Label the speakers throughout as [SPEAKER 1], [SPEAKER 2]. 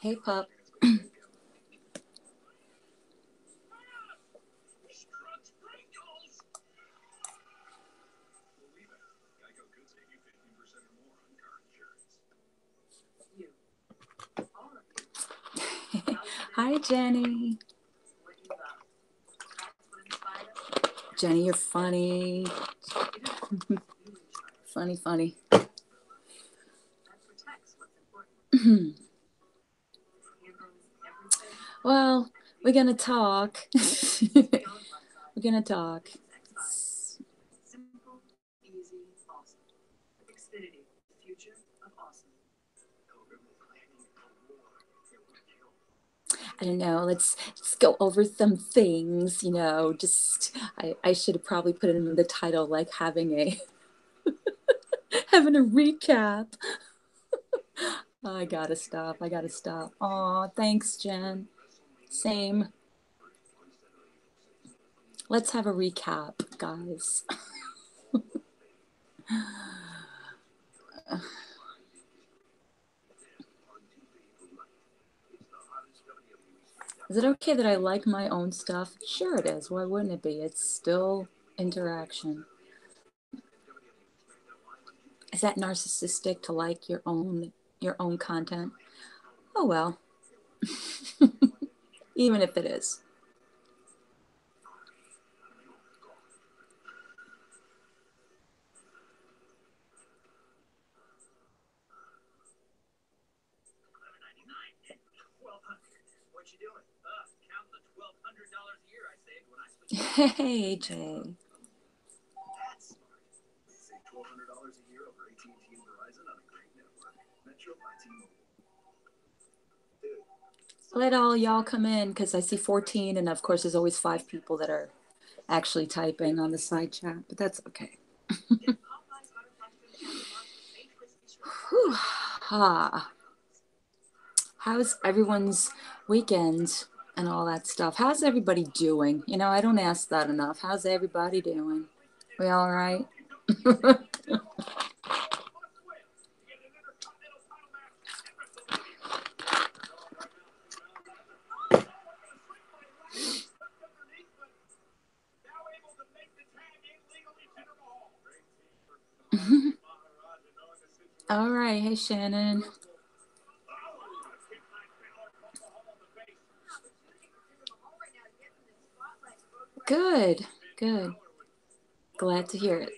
[SPEAKER 1] Hey, pup. Hi, Jenny. Jenny, you're funny. Funny, funny. Well, we're going to talk. We're going to talk. I don't know. Let's go over some things. Just I should have probably put it in the title, like having a having a recap. I gotta stop. I gotta stop. Aw, thanks, Jen. Same. Let's have a recap, guys. Is it okay that I like my own stuff? Sure it is. Why wouldn't it be? It's still interaction. Is that narcissistic to like your own content? Oh well. Even if it is. Hey, Jay. Let all y'all come in because I see 14, and of course, there's always 5 people that are actually typing on the side chat, but that's okay. Whew. Ha. How's everyone's weekend and all that stuff? How's everybody doing? I don't ask that enough. How's everybody doing? We all right? All right. Hey, Shannon. Good. Good. Glad to hear it.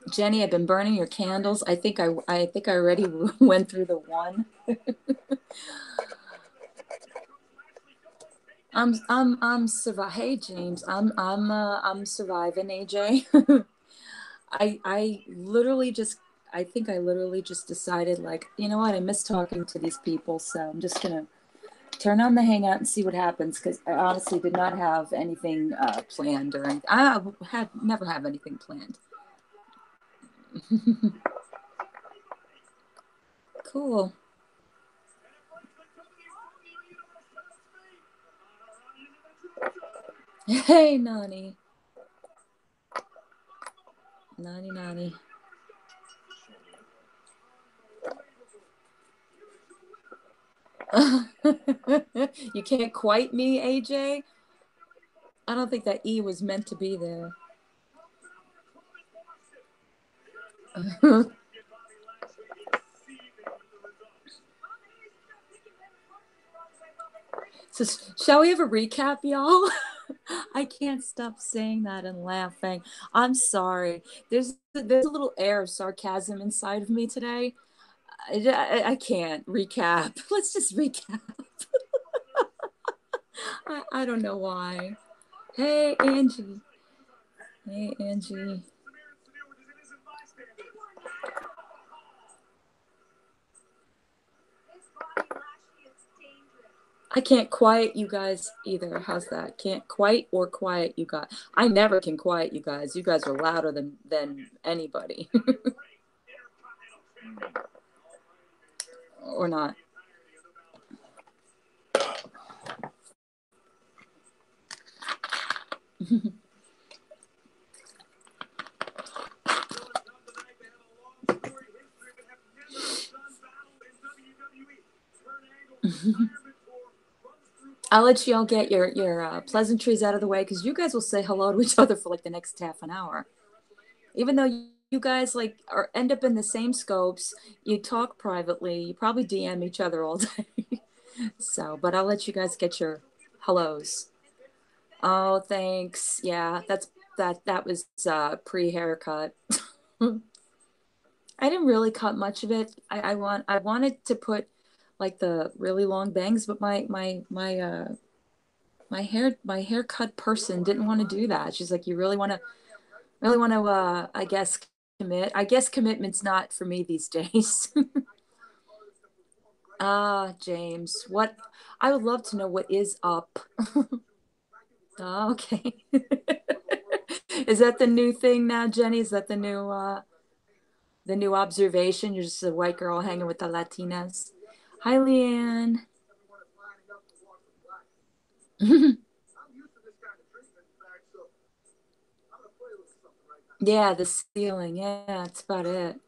[SPEAKER 1] Jenny, I've been burning your candles. I think I already went through the one. I'm survive. Hey, James, I'm surviving. AJ, I think I literally just decided, like, you know what, I miss talking to these people, so I'm just gonna turn on the hangout and see what happens, because I honestly did not have anything planned or anything. I had never have anything planned. Cool. Hey, Nani. Nani, Nani. You can't quite me, AJ. I don't think that E was meant to be there. So shall we have a recap, y'all? I can't stop saying that and laughing. I'm sorry. There's a little air of sarcasm inside of me today. I can't recap. Let's just recap. I don't know why. Hey, Angie. Hey, Angie. I can't quiet you guys either. How's that? Can't quite or quiet you guys. I never can quiet you guys. You guys are louder than anybody. Or not. I'll let y'all get your pleasantries out of the way because you guys will say hello to each other for like the next half an hour. Even though you guys like are end up in the same scopes, you talk privately, you probably DM each other all day. So, but I'll let you guys get your hellos. Oh, thanks. Yeah, that was pre-haircut. I didn't really cut much of it. I wanted to put like the really long bangs, but my haircut person didn't want to do that. She's like, you really want to I guess commit. I guess commitment's not for me these days. Ah, James, what I would love to know what is up. Oh, okay. Is that the new thing now, Jenny? Is that the new observation? You're just a white girl hanging with the Latinas. Hi, Leanne. Yeah, the ceiling. Yeah, that's about it.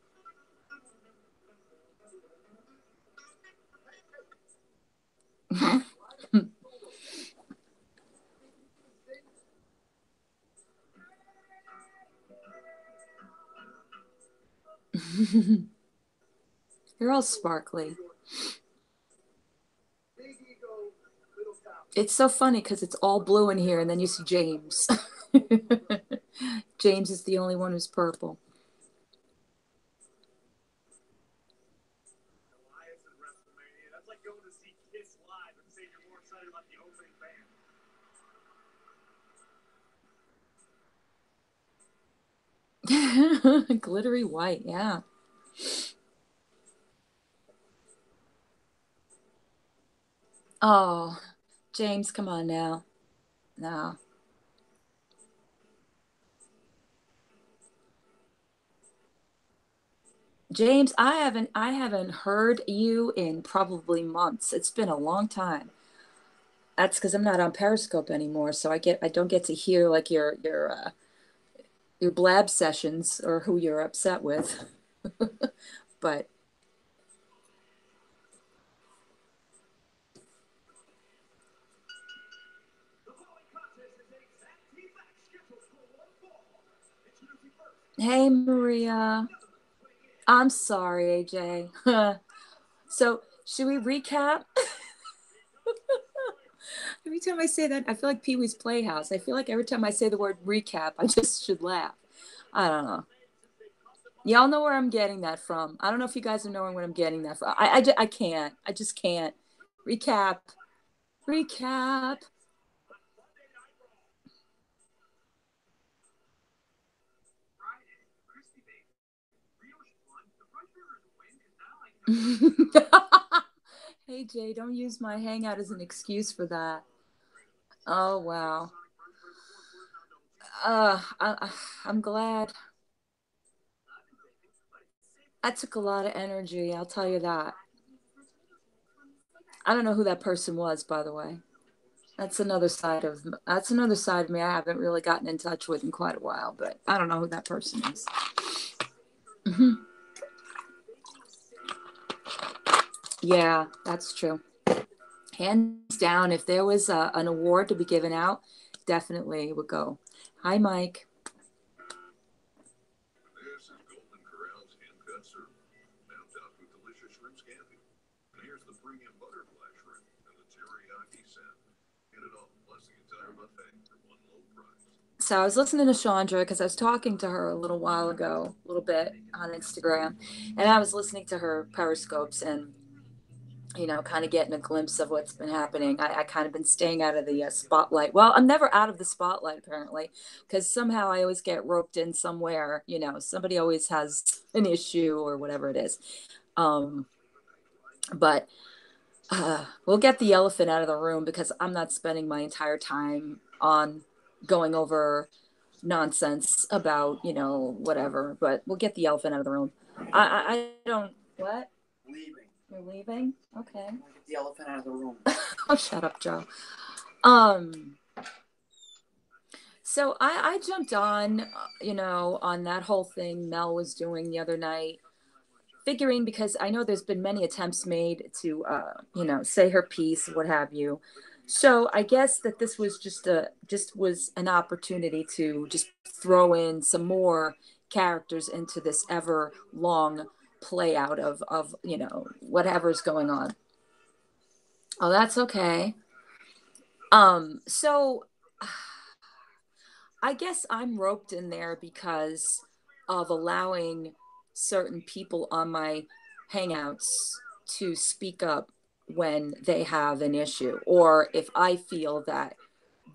[SPEAKER 1] You're all sparkly. It's so funny because it's all blue in here, and then you see James. James is the only one who's purple. Glittery white, yeah. Oh, James, come on now. No. James, I haven't heard you in probably months. It's been a long time. That's because I'm not on Periscope anymore, so I don't get to hear like your blab sessions or who you're upset with. But hey, Maria. I'm sorry, AJ. So, should we recap? Every time I say that, I feel like Pee Wee's Playhouse. I feel like every time I say the word recap, I just should laugh. I don't know. Y'all know where I'm getting that from. I don't know if you guys are knowing where I'm getting that from. I can't. I just can't. Recap. Recap. Hey, Jay, don't use my hangout as an excuse for that. Oh, wow. I'm glad. I took a lot of energy, I'll tell you that. I don't know who that person was, by the way. That's another side of me I haven't really gotten in touch with in quite a while, but I don't know who that person is. Hmm. Yeah, that's true. Hands down, if there was an award to be given out, definitely would go. Hi, Mike. So I was listening to Chandra because I was talking to her a little while ago, a little bit on Instagram, and I was listening to her periscopes and kind of getting a glimpse of what's been happening. I kind of been staying out of the spotlight. Well, I'm never out of the spotlight apparently, because somehow I always get roped in somewhere. Somebody always has an issue or whatever it is. Um, but we'll get the elephant out of the room because I'm not spending my entire time on going over nonsense about whatever. But we'll get the elephant out of the room. I don't what. You're leaving? Okay. Get the elephant out of the room. Oh, shut up, Joe. Um, so I jumped on, on that whole thing Mel was doing the other night, figuring because I know there's been many attempts made to, say her piece, what have you. So I guess that this was just was an opportunity to just throw in some more characters into this ever long play out of whatever's going on. Oh, that's okay. So I guess I'm roped in there because of allowing certain people on my hangouts to speak up when they have an issue, or if I feel that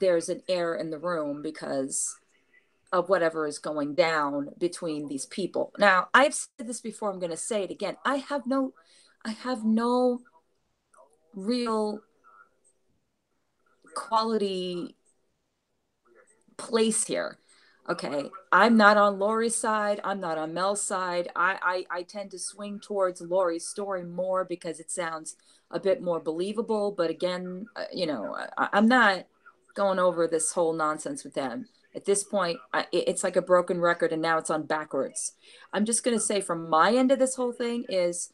[SPEAKER 1] there's an error in the room because of whatever is going down between these people. Now, I've said this before, I'm going to say it again. I have no real quality place here. Okay, I'm not on Lori's side. I'm not on Mel's side. I tend to swing towards Lori's story more because it sounds a bit more believable. But again, I'm not going over this whole nonsense with them. At this point, it's like a broken record and now it's on backwards. I'm just going to say from my end of this whole thing is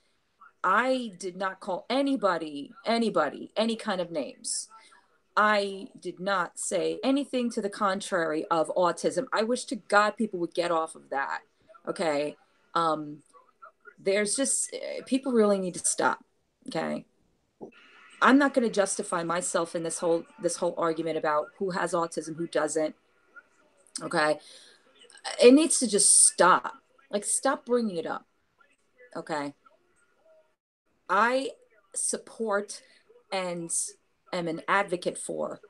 [SPEAKER 1] I did not call anybody, any kind of names. I did not say anything to the contrary of autism. I wish to God people would get off of that. Okay. Um, there's just people really need to stop. Okay. I'm not going to justify myself in this whole argument about who has autism, who doesn't. Okay. It needs to just stop. Like, stop bringing it up. Okay. I support and am an advocate for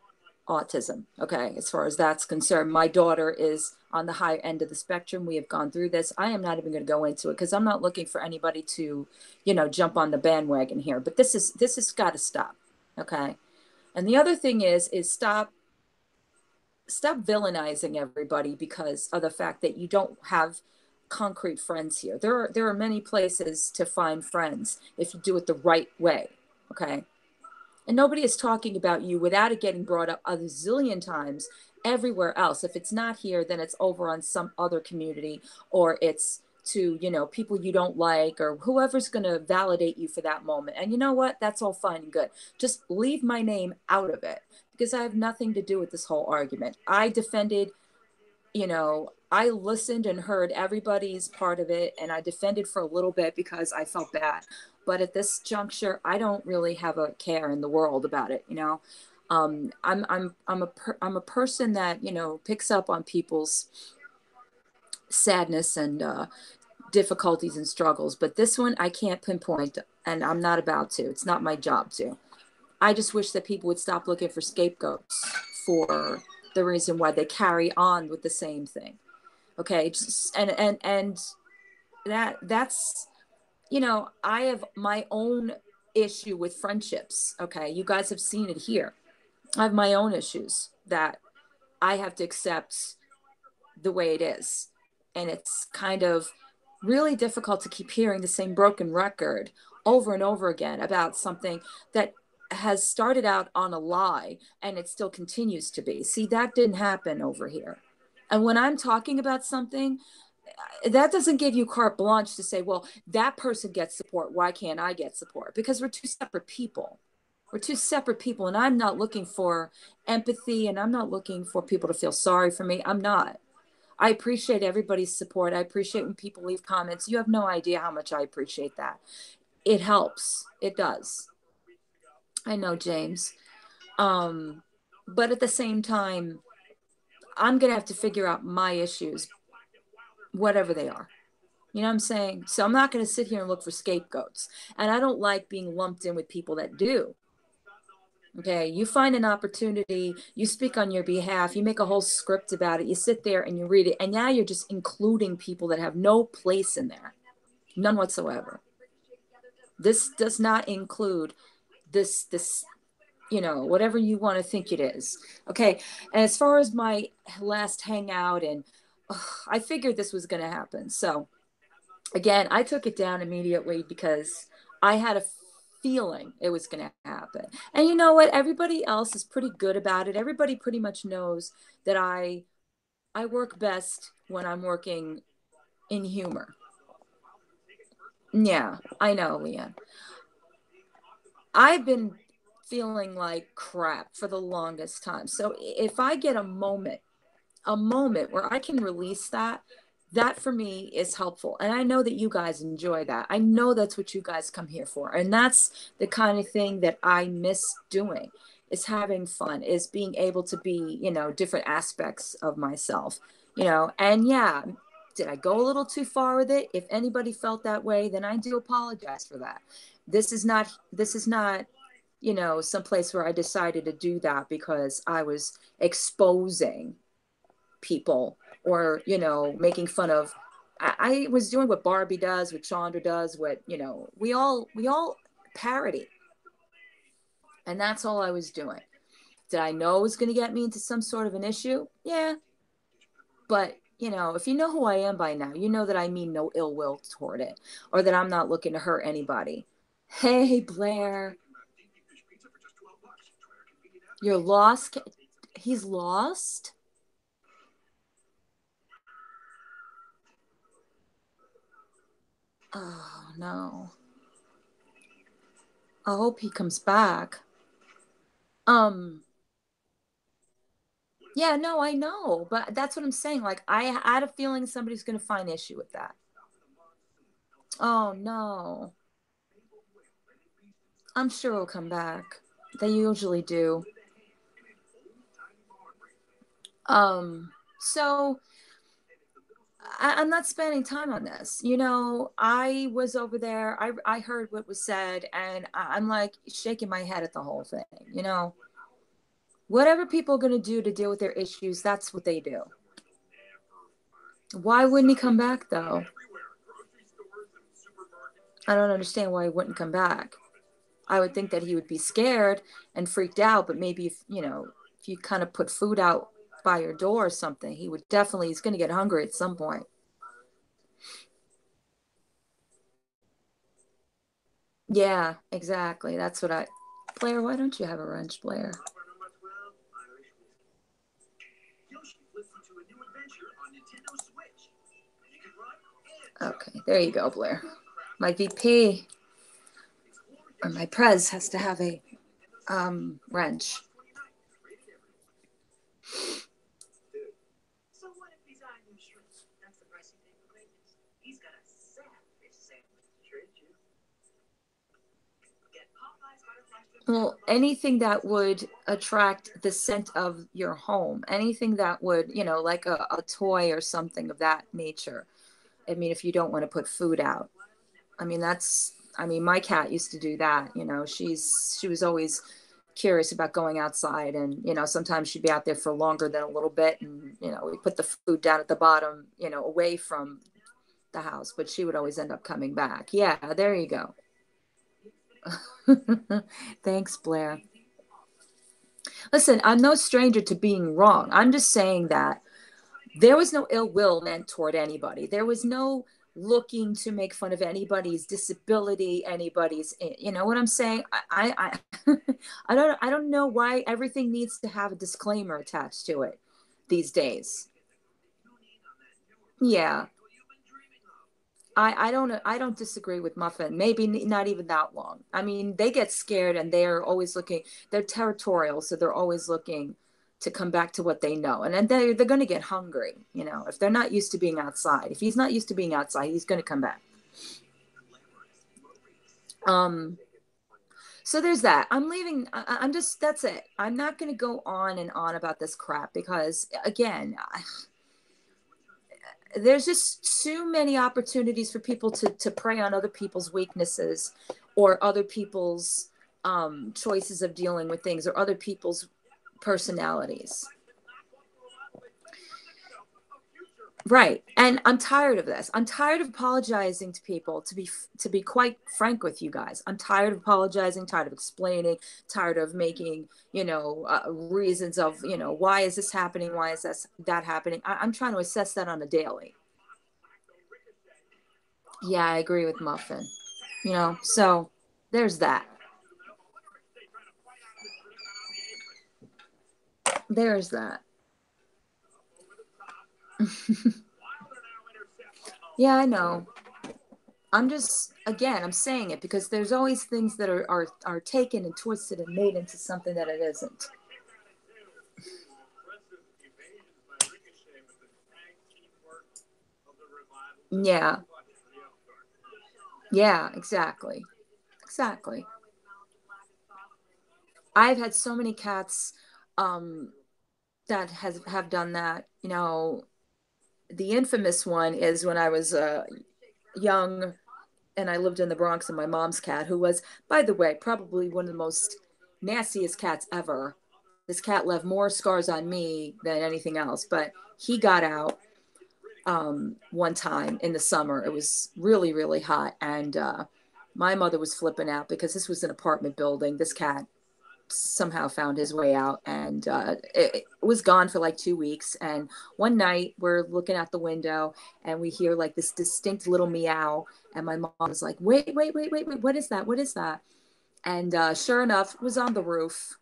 [SPEAKER 1] autism. Okay. As far as that's concerned, my daughter is on the higher end of the spectrum. We have gone through this. I am not even going to go into it because I'm not looking for anybody to, jump on the bandwagon here, but this has got to stop. Okay. And the other thing is stop villainizing everybody because of the fact that you don't have concrete friends here. There are many places to find friends if you do it the right way. Okay. And nobody is talking about you without it getting brought up a zillion times everywhere else. If it's not here, then it's over on some other community, or it's to, people you don't like, or whoever's going to validate you for that moment. And you know what? That's all fine and good. Just leave my name out of it because I have nothing to do with this whole argument. I defended, I listened and heard everybody's part of it, and I defended for a little bit because I felt bad. But at this juncture, I don't really have a care in the world about it. I'm a person that picks up on people's sadness and difficulties and struggles. But this one, I can't pinpoint, and I'm not about to. It's not my job to. I just wish that people would stop looking for scapegoats for the reason why they carry on with the same thing. Okay, just, and that's I have my own issue with friendships. Okay, you guys have seen it here. I have my own issues that I have to accept the way it is, and it's kind of really difficult to keep hearing the same broken record over and over again about something that has started out on a lie and it still continues to be. See, that didn't happen over here. And when I'm talking about something, that doesn't give you carte blanche to say, well, that person gets support. Why can't I get support? Because we're two separate people. We're two separate people. And I'm not looking for empathy and I'm not looking for people to feel sorry for me. I'm not. I appreciate everybody's support. I appreciate when people leave comments. You have no idea how much I appreciate that. It helps. It does. I know, James. Um, but at the same time, I'm gonna have to figure out my issues, whatever they are. You know what I'm saying? So I'm not gonna sit here and look for scapegoats. And I don't like being lumped in with people that do. Okay, you find an opportunity, you speak on your behalf, you make a whole script about it, you sit there and you read it, and now you're just including people that have no place in there, none whatsoever. This does not include this, whatever you want to think it is. Okay, and as far as my last hangout, and I figured this was going to happen. So again, I took it down immediately because I had a feeling it was going to happen. And you know what? Everybody else is pretty good about it. Everybody pretty much knows that I work best when I'm working in humor. Yeah, I know, Leanne. I've been feeling like crap for the longest time. So if I get a moment where I can release that, that for me is helpful. And I know that you guys enjoy that. I know that's what you guys come here for. And that's the kind of thing that I miss doing, is having fun, is being able to be, different aspects of myself, and yeah, did I go a little too far with it? If anybody felt that way, then I do apologize for that. This is not, some place where I decided to do that because I was exposing people, or making fun of. I was doing what Barbie does, what Chandra does, what we all parody, and that's all I was doing. Did I know it was going to get me into some sort of an issue? Yeah, but if you know who I am by now, you know that I mean no ill will toward it, or that I'm not looking to hurt anybody. Hey, Blair, you're lost. He's lost. Oh no. I hope he comes back. Um, yeah, no, I know, but that's what I'm saying. Like, I had a feeling somebody's going to find issue with that. Oh no. I'm sure he'll come back. They usually do. So I'm not spending time on this. I was over there. I heard what was said, and I'm like shaking my head at the whole thing. Whatever people are going to do to deal with their issues, that's what they do. Why wouldn't he come back though? I don't understand why he wouldn't come back. I would think that he would be scared and freaked out, but maybe if you kind of put food out by your door or something, he's going to get hungry at some point. Yeah, exactly. That's what Blair, why don't you have a wrench, Blair? Okay, there you go, Blair. My VP, or my Prez, has to have a wrench. Well, anything that would attract the scent of your home, anything that would, like a toy or something of that nature. I mean, if you don't want to put food out, my cat used to do that. She was always curious about going outside, and sometimes she'd be out there for longer than a little bit, and we put the food down at the bottom, away from the house, but she would always end up coming back. Yeah, there you go. Thanks, Blair. Listen, I'm no stranger to being wrong. I'm just saying that there was no ill will meant toward anybody. There was no looking to make fun of anybody's disability, anybody's, you know what I'm saying? I don't know why everything needs to have a disclaimer attached to it these days. Yeah, I don't disagree with Muffin. Maybe not even that long. I mean, they get scared and they're always looking. They're territorial, so they're always looking to come back to what they know. And then they're going to get hungry. If they're not used to being outside. If he's not used to being outside, he's going to come back. Um. So there's that. I'm leaving. I'm just, that's it. I'm not going to go on and on about this crap because, again, there's just too many opportunities for people to prey on other people's weaknesses or other people's choices of dealing with things or other people's personalities. Right. And I'm tired of this. I'm tired of apologizing to people, to be quite frank with you guys. I'm tired of apologizing, tired of explaining, tired of making, reasons of, why is this happening? Why is that happening? I'm trying to assess that on a daily. Yeah, I agree with Muffin. So there's that. There's that. Yeah, I know. I'm saying it because there's always things that are taken and twisted and made into something that it isn't. Yeah. Yeah, exactly. Exactly. I've had so many cats that have done that. The infamous one is when I was young and I lived in the Bronx, and my mom's cat, who was, by the way, probably one of the most nastiest cats ever. This cat left more scars on me than anything else, but he got out one time in the summer. It was really, really hot, and my mother was flipping out because this was an apartment building. This cat somehow found his way out, and it was gone for like 2 weeks. And one night we're looking out the window and we hear like this distinct little meow, and my mom was like, wait, wait, wait, wait, wait, what is that, what is that? And sure enough, it was on the roof,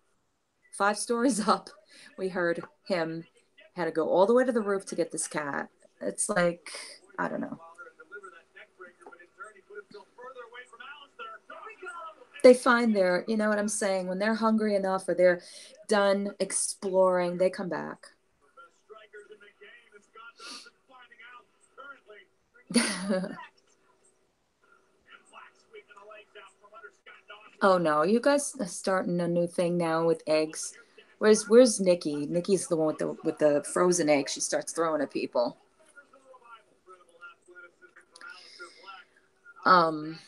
[SPEAKER 1] 5 stories up. We heard him, had to go all the way to the roof to get this cat. It's like, I don't know, they find their, you know what I'm saying, when they're hungry enough or they're done exploring, they come back. Oh no, you guys are starting a new thing now with eggs. Where's Nikki? Nikki's the one with the frozen egg she starts throwing at people. Um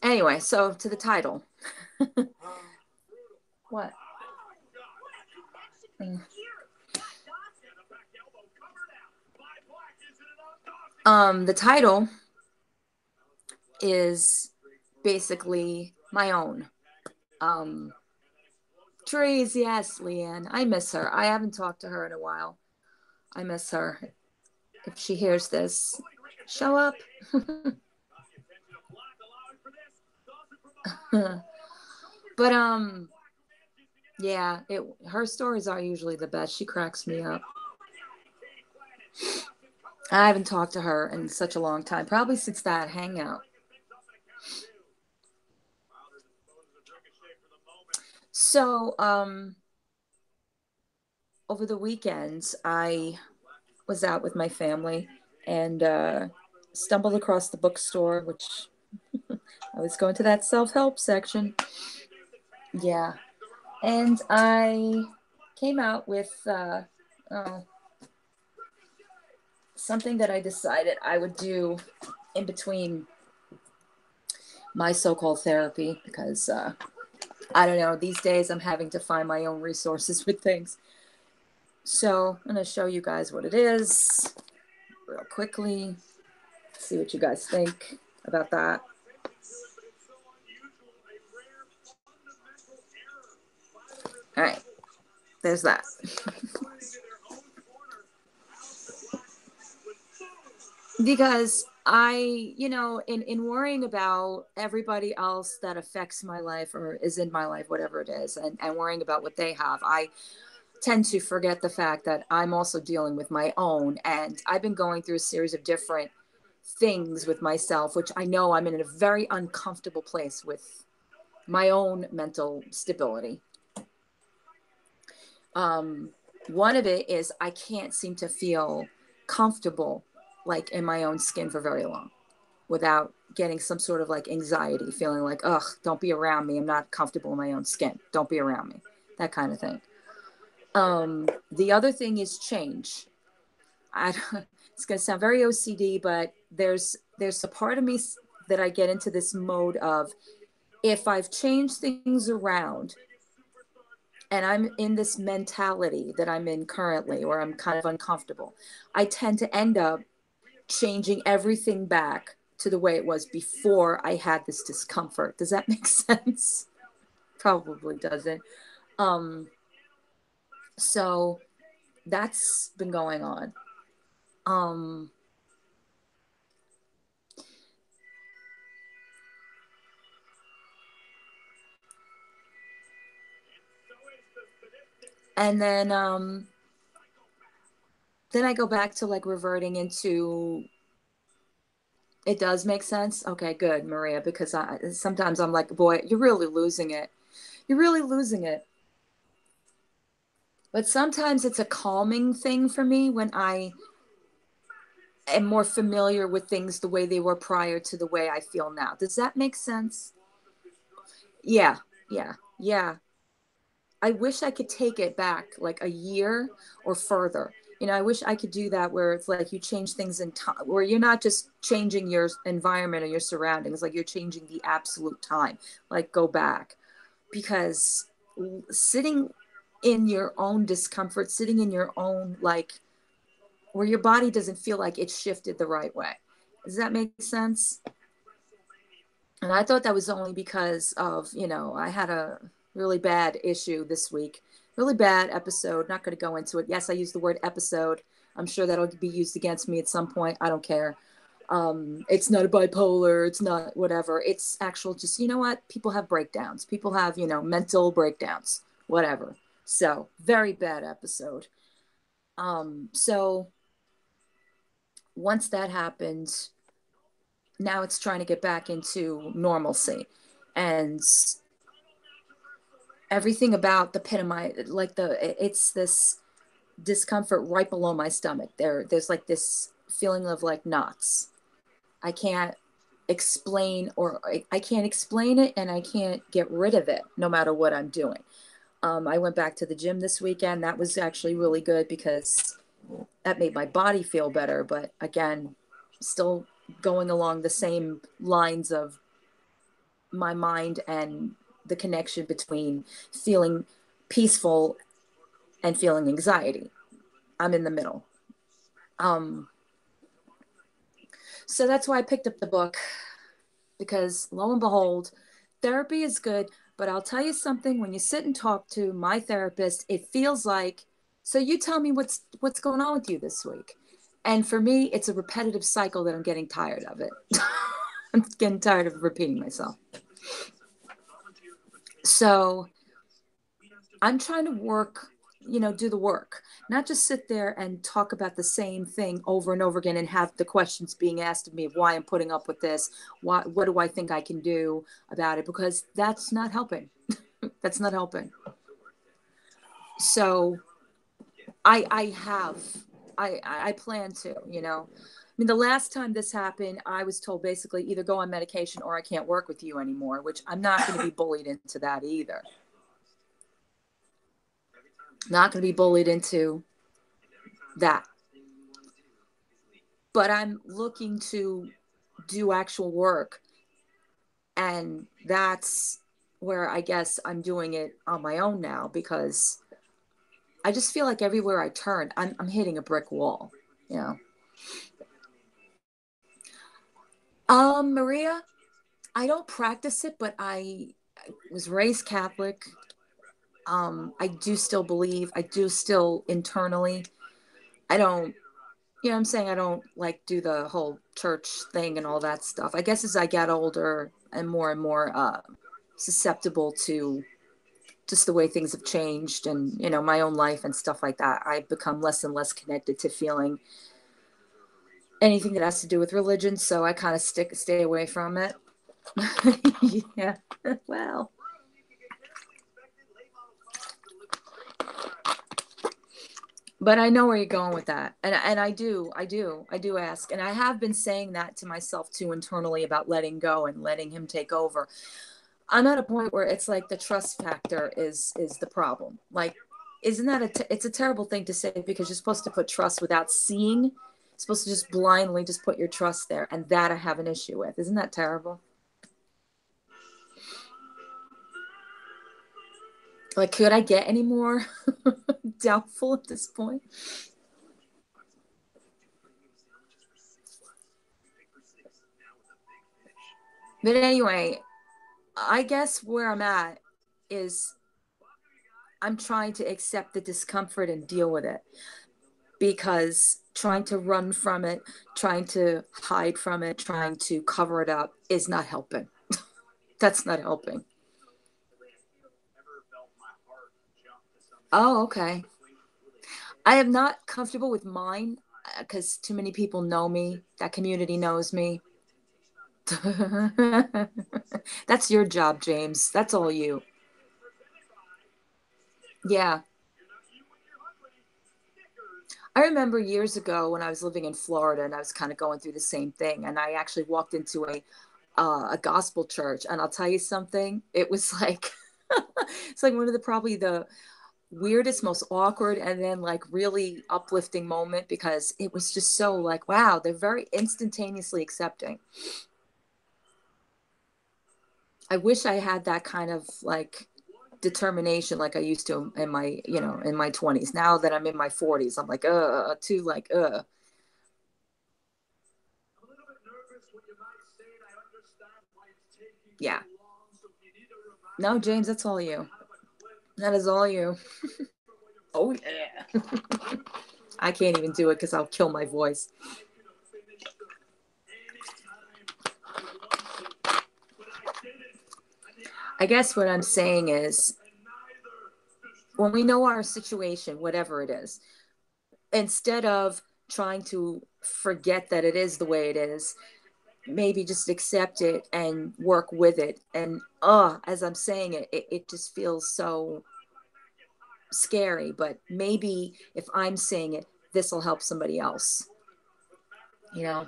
[SPEAKER 1] anyway, so to the title. What? Mm. The title is basically my own. Um, Trees, yes, Leanne. I miss her. I haven't talked to her in a while. I miss her. If she hears this, show up. But yeah, her stories are usually the best. She cracks me up. I haven't talked to her in such a long time, probably since that hangout. So, over the weekends, I was out with my family and stumbled across the bookstore, which I was going to that self-help section. Yeah. And I came out with oh, something that I decided I would do in between my so-called therapy because I don't know, these days I'm having to find my own resources with things. So I'm going to show you guys what it is real quickly. See what you guys think about that. All right, there's that. Because in worrying about everybody else that affects my life or is in my life, whatever it is, and worrying about what they have, I tend to forget the fact that I'm also dealing with my own. And I've been going through a series of different things with myself, which I know I'm in a very uncomfortable place with my own mental stability. Um, One of it is I can't seem to feel comfortable like in my own skin for very long. without getting some sort of like anxiety, feeling like, ugh, don't be around me. I'm not comfortable in my own skin. Don't be around me. That kind of thing. The other thing is change. It's going to sound very OCD, but there's a part of me that I get into this mode of, if I've changed things around and I'm in this mentality that I'm in currently, or I'm kind of uncomfortable, I tend to end up changing everything back to the way it was before I had this discomfort. Does that make sense? Probably doesn't. So that's been going on. And then I go back to like reverting into, it does make sense. Okay, good, Maria, because sometimes I'm like, boy, you're really losing it. You're really losing it. But sometimes it's a calming thing for me when I am more familiar with things the way they were prior to the way I feel now. Does that make sense? Yeah, yeah, yeah. I wish I could take it back like a year or further. You know, I wish I could do that, where it's like you change things in time, where you're not just changing your environment or your surroundings, like you're changing the absolute time. Like go back, because sitting in your own discomfort, sitting in your own, like, where your body doesn't feel like it's shifted the right way. Does that make sense? And I thought that was only because of, you know, I had a really bad issue this week, really bad episode. Not going to go into it. Yes, I used the word episode. I'm sure that'll be used against me at some point. I don't care. It's not a bipolar. It's not whatever. It's actual, just, you know what? People have breakdowns. People have, you know, mental breakdowns, whatever. So very bad episode. So once that happened, now it's trying to get back into normalcy. And everything about the pit of my, like it's this discomfort right below my stomach. There's like this feeling of like knots. I can't explain, or I can't explain it, and I can't get rid of it no matter what I'm doing. I went back to the gym this weekend. That was actually really good because that made my body feel better. But again, still going along the same lines of my mind and the connection between feeling peaceful and feeling anxiety. I'm in the middle. So that's why I picked up the book, because lo and behold, therapy is good. But I'll tell you something, when you sit and talk to my therapist, it feels like, so you tell me what's going on with you this week. And for me, it's a repetitive cycle that I'm getting tired of it. I'm getting tired of repeating myself. So I'm trying to work, you know, do the work, not just sit there and talk about the same thing over and over again and have the questions being asked of me of why I'm putting up with this. What do I think I can do about it? Because that's not helping. That's not helping. So I plan to, you know, I mean, the last time this happened, I was told basically either go on medication or I can't work with you anymore, which I'm not going to be bullied into that either. Not going to be bullied into that. But I'm looking to do actual work. And that's where I guess I'm doing it on my own now, because I just feel like everywhere I turn, I'm hitting a brick wall, you know. Maria, I don't practice it, but I was raised Catholic. I do still believe, I do still internally. I don't, you know what I'm saying? I don't like do the whole church thing and all that stuff. I guess as I get older and more susceptible to just the way things have changed, and, you know, my own life and stuff like that, I've become less and less connected to feeling anything that has to do with religion. So I kind of stay away from it. Yeah. Well, But I know where you're going with that. And I do ask. And I have been saying that to myself too internally about letting go and letting him take over. I'm at a point where it's like the trust factor is the problem. Like, isn't that it's a terrible thing to say because you're supposed to put trust without seeing. You're supposed to just blindly just put your trust there, and that I have an issue with. Isn't that terrible? Like, could I get any more doubtful at this point? But anyway, I guess where I'm at is I'm trying to accept the discomfort and deal with it because trying to run from it, trying to hide from it, trying to cover it up is not helping. That's not helping. Oh, okay. I am not comfortable with mine because too many people know me. That community knows me. That's your job, James. That's all you. Yeah. I remember years ago when I was living in Florida and I was kind of going through the same thing. And I actually walked into a gospel church. And I'll tell you something, it was like, it's like one of the probably the weirdest, most awkward, and then like really uplifting moment because it was just so like, wow, they're very instantaneously accepting. I wish I had that kind of like determination like I used to in my, in my 20s. Now that I'm in my 40s, I'm like, too like, yeah. No, James, that's all you. That is all you. Oh, yeah. I can't even do it because I'll kill my voice. I guess what I'm saying is when we know our situation, whatever it is, instead of trying to forget that it is the way it is, maybe just accept it and work with it. And as I'm saying it just feels so scary. But maybe if I'm saying it, this will help somebody else. You know?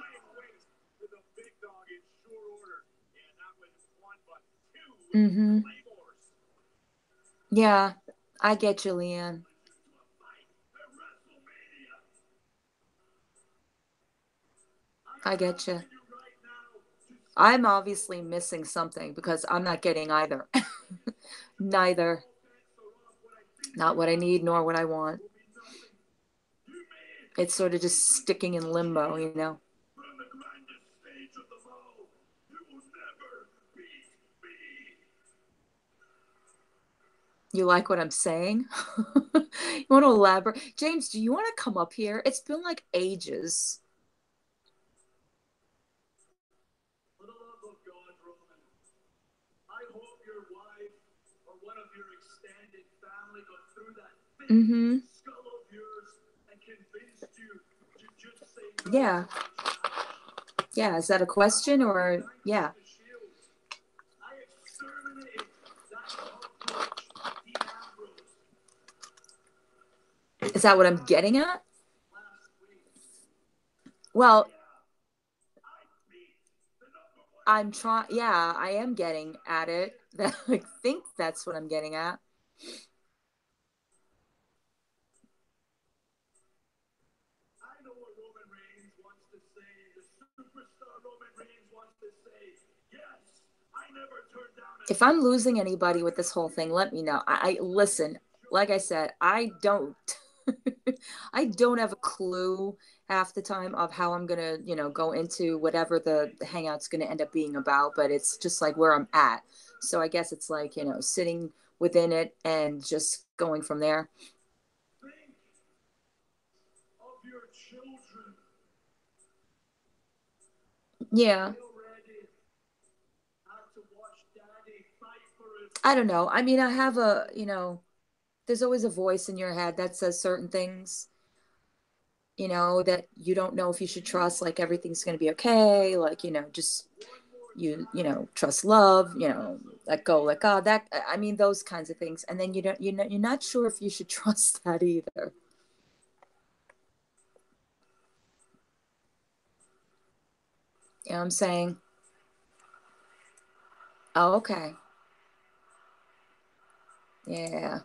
[SPEAKER 1] Mm-hmm. Yeah, I get you, Leanne. I get you. I'm obviously missing something because I'm not getting either. Neither. Not what I need nor what I want. It's sort of just sticking in limbo, you know? You like what I'm saying? You want to elaborate? James, do you want to come up here? It's been like ages. Mm-hmm. Yeah. Yeah. Is that a question or yeah? Is that what I'm getting at? Well, I'm trying. Yeah, I am getting at it. I think that's what I'm getting at. If I'm losing anybody with this whole thing, let me know. I listen. Like I said, I don't. I don't have a clue half the time of how I'm gonna, go into whatever the hangout's gonna end up being about. But it's just like where I'm at. So I guess it's like sitting within it and just going from there. Yeah, I don't know. I mean, I have there's always a voice in your head that says certain things, that you don't know if you should trust, like everything's going to be okay, like, just trust love, let go, let God, that, I mean, those kinds of things. And then you don't, you're not sure if you should trust that either. You know what I'm saying? Oh, okay. Yeah.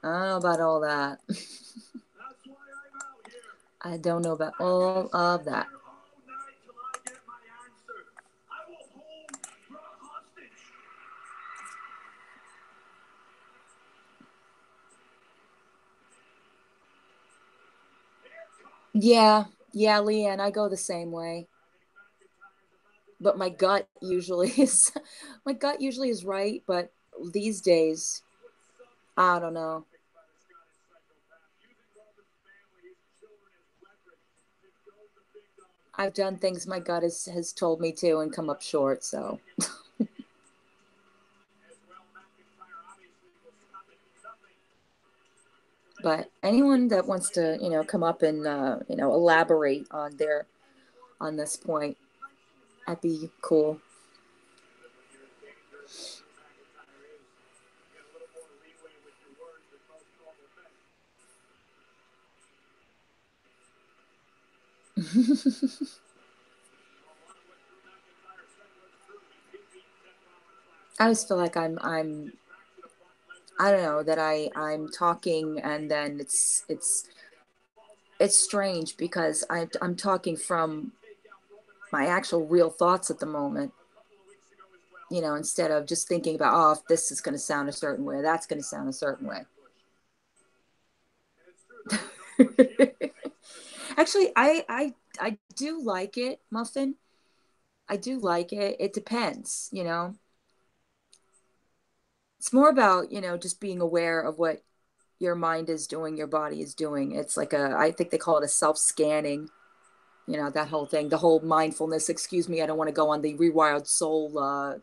[SPEAKER 1] I don't know about all that. I don't know about all of that. Yeah, yeah, Leanne, I go the same way. But my gut usually is my gut usually is right, but these days, I don't know. I've done things my gut has told me to and come up short, so but anyone that wants to, come up and elaborate on their on this point, that'd be cool. I always feel like I don't know that I'm talking and then it's strange because I'm talking from my actual real thoughts at the moment, instead of just thinking about, oh, if this is going to sound a certain way, that's going to sound a certain way. Actually, I do like it, Muffin. I do like it. It depends, It's more about, just being aware of what your mind is doing, your body is doing. It's like I think they call it a self-scanning, that whole thing, the whole mindfulness. Excuse me, I don't want to go on the rewired soul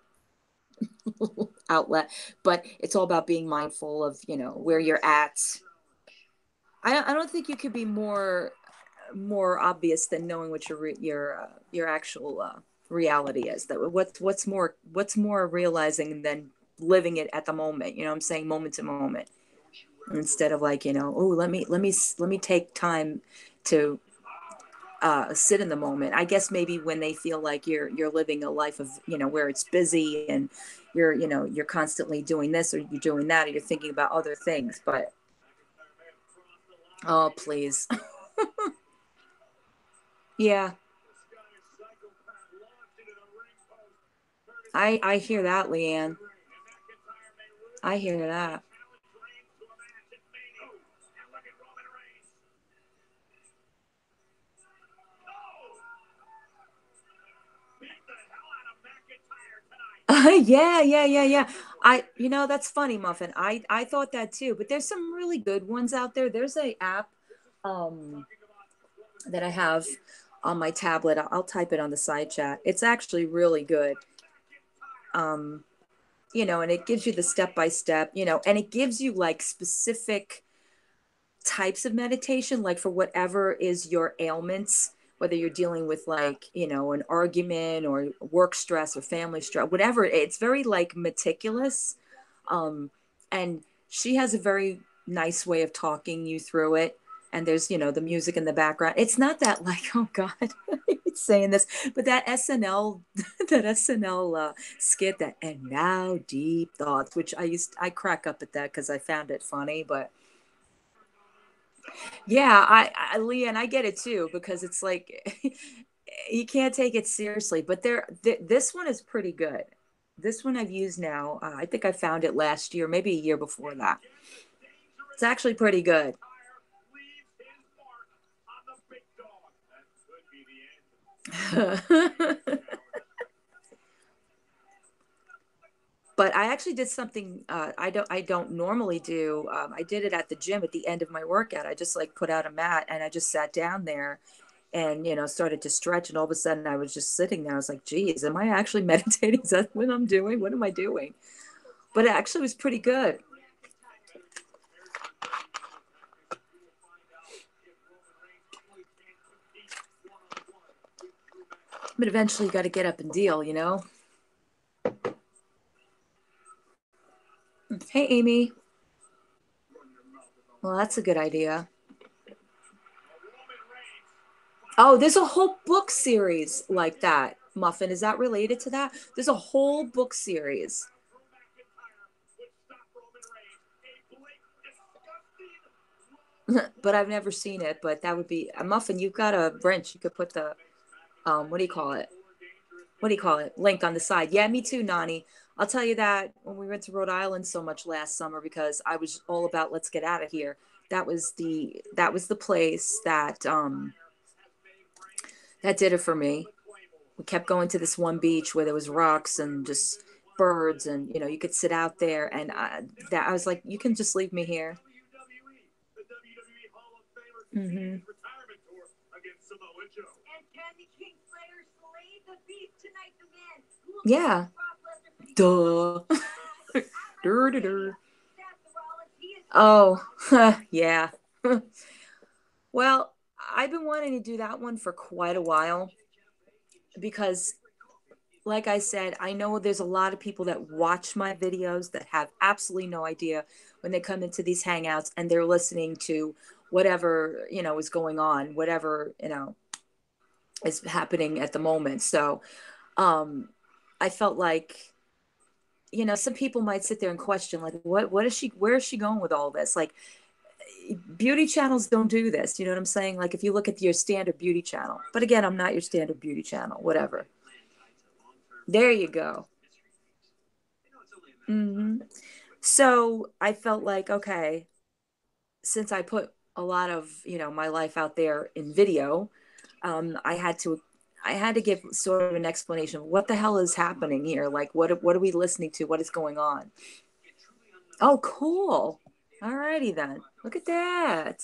[SPEAKER 1] outlet, but it's all about being mindful of, where you're at. I don't think you could be more obvious than knowing what your actual reality is. That what's more realizing than living it at the moment. You know what I'm saying, moment to moment, instead of like, oh, let me take time to sit in the moment. I guess maybe when they feel like you're living a life of, where it's busy and you're constantly doing this or you're doing that or you're thinking about other things. But oh, please. Yeah, I hear that, Leanne. I hear that. Yeah, yeah, yeah, yeah. That's funny, Muffin. I thought that too, but there's some really good ones out there. There's a app um that I have on my tablet. I'll type it on the side chat. It's actually really good. Um, and it gives you the step by step, and it gives you like specific types of meditation, like for whatever is your ailments, whether you're dealing with like, an argument or work stress or family stress, whatever. It's very like meticulous. And she has a very nice way of talking you through it. And there's, the music in the background. It's not that like, oh God, it's saying this, but that SNL, that SNL skit, that and now deep thoughts, which I crack up at that because I found it funny, but yeah, Leah, and I get it too because it's like you can't take it seriously. But this one is pretty good. This one I've used now. I think I found it last year, maybe a year before that. It's actually pretty good. But I actually did something I don't normally do. I did it at the gym at the end of my workout. I just like put out a mat and I just sat down there and started to stretch, and all of a sudden I was just sitting there. I was like, geez, am I actually meditating? Is that what I'm doing? What am I doing? But it actually was pretty good. But eventually you got to get up and deal. Hey, Amy. Well, that's a good idea. Oh, there's a whole book series like that. Muffin, is that related to that? There's a whole book series. But I've never seen it. But that would be a Muffin. You've got a wrench. You could put the what do you call it? What do you call it? Link on the side. Yeah, me too, Nani. I'll tell you that when we went to Rhode Island so much last summer because I was all about let's get out of here. That was the place that did it for me. We kept going to this one beach where there was rocks and just birds and you could sit out there and I was like, you can just leave me here. Mm-hmm. Yeah. Duh. Dur, dur, dur. Oh, yeah. Well, I've been wanting to do that one for quite a while because, like I said, I know there's a lot of people that watch my videos that have absolutely no idea when they come into these hangouts and they're listening to whatever, is going on, whatever, is happening at the moment. So, um, I felt like, some people might sit there and question, like, what is she, where is she going with all this? Like, beauty channels don't do this. You know what I'm saying? Like, if you look at your standard beauty channel, but again, I'm not your standard beauty channel, whatever. There you go. Hmm. So I felt like, okay, since I put a lot of, my life out there in video, I had to give sort of an explanation of what the hell is happening here. Like, what are we listening to? What is going on? Oh, cool. All righty then. Look at that.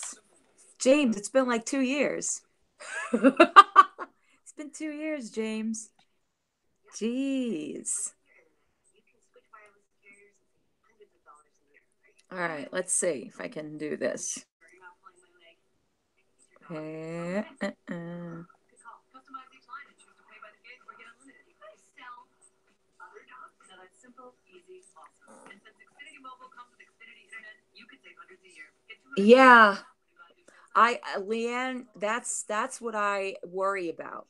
[SPEAKER 1] James, it's been like 2 years. It's been 2 years, James. Jeez. All right, let's see if I can do this. Yeah, Leanne, that's what I worry about.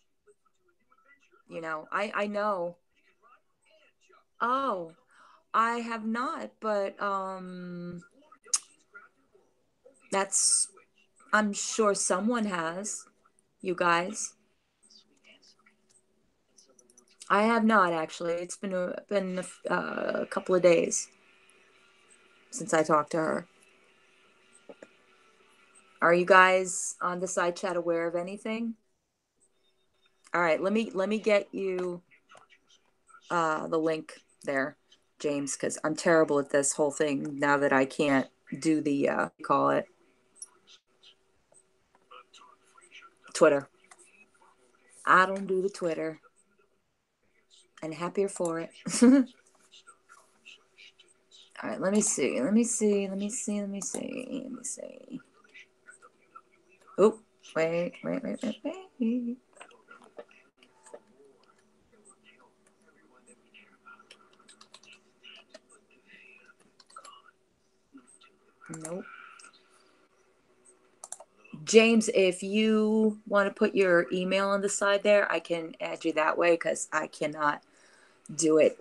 [SPEAKER 1] I know. Oh, I have not, but that's I'm sure someone has. You guys, I have not actually. It's been a couple of days since I talked to her. Are you guys on the side chat aware of anything? All right, let me get you the link there, James, because I'm terrible at this whole thing now that I can't do the call it Twitter. I don't do the Twitter, and happier for it. All right, let me see. Let me see. Let me see. Let me see. Let me see. Oh, wait. Nope. James, if you want to put your email on the side there, I can add you that way because I cannot do it.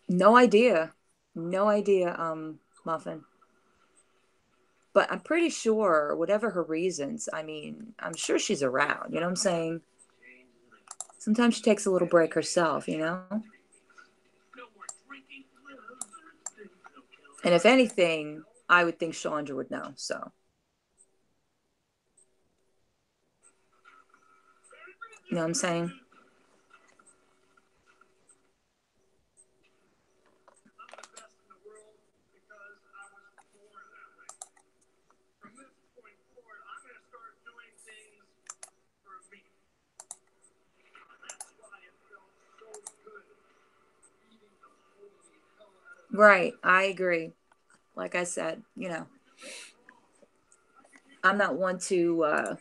[SPEAKER 1] No idea. No idea, Muffin. But I'm pretty sure, whatever her reasons, I mean, I'm sure she's around. You know what I'm saying? Sometimes she takes a little break herself. And if anything, I would think Chandra would know. So, you know what I'm saying? Right. I agree. Like I said, I'm not one to,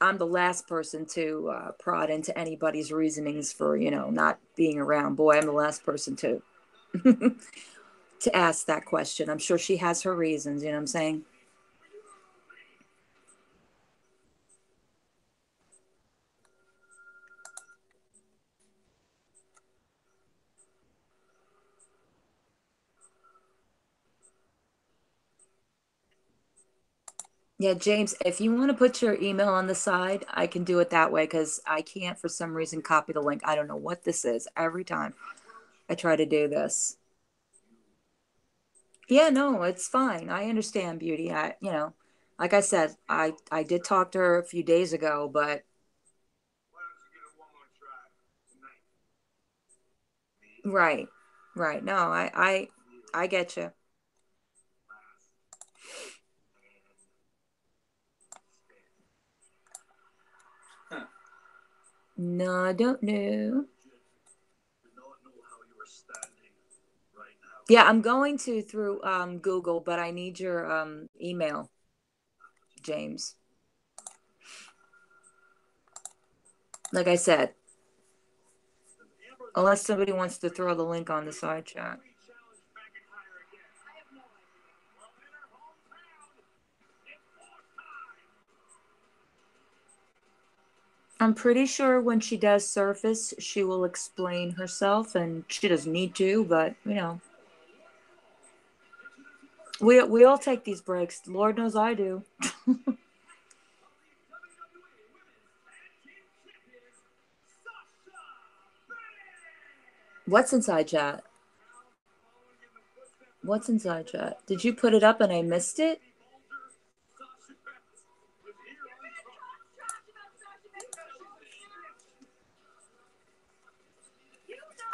[SPEAKER 1] I'm the last person to prod into anybody's reasonings for, not being around. Boy, I'm the last person to to ask that question. I'm sure she has her reasons, you know what I'm saying? Yeah, James, if you want to put your email on the side, I can do it that way because I can't for some reason copy the link. I don't know what this is every time I try to do this. Yeah, no, it's fine. I understand, Beauty. Like I said, I did talk to her a few days ago, but right, right. No, I get you. No, I don't know. Yeah, I'm going to through Google, but I need your email, James. Like I said, unless somebody wants to throw the link on the side chat. I'm pretty sure when she does surface, she will explain herself, and she doesn't need to, but we all take these breaks. Lord knows I do. What's inside chat? What's inside chat? Did you put it up and I missed it?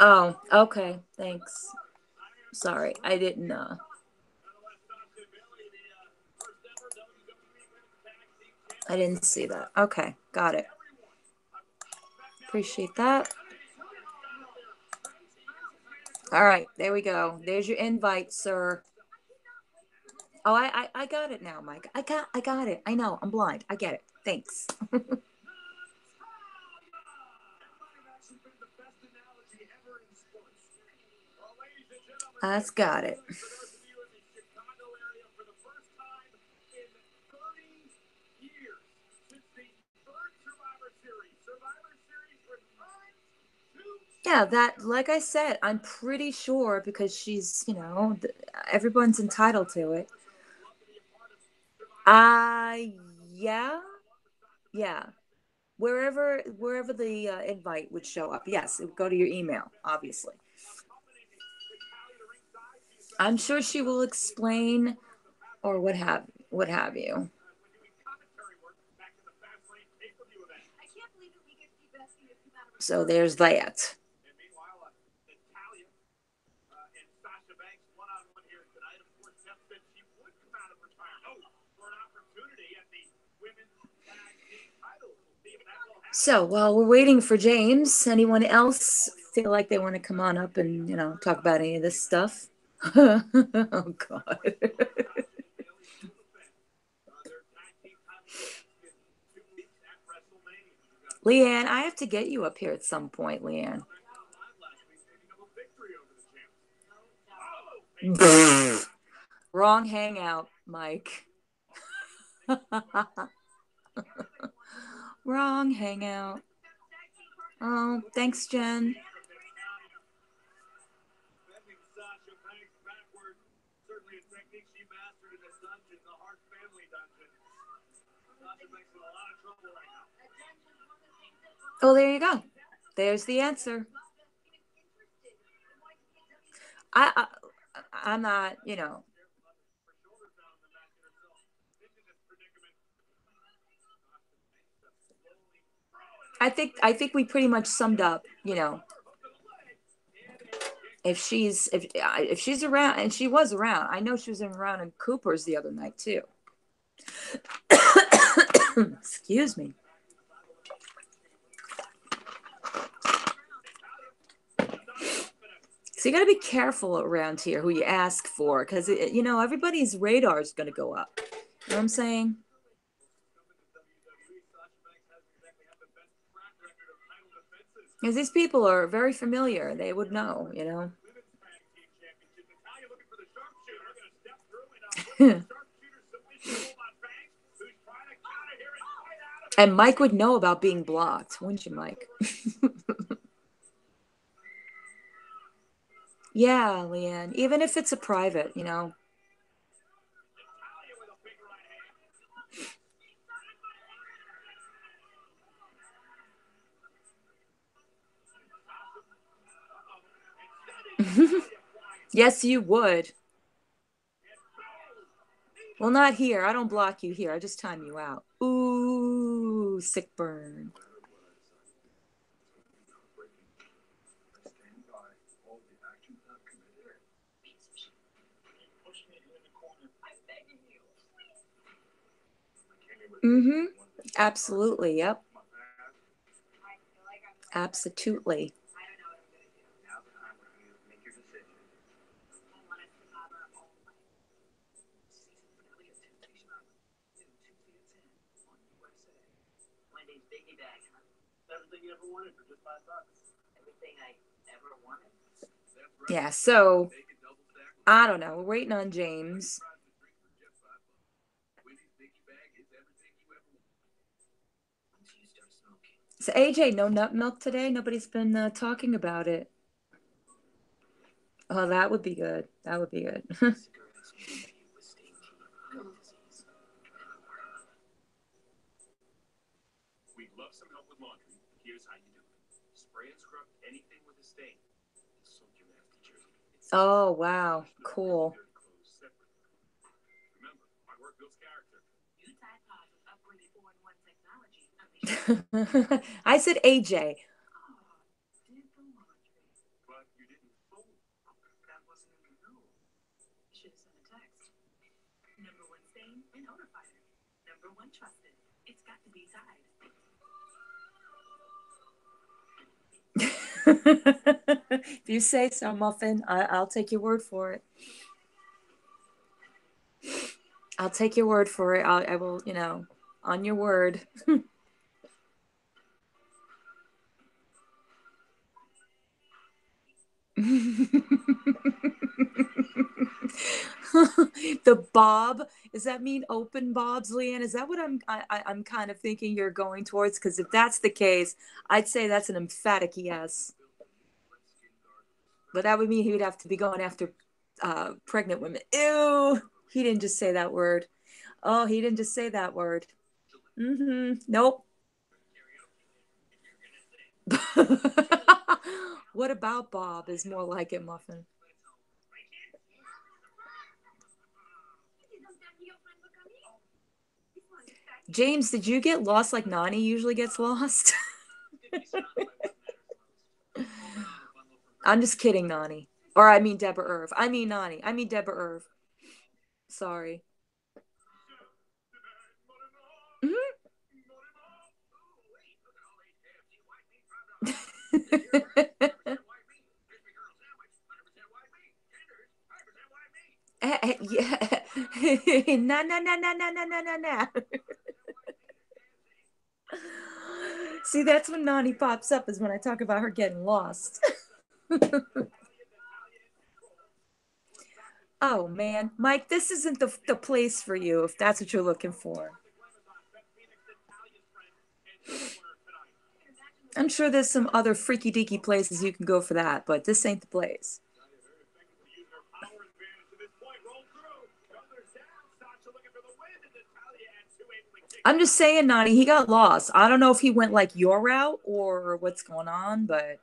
[SPEAKER 1] Oh, okay. Thanks. Sorry, I didn't. I didn't see that. Okay, got it. Appreciate that. All right, there we go. There's your invite, sir. Oh, I got it now, Mike. I got it. I know. I'm blind. I get it. Thanks. That's got it. Yeah, that, like I said, I'm pretty sure because everyone's entitled to it. Uh, yeah, yeah. Wherever the invite would show up. Yes, it would go to your email, obviously. I'm sure she will explain or what have you. So there's that. So while we're waiting for James, anyone else feel like they want to come on up and talk about any of this stuff? Oh God. Leanne, I have to get you up here at some point, Leanne. Wrong hangout, Mike. Wrong hangout. Oh, thanks, Jen. Oh, there you go. There's the answer. I I'm not. I think we pretty much summed up. If she's around, and she was around. I know she was around in Cooper's the other night too. Excuse me. So you got to be careful around here who you ask for, because everybody's radar is going to go up. You know what I'm saying? Because these people are very familiar. They would know. And Mike would know about being blocked, wouldn't you, Mike? Yeah, Leanne. Even if it's a private. Yes, you would. Well, not here. I don't block you here. I just time you out. Ooh, sick burn. Mm-hmm. Absolutely. Yep. Absolutely. Yeah. So I don't know. We're waiting on James. So AJ, no nut milk today. Nobody's been talking about it. Oh, that would be good. That would be good. Oh, wow. Cool. I said AJ. If you say so, Muffin, I'll take your word for it. I'll take your word for it. I will, on your word. The bob, does that mean open bobs, Leanne? Is that what I'm kind of thinking you're going towards? Because if that's the case, I'd say that's an emphatic yes. But that would mean he would have to be going after pregnant women. Ew, he didn't just say that word. Oh, he didn't just say that word. Nope. What about Bob is more like it, Muffin? James, did you get lost like Nani usually gets lost? I'm just kidding, Nani. Or I mean Deborah Irv. I mean Nani. I mean Deborah Irv. Sorry. Yeah. Na na na na na na na na na. See, that's when Nani pops up, is when I talk about her getting lost. Oh man, Mike, this isn't the place for you if that's what you're looking for. I'm sure there's some other freaky deaky places you can go for that, but this ain't the place. I'm just saying, Nani, he got lost. I don't know if he went like your route or what's going on, but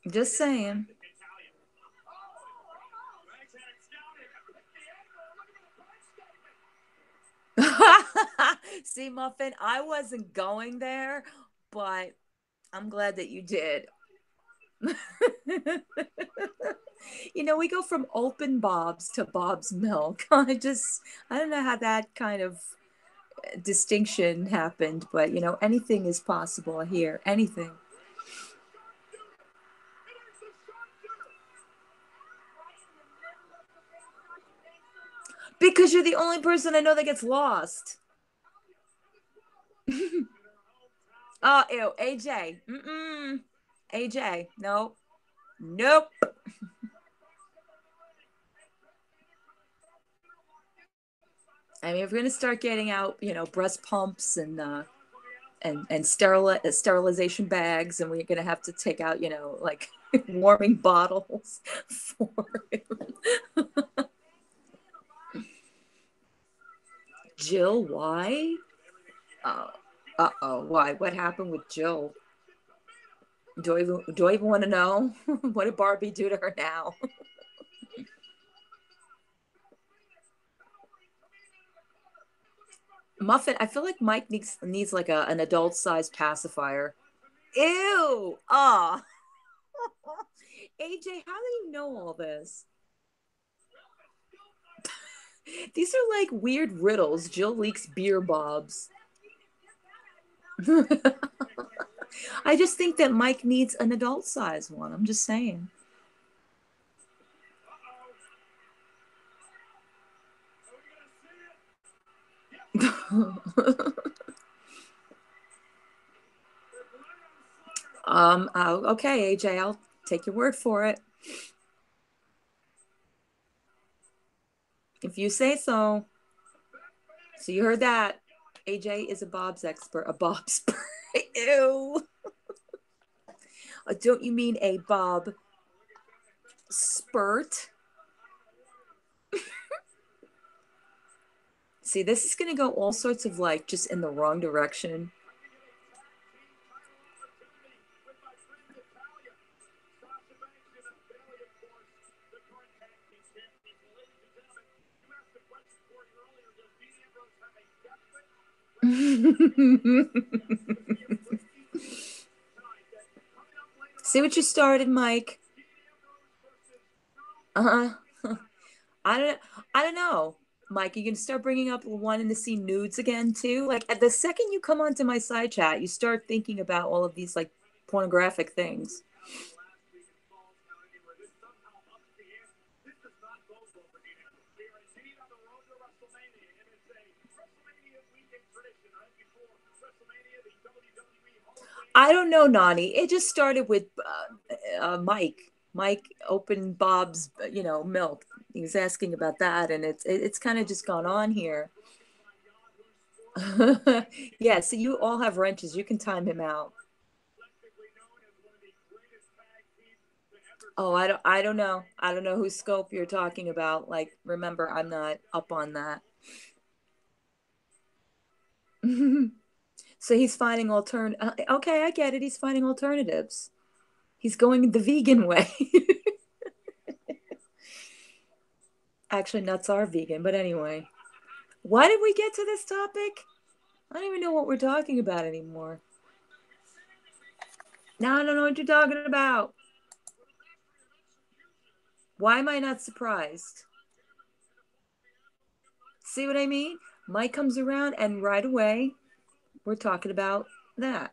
[SPEAKER 1] just saying. See, Muffin, I wasn't going there, but I'm glad that you did. We go from open Bob's to Bob's Milk. I don't know how that kind of distinction happened, but anything is possible here. Anything. Because you're the only person I know that gets lost. Oh, ew, AJ. Mm-mm. AJ. Nope. Nope. I mean, if we're gonna start getting out, breast pumps and sterilization bags, and we're gonna have to take out, like warming bottles for him. Jill, why? Oh. Uh-oh, why? What happened with Jill? Do I even want to know? What did Barbie do to her now? Muffin, I feel like Mike needs like an adult sized pacifier. Ew! Ah, AJ, how do you know all this? These are like weird riddles. Jill leaks beer bobs. I just think that Mike needs an adult size one. I'm just saying. Okay, AJ, I'll take your word for it. If you say so. So you heard that. AJ is a Bob's expert. A Bob's. Ew. Don't you mean a Bob spurt? See, this is going to go all sorts of like just in the wrong direction. See what you started, Mike. Uh-huh. I don't I don't know. Mike, you can start bringing up wanting to see nudes again too. Like at the second you come onto my side chat, you start thinking about all of these like pornographic things. I don't know, Nani. It just started with Mike. Mike opened Bob's, milk. He was asking about that, and it's kind of just gone on here. Yeah, so you all have wrenches. You can time him out. Oh, I don't know. I don't know whose scope you're talking about. Like, remember, I'm not up on that. So he's finding okay, I get it. He's finding alternatives. He's going the vegan way. Actually, nuts are vegan, but anyway. Why did we get to this topic? I don't even know what we're talking about anymore. Now I don't know what you're talking about. Why am I not surprised? See what I mean? Mike comes around and right away we're talking about that.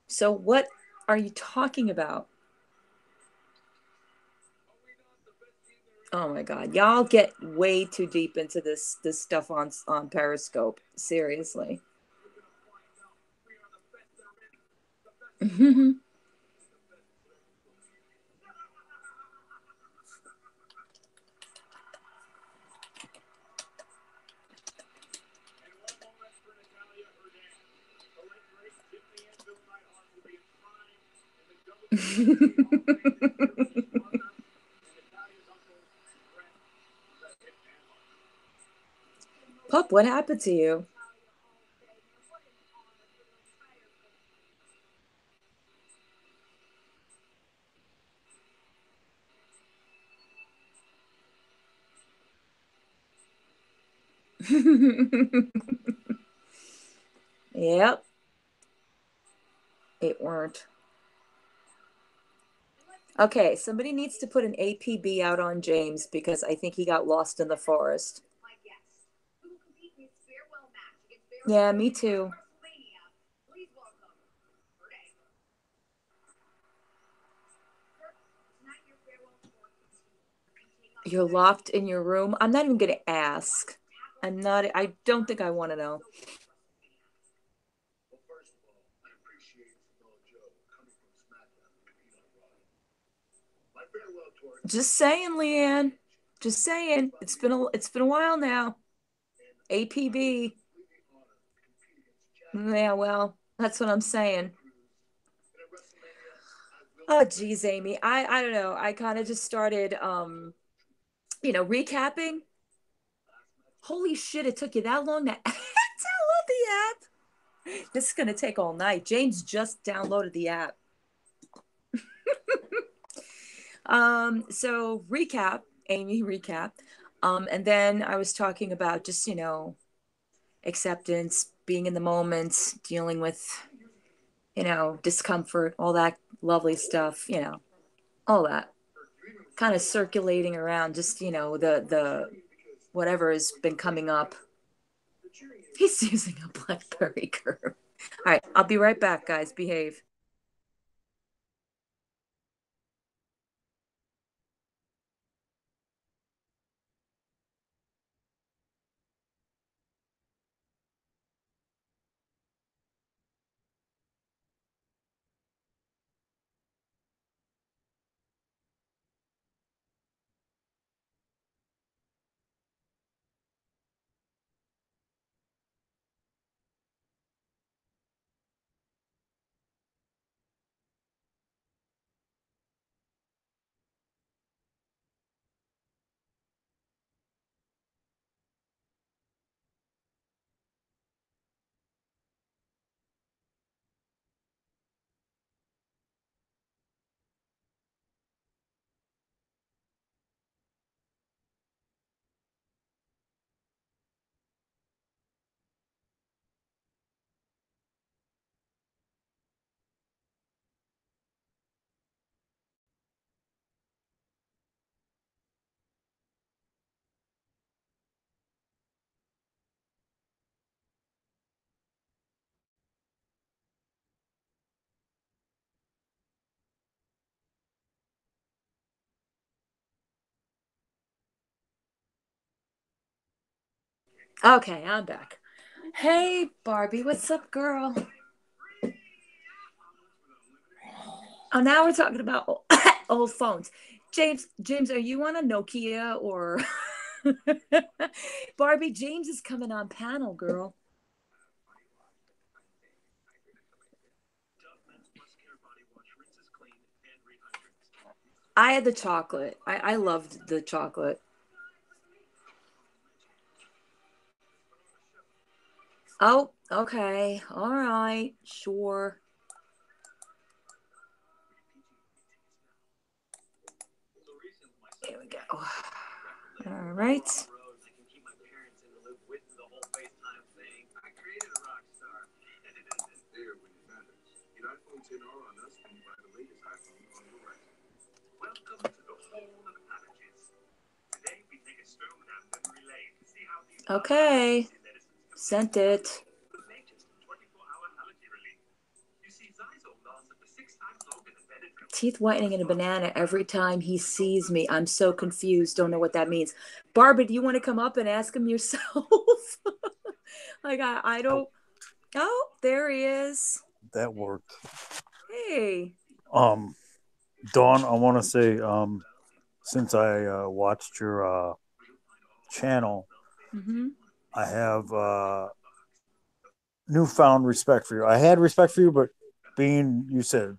[SPEAKER 1] So what are you talking about? Oh my God. Y'all get way too deep into this stuff on Periscope. Seriously. Pup, what happened to you? Yep, it weren't. Okay, somebody needs to put an APB out on James because I think he got lost in the forest. Yeah, me too. You're locked in your room. I'm not even going to ask. I don't think I want to know. Just saying, Leanne. Just saying. It's been a while now. APB. Yeah, well, that's what I'm saying. Oh geez, Amy. I don't know. I kind of just started recapping. Holy shit, it took you that long to download the app. This is gonna take all night. James just downloaded the app. So recap, Amy, recap. And then I was talking about just, acceptance, being in the moment, dealing with, discomfort, all that lovely stuff, all that kind of circulating around, just, the whatever has been coming up. He's using a BlackBerry curve. All right, I'll be right back, guys. Behave. Okay, I'm back. Hey, Barbie, what's up, girl? Oh, now we're talking about old phones. James, are you on a Nokia or Barbie? James is coming on panel, girl. I had the chocolate. I loved the chocolate. Oh, okay. All right. Sure. Here we go. All right. Okay. Sent it. Teeth whitening in a banana every time he sees me. I'm so confused. Don't know what that means. Barbara, do you want to come up and ask him yourself? Like I don't. Oh, there he is.
[SPEAKER 2] That worked.
[SPEAKER 1] Hey.
[SPEAKER 2] Um, Dawn, I want to say, since I watched your channel,
[SPEAKER 1] Mm-hmm.
[SPEAKER 2] I have newfound respect for you. I had respect for you, but being you said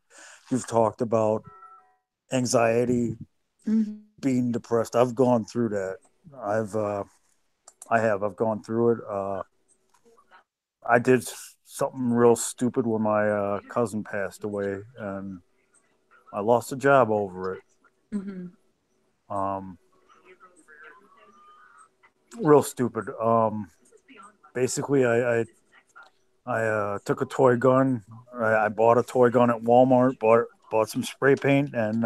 [SPEAKER 2] you've talked about anxiety,
[SPEAKER 1] Mm-hmm.
[SPEAKER 2] being depressed. I've gone through that. I've I've gone through it. I did something real stupid when my cousin passed away, and I lost a job over it.
[SPEAKER 1] Mm-hmm.
[SPEAKER 2] Um, real stupid. Basically, I took a toy gun. I bought a toy gun at Walmart. Bought some spray paint and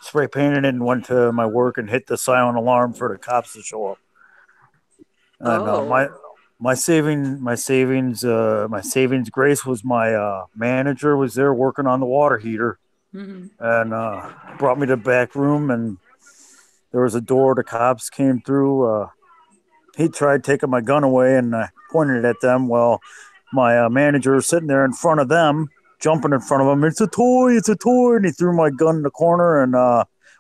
[SPEAKER 2] spray painted it and went to my work and hit the silent alarm for the cops to show up. And
[SPEAKER 1] Oh.
[SPEAKER 2] my savings grace was my manager was there working on the water heater
[SPEAKER 1] Mm-hmm.
[SPEAKER 2] and brought me to the back room and there was a door. The cops came through. He tried taking my gun away and I pointed it at them. Well, my manager was sitting there in front of them, jumping in front of them. It's a toy, it's a toy. And he threw my gun in the corner. And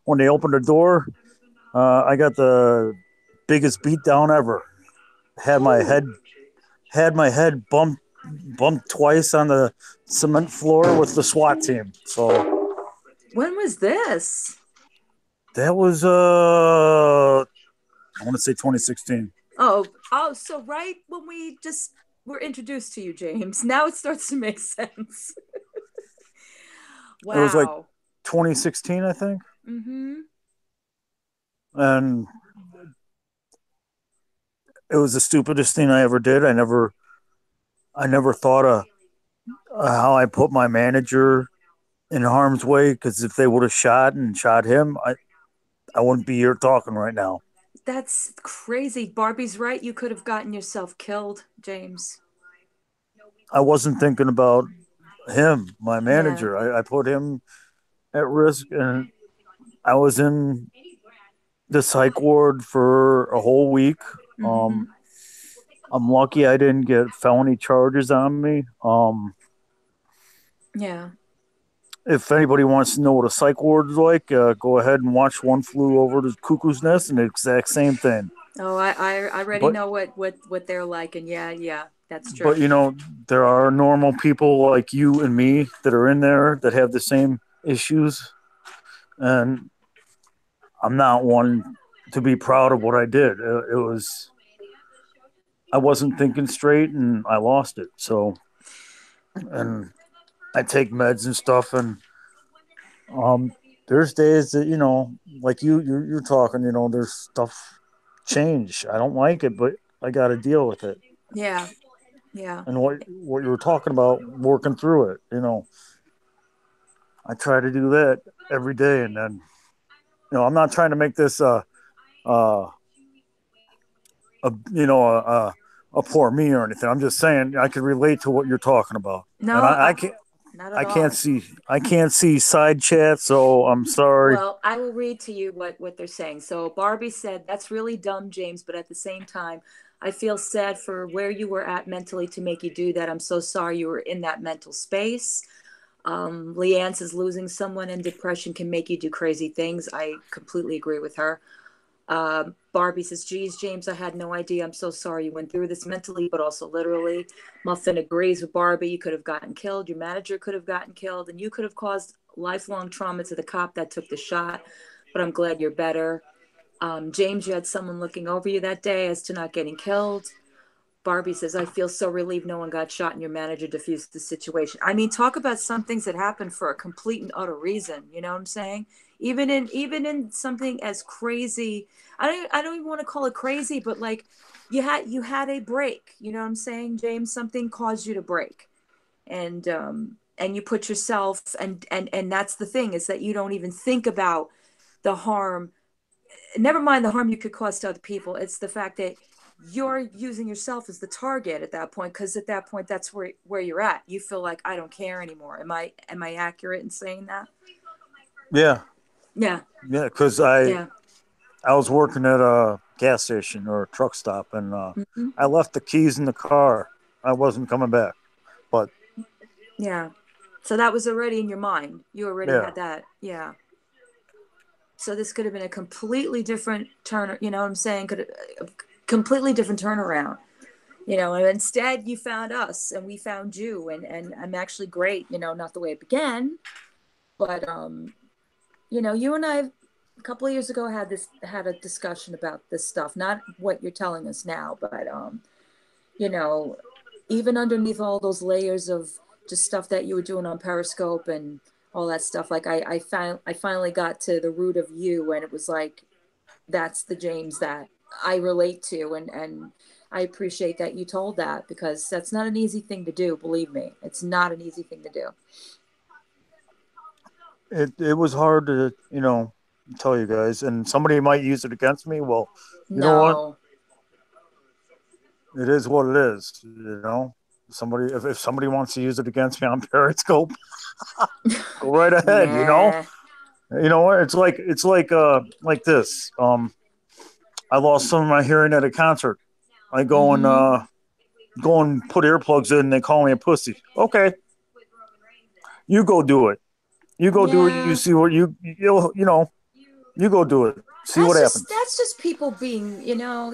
[SPEAKER 2] when they opened the door, I got the biggest beat down ever. Had my
[SPEAKER 1] Oh.
[SPEAKER 2] head had my head bumped twice on the cement floor with the SWAT team. So
[SPEAKER 1] When was this?
[SPEAKER 2] That was I want to say 2016.
[SPEAKER 1] Oh, so right when we just were introduced to you, James. Now it starts to make sense.
[SPEAKER 2] It was like
[SPEAKER 1] Wow.
[SPEAKER 2] 2016, I think.
[SPEAKER 1] Mm-hmm.
[SPEAKER 2] And it was the stupidest thing I ever did. I never thought of how I put my manager in harm's way, because if they would have shot him, I wouldn't be here talking right now.
[SPEAKER 1] That's crazy. Barbie's right. You could have gotten yourself killed, James.
[SPEAKER 2] I wasn't thinking about him, my
[SPEAKER 1] Yeah.
[SPEAKER 2] manager. I put him at risk, and I was in the psych ward for a whole week.
[SPEAKER 1] Mm-hmm.
[SPEAKER 2] Um, I'm lucky I didn't get felony charges on me.
[SPEAKER 1] Yeah.
[SPEAKER 2] If anybody wants to know what a psych ward is like, go ahead and watch One Flew Over the Cuckoo's Nest, and the exact same thing.
[SPEAKER 1] Oh, I already
[SPEAKER 2] But
[SPEAKER 1] know what they're like, and yeah, yeah, that's
[SPEAKER 2] but
[SPEAKER 1] true.
[SPEAKER 2] you know, there are normal people like you and me that are in there that have the same issues, and I'm not one to be proud of what I did. It was I wasn't thinking straight, and I lost it. So, and I take meds and stuff, and um, there's days that like you're talking. There's stuff change. I don't like it, but I got to deal with it.
[SPEAKER 1] Yeah, yeah,
[SPEAKER 2] And what you were talking about, working through it. I try to do that every day, and then I'm not trying to make this uh a poor me or anything. I'm just saying I can relate to what you're talking about, and
[SPEAKER 1] no,
[SPEAKER 2] I can't.
[SPEAKER 1] not at
[SPEAKER 2] I can't
[SPEAKER 1] all.
[SPEAKER 2] see. I can't see side chat, so I'm sorry.
[SPEAKER 1] Well, I will read to you what they're saying. So Barbie said, "That's really dumb, James, but at the same time, I feel sad for where you were at mentally to make you do that. I'm so sorry you were in that mental space." Leanne says, "Losing someone in depression can make you do crazy things." I completely agree with her. Barbie says, "Geez, James, I had no idea. I'm so sorry you went through this mentally, but also literally." Muffin agrees with Barbie. You could have gotten killed. Your manager could have gotten killed, and you could have caused lifelong trauma to the cop that took the shot. But I'm glad you're better. James, you had someone looking over you that day as to not getting killed. Barbie says, "I feel so relieved no one got shot and your manager diffused the situation." I mean, talk about some things that happen for a complete and utter reason. You know what I'm saying? Even in something as crazy, I don't even want to call it crazy, but like you had a break. You know what I'm saying, James? Something caused you to break, and you put yourself and that's the thing is that you don't even think about the harm, never mind the harm you could cause to other people. It's the fact that you're using yourself as the target at that point, because at that point that's where you're at. You feel like I don't care anymore. Am I accurate in saying that?
[SPEAKER 2] Yeah,
[SPEAKER 1] Yeah,
[SPEAKER 2] yeah, because I
[SPEAKER 1] yeah.
[SPEAKER 2] I was working at a gas station or a truck stop, and
[SPEAKER 1] Hmm.
[SPEAKER 2] I left the keys in the car. I wasn't coming back, but
[SPEAKER 1] Yeah, so that was already in your mind. You already
[SPEAKER 2] yeah,
[SPEAKER 1] had that. Yeah, so this could have been a completely different turn. You know what I'm saying? Could a completely different turnaround. And instead you found us and we found you, and I'm actually great. Not the way it began, but you and I a couple of years ago had a discussion about this stuff, not what you're telling us now, but you know even underneath all those layers of just stuff that you were doing on Periscope and all that stuff, like I finally got to the root of you, and it was like that's the James that I relate to, and I appreciate that you told that, because that's not an easy thing to do. Believe me, it's not an easy thing to do.
[SPEAKER 2] it was hard to tell you guys, and somebody might use it against me. Well, you know what?
[SPEAKER 1] No.
[SPEAKER 2] It is what it is. Somebody if somebody wants to use it against me on Periscope, go right ahead.
[SPEAKER 1] Nah.
[SPEAKER 2] You know what? It's like this. I lost some of my hearing at a concert. I
[SPEAKER 1] Mm-hmm.
[SPEAKER 2] go and put earplugs in, and they call me a pussy. Okay, you go do it. You go do it. You
[SPEAKER 1] Yeah.
[SPEAKER 2] see what you go do it. See what happens.
[SPEAKER 1] That's just people being,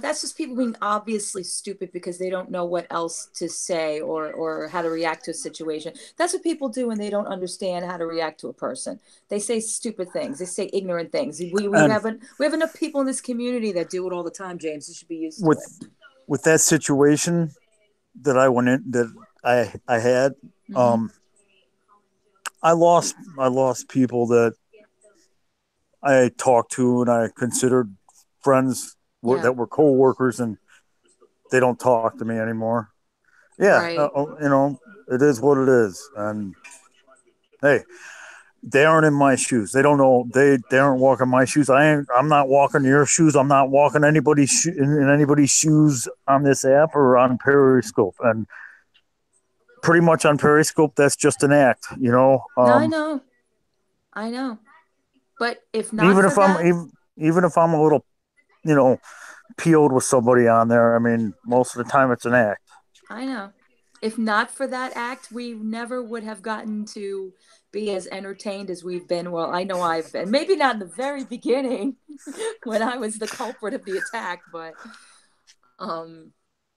[SPEAKER 1] that's just people being obviously stupid because they don't know what else to say or how to react to a situation. That's what people do when they don't understand how to react to a person. They say stupid things. They say ignorant things.
[SPEAKER 2] And
[SPEAKER 1] We have enough people in this community that do it all the time, James. You should be used to
[SPEAKER 2] with
[SPEAKER 1] it.
[SPEAKER 2] with that situation that I went in that I had,
[SPEAKER 1] Hmm.
[SPEAKER 2] um, I lost people that I talked to and I considered friends
[SPEAKER 1] Yeah.
[SPEAKER 2] that were coworkers, and they don't talk to me anymore. Yeah,
[SPEAKER 1] Right.
[SPEAKER 2] it is what it is, and hey, they aren't in my shoes. They don't know. They aren't walking my shoes. I'm not walking your shoes. I'm not walking in anybody's shoes on this app or on Periscope. And pretty much on Periscope, that's just an act.
[SPEAKER 1] No, I know. I know. But if not
[SPEAKER 2] Even
[SPEAKER 1] for
[SPEAKER 2] if I'm
[SPEAKER 1] that,
[SPEAKER 2] even if I'm a little, you know, peeled with somebody on there. I mean, most of the time it's an act.
[SPEAKER 1] I know. If not for that act, we never would have gotten to be as entertained as we've been. Well, I know I've been. Maybe not in the very beginning when I was the culprit of the attack, but um,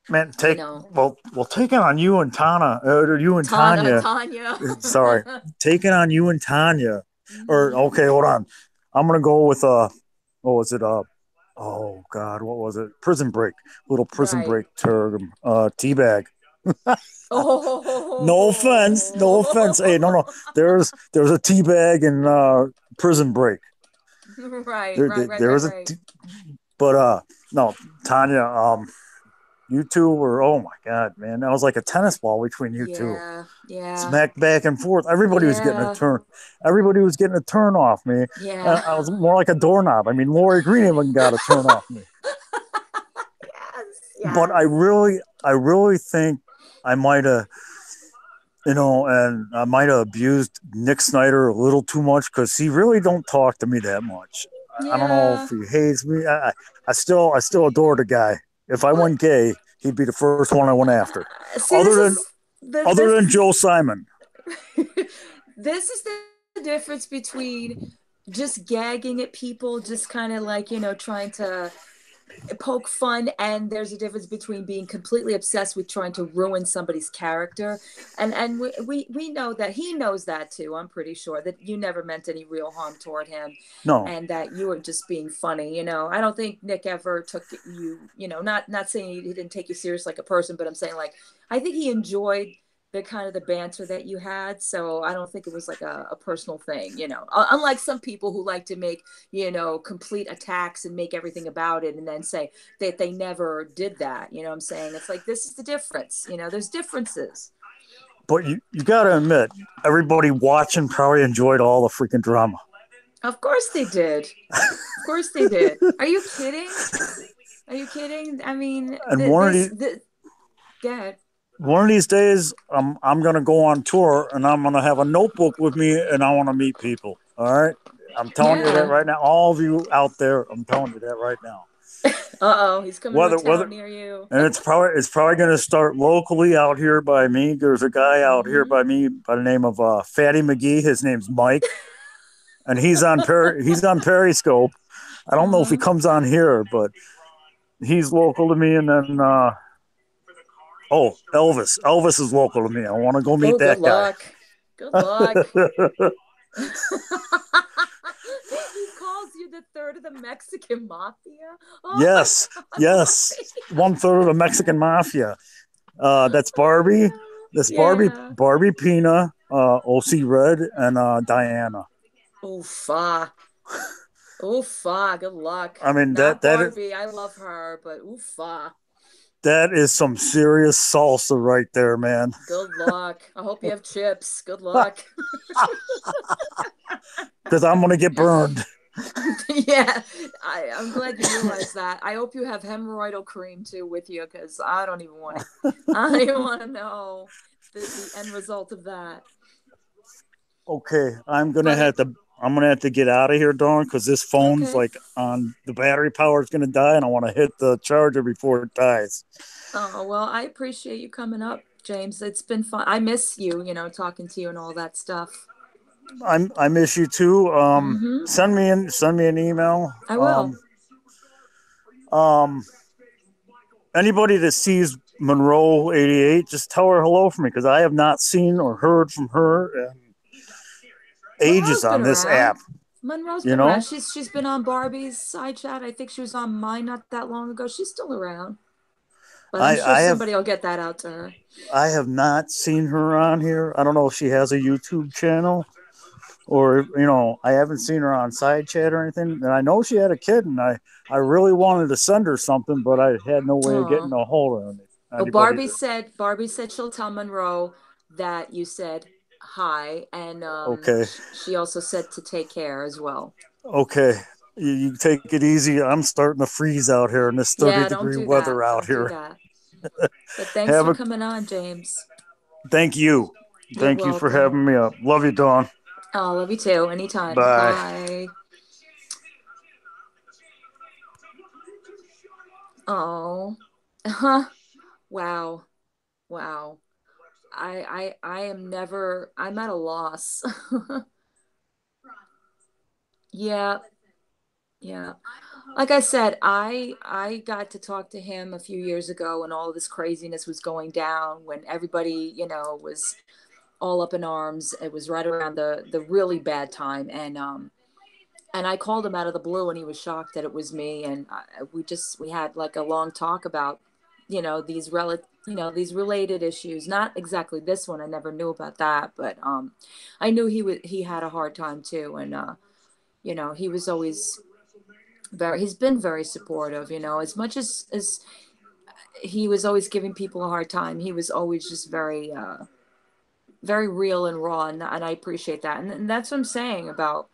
[SPEAKER 2] Man,
[SPEAKER 1] you know,
[SPEAKER 2] take it on you and Tana, or you and Tanya.
[SPEAKER 1] Tanya.
[SPEAKER 2] Sorry, taking on you and Tanya. Or
[SPEAKER 1] Hmm.
[SPEAKER 2] okay, hold on. I'm gonna go with what was it? Oh God, what was it? Prison Break, little Prison
[SPEAKER 1] Right.
[SPEAKER 2] Break term. Teabag. No offense, no offense. Hey, no, no.
[SPEAKER 1] Oh.
[SPEAKER 2] There's a teabag in Prison Break.
[SPEAKER 1] Right,
[SPEAKER 2] There,
[SPEAKER 1] right,
[SPEAKER 2] there,
[SPEAKER 1] right,
[SPEAKER 2] there
[SPEAKER 1] right,
[SPEAKER 2] was
[SPEAKER 1] right.
[SPEAKER 2] but no, Tanya. You two were, oh my God, man, that was like a tennis ball between you two.
[SPEAKER 1] Yeah, yeah,
[SPEAKER 2] Smacked back and forth. Everybody was getting a
[SPEAKER 1] yeah,
[SPEAKER 2] turn. Everybody was getting a turn off me.
[SPEAKER 1] yeah.
[SPEAKER 2] I was more like a doorknob. I mean, Lori Green even got a turn off me.
[SPEAKER 1] Yes,
[SPEAKER 2] But
[SPEAKER 1] yes.
[SPEAKER 2] I really think I might have, and I might have abused Nick Snyder a little too much because he really don't talk to me that much. I don't know
[SPEAKER 1] Yeah.
[SPEAKER 2] if he hates me. I still adore the guy. If I
[SPEAKER 1] Well,
[SPEAKER 2] went gay, he'd be the first one I went after.
[SPEAKER 1] see,
[SPEAKER 2] Other than other
[SPEAKER 1] this
[SPEAKER 2] than
[SPEAKER 1] is
[SPEAKER 2] Joe Simon.
[SPEAKER 1] this is the difference between just gagging at people, just kind of like, trying to poke fun, and there's a difference between being completely obsessed with trying to ruin somebody's character. And we know that he knows that too. I'm pretty sure that you never meant any real harm toward him,
[SPEAKER 2] No,
[SPEAKER 1] and that you were just being funny. I don't think Nick ever took you, not saying he didn't take you serious like a person, but I'm saying, like, I think he enjoyed the kind of the banter that you had. So I don't think it was like a personal thing, unlike some people who like to make, complete attacks and make everything about it and then say that they never did that. You know what I'm saying? It's like, this is the difference. There's differences.
[SPEAKER 2] but you got to admit, everybody watching probably enjoyed all the freaking drama.
[SPEAKER 1] Of course they did. Of course they did. Are you kidding? Are you kidding? I mean,
[SPEAKER 2] And one of these
[SPEAKER 1] go ahead.
[SPEAKER 2] days, I'm gonna go on tour, and I'm gonna have a notebook with me, and I want to meet people. All right, I'm telling you that
[SPEAKER 1] Yeah.
[SPEAKER 2] right now. All of you out there, I'm telling you that right now.
[SPEAKER 1] Uh-oh, he's coming to a
[SPEAKER 2] Whether
[SPEAKER 1] town near you.
[SPEAKER 2] and it's probably going to start locally out here by me. There's a guy out here
[SPEAKER 1] Hmm.
[SPEAKER 2] by me by the name of Fatty McGee. His name's Mike, and he's on Periscope. I don't know if he
[SPEAKER 1] Hmm.
[SPEAKER 2] comes on here, but he's local to me. And then Elvis is local to me. I want to go meet
[SPEAKER 1] Oh, good
[SPEAKER 2] that guy.
[SPEAKER 1] luck. Good luck. He calls you the third of the Mexican mafia. Oh my
[SPEAKER 2] Yes,
[SPEAKER 1] God,
[SPEAKER 2] yes,
[SPEAKER 1] Lori.
[SPEAKER 2] 1/3 of the Mexican mafia. That's Barbie.
[SPEAKER 1] Oh
[SPEAKER 2] That's
[SPEAKER 1] my God. Yeah.
[SPEAKER 2] Barbie Pina, OC Red, and Diana.
[SPEAKER 1] Oofa. Oofa. Good luck.
[SPEAKER 2] I mean
[SPEAKER 1] Not
[SPEAKER 2] that is
[SPEAKER 1] Barbie. I love her, but oofa.
[SPEAKER 2] that is some serious salsa right there, man.
[SPEAKER 1] Good luck. I hope you have chips. Good luck.
[SPEAKER 2] Because I'm gonna get burned.
[SPEAKER 1] Yeah, I'm glad you realized that. I hope you have hemorrhoidal cream too with you, because I don't even want to. I don't even want to know the end result of that.
[SPEAKER 2] Okay,
[SPEAKER 1] But
[SPEAKER 2] I'm gonna have to get out of here, Dawn, because this phone's
[SPEAKER 1] okay.
[SPEAKER 2] like on the battery power is gonna die, and I want to hit the charger before it dies.
[SPEAKER 1] Oh, well, I appreciate you coming up, James. It's been fun. I miss you, talking to you and all that stuff.
[SPEAKER 2] I miss you too.
[SPEAKER 1] Mm-hmm.
[SPEAKER 2] Send me an email.
[SPEAKER 1] I will.
[SPEAKER 2] Um, Anybody that sees Monroe 88, just tell her hello for me because I have not seen or heard from her in ages
[SPEAKER 1] Monroe's been
[SPEAKER 2] on this
[SPEAKER 1] around.
[SPEAKER 2] app.
[SPEAKER 1] Monroe's
[SPEAKER 2] You
[SPEAKER 1] been around.
[SPEAKER 2] know,
[SPEAKER 1] She's been on Barbie's side chat. I think she was on mine not that long ago. She's still around, but I'm sure
[SPEAKER 2] I have
[SPEAKER 1] somebody will get that out to her.
[SPEAKER 2] I have not seen her on here. I don't know if she has a YouTube channel or I haven't seen her on side chat or anything. And I know she had a kid, and I really wanted to send her something, but I had no way of getting
[SPEAKER 1] Oh.
[SPEAKER 2] a hold of
[SPEAKER 1] Oh,
[SPEAKER 2] anybody to.
[SPEAKER 1] Barbie said she'll tell Monroe that you said hi, and
[SPEAKER 2] Okay,
[SPEAKER 1] she also said to take care as well.
[SPEAKER 2] okay. You take it easy. I'm starting to freeze out here in this 30
[SPEAKER 1] Yeah, don't
[SPEAKER 2] degree
[SPEAKER 1] do that.
[SPEAKER 2] weather out
[SPEAKER 1] Don't do
[SPEAKER 2] here.
[SPEAKER 1] that. But thanks
[SPEAKER 2] Have
[SPEAKER 1] for
[SPEAKER 2] a
[SPEAKER 1] coming on, James.
[SPEAKER 2] Thank you.
[SPEAKER 1] You're
[SPEAKER 2] Thank you for
[SPEAKER 1] welcome.
[SPEAKER 2] having me up. Love you, Dawn.
[SPEAKER 1] Oh, love you too. Anytime.
[SPEAKER 2] Bye.
[SPEAKER 1] Bye. Oh. Huh. Wow. Wow. I am never I'm at a loss. Yeah. Yeah. Like I said, I got to talk to him a few years ago when all this craziness was going down, when everybody, was all up in arms. It was right around the really bad time, and I called him out of the blue, and he was shocked that it was me, and we had like a long talk about, these related issues. Not exactly this one. I never knew about that, but I knew he had a hard time too, and he was always he's been very supportive, as much as he was always giving people a hard time. He was always just very real and raw, and I appreciate that. And that's what I'm saying about,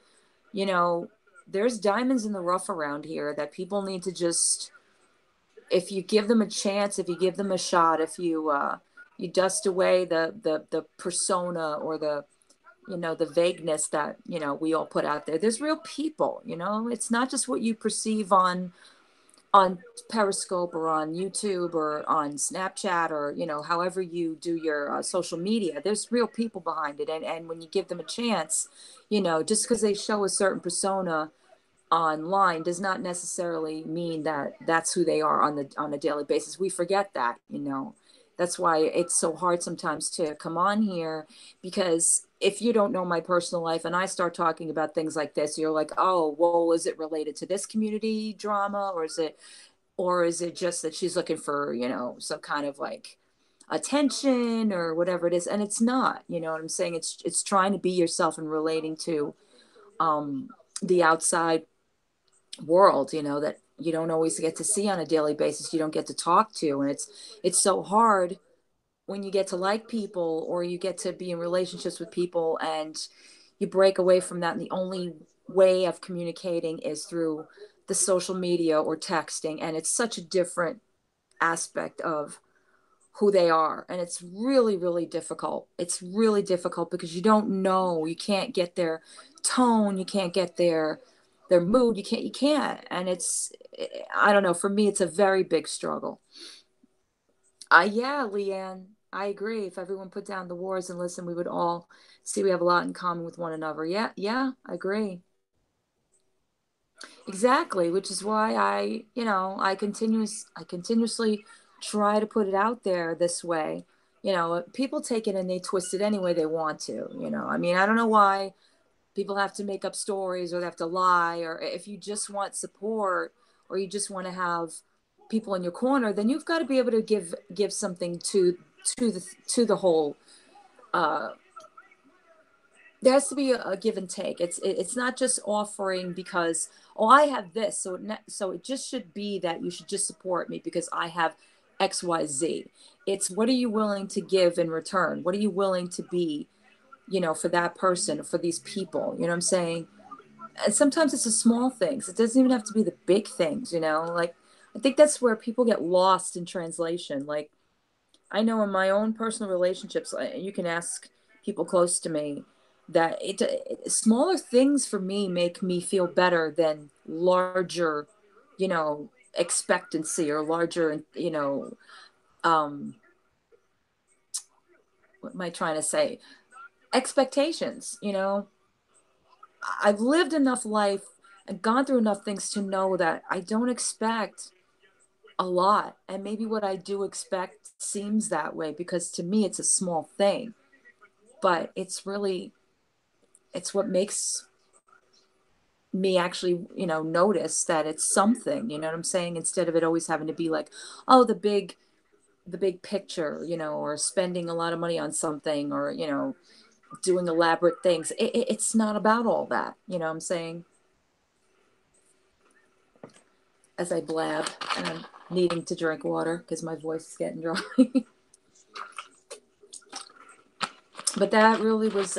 [SPEAKER 1] you know there's diamonds in the rough around here that people need to just, if you give them a chance, if you give them a shot, if you dust away the persona, or the vagueness that we all put out there. There's real people. It's not just what you perceive on Periscope or on YouTube or on Snapchat, or however you do your social media. There's real people behind it, and when you give them a chance, just because they show a certain persona online does not necessarily mean that that's who they are on a daily basis. We forget that. That's why it's so hard sometimes to come on here, because if you don't know my personal life and I start talking about things like this, you're like, oh, well, is it related to this community drama, or is it just that she's looking for, some kind of like attention or whatever it is? And it's not. You know what I'm saying? It's trying to be yourself and relating to the outside world, that you don't always get to see on a daily basis, you don't get to talk to. And it's so hard when you get to like people, or you get to be in relationships with people, and you break away from that, and the only way of communicating is through the social media or texting, and it's such a different aspect of who they are. And it's really, really difficult. It's really difficult because you don't know, you can't get their tone, you can't get their mood, you can't. And I don't know, for me it's a very big struggle. Yeah, Leanne, I agree. If everyone put down the wars and listen, we would all see we have a lot in common with one another. Yeah, yeah, I agree. Exactly, which is why I continuously try to put it out there this way. People take it and they twist it any way they want to. I mean, I don't know why people have to make up stories, or they have to lie, or if you just want support, or you just want to have people in your corner, then you've got to be able to give something to the whole. uh there has to be a give and take. It's not just offering because, oh, I have this, so it just should be that you should just support me because I have XYZ. It's, what are you willing to give in return? What are you willing to be, for that person, for these people? You know what I'm saying? And sometimes it's the small things. It doesn't even have to be the big things. Like, I think that's where people get lost in translation. Like, I know in my own personal relationships, you can ask people close to me, that smaller things for me make me feel better than larger, expectancy, or larger, um, what am I trying to say? Expectations. I've lived enough life and gone through enough things to know that I don't expect a lot. And maybe what I do expect seems that way because to me it's a small thing, but it's what makes me actually, notice that it's something, you know what I'm saying? Instead of it always having to be like, oh, the big picture, or spending a lot of money on something or, doing elaborate things. It's not about all that, you know what I'm saying? As I blab and I'm needing to drink water because my voice is getting dry. But that really was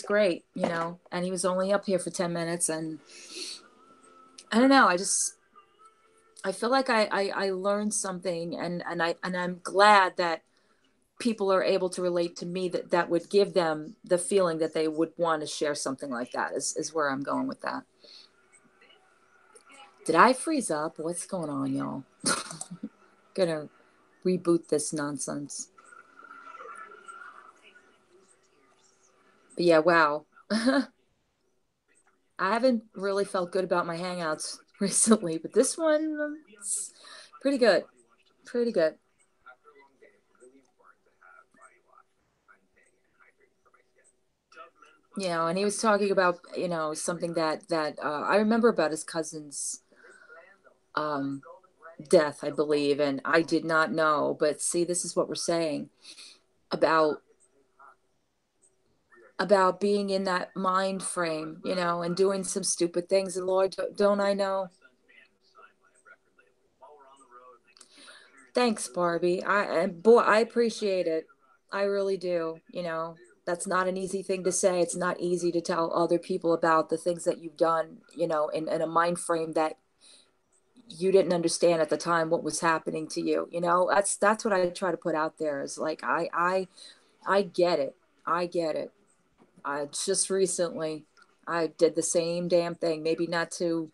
[SPEAKER 1] great, and he was only up here for 10 minutes, and I don't know, I feel like I learned something, and I'm glad that people are able to relate to me, that would give them the feeling that they would want to share something like that is where I'm going with that. Did I freeze up? What's going on, y'all? Gonna reboot this nonsense. But yeah, wow. I haven't really felt good about my hangouts recently, but this one, it's pretty good. Pretty good. And he was talking about, something that I remember about his cousin's um, death, I believe, and I did not know. But see, this is what we're saying about being in that mind frame, and doing some stupid things. And Lord, don't I know? Thanks, Barbie. Boy, I appreciate it. I really do. That's not an easy thing to say. It's not easy to tell other people about the things that you've done, in a mind frame that you didn't understand at the time what was happening to you. That's what I try to put out there is like I get it. I get it. I just recently I did the same damn thing. Maybe not to,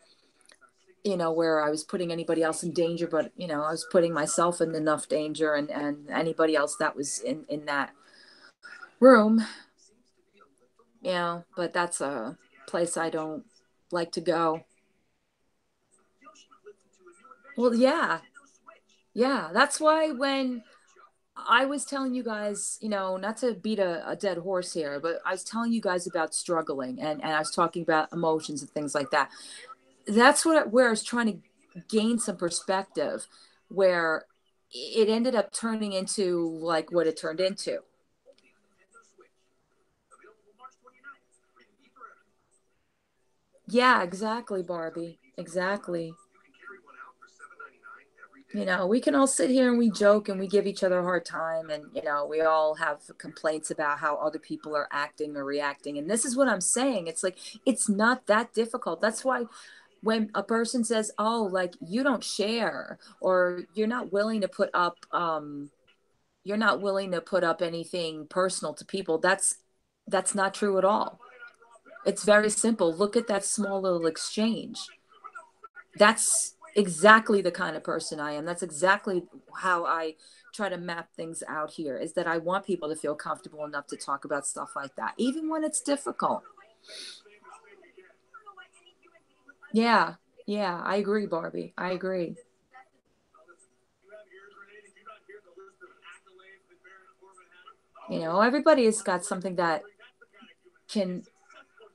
[SPEAKER 1] where I was putting anybody else in danger, but I was putting myself in enough danger, and anybody else that was in that room. But that's a place I don't like to go. Well, yeah. Yeah, that's why when I was telling you guys, not to beat a dead horse here, but I was telling you guys about struggling, and I was talking about emotions and things like that. That's where I was trying to gain some perspective, where it ended up turning into like what it turned into. Yeah, exactly, Barbie. Exactly. We can all sit here and we joke and we give each other a hard time, and we all have complaints about how other people are acting or reacting. And this is what I'm saying. It's like it's not that difficult. That's why when a person says, "Oh, like you don't share or you're not willing to put up anything personal to people," that's not true at all. It's very simple. Look at that small little exchange. That's exactly the kind of person I am. That's exactly how I try to map things out here, is that I want people to feel comfortable enough to talk about stuff like that, even when it's difficult. Yeah. Yeah, I agree, Barbie. I agree. Everybody has got something that can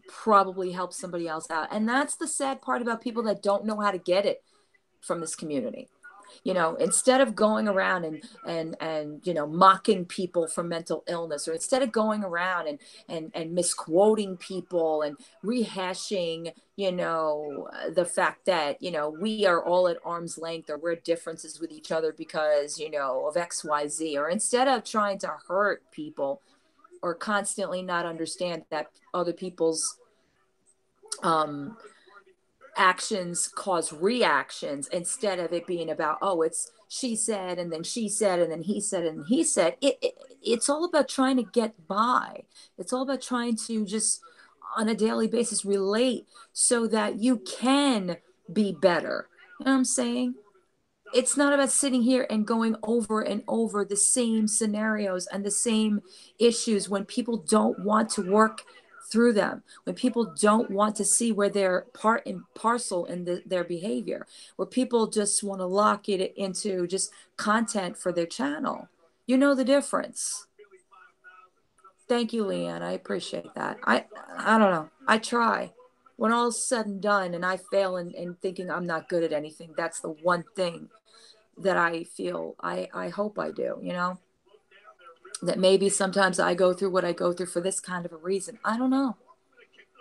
[SPEAKER 1] probably help somebody else out. And that's the sad part about people that don't know how to get it from this community. Instead of going around and mocking people for mental illness, or instead of going around and misquoting people and rehashing the fact that we are all at arm's length, or we're differences with each other because of XYZ, or instead of trying to hurt people or constantly not understand that other people's um actions cause reactions, instead of it being about, oh, it's she said and then she said and then he said and he said, it's all about trying to get by. It's all about trying to just on a daily basis relate so that you can be better. You know what I'm saying? It's not about sitting here and going over and over the same scenarios and the same issues when people don't want to work through them, when people don't want to see where they're part and parcel in their behavior, where people just want to lock it into just content for their channel. You know the difference. Thank you, Leanne. I appreciate that. I don't know. I try. When all's said and done and I fail in thinking I'm not good at anything, that's the one thing that I feel I hope I do, you know? That maybe sometimes I go through what I go through for this kind of a reason. I don't know.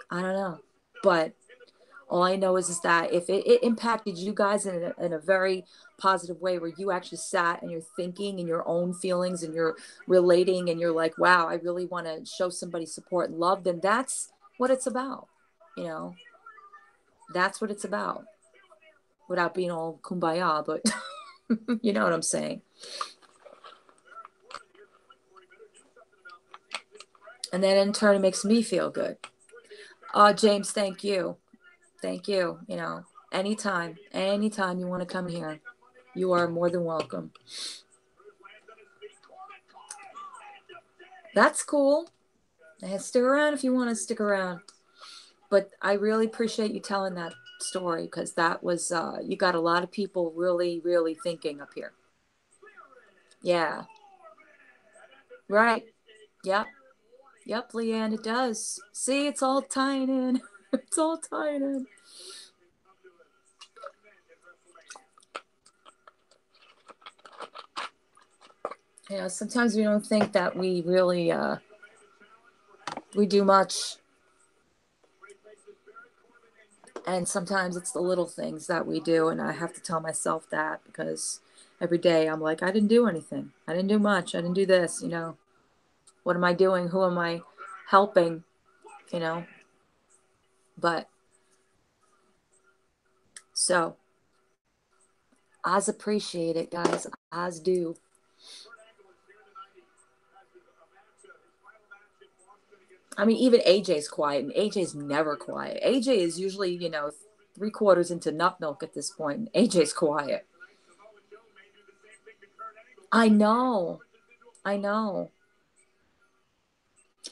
[SPEAKER 1] I don't know. But all I know is that if it impacted you guys in a very positive way, where you actually sat and you're thinking and your own feelings and you're relating and you're like, wow, I really want to show somebody support and love, then that's what it's about. You know, that's what it's about, without being all kumbaya, but you know what I'm saying. And then in turn, it makes me feel good. James, thank you. Thank you. You know, anytime you want to come here, you are more than welcome. That's cool. And stick around if you want to stick around. But I really appreciate you telling that story, because that was, you got a lot of people really, really thinking up here. Yeah. Right. Yep. Yep, Leanne, it does. See, it's all tying in. It's all tying in. You know, sometimes we don't think that we really, we do much. And sometimes it's the little things that we do. And I have to tell myself that, because every day I'm like, I didn't do anything. I didn't do much. I didn't do this, you know. What am I doing? Who am I helping? You know? But so, Oz appreciate it, guys. Oz do. I mean, even AJ's quiet, and AJ's never quiet. AJ is usually, you know, 3/4 into nut milk at this point, and AJ's quiet. I know. I know.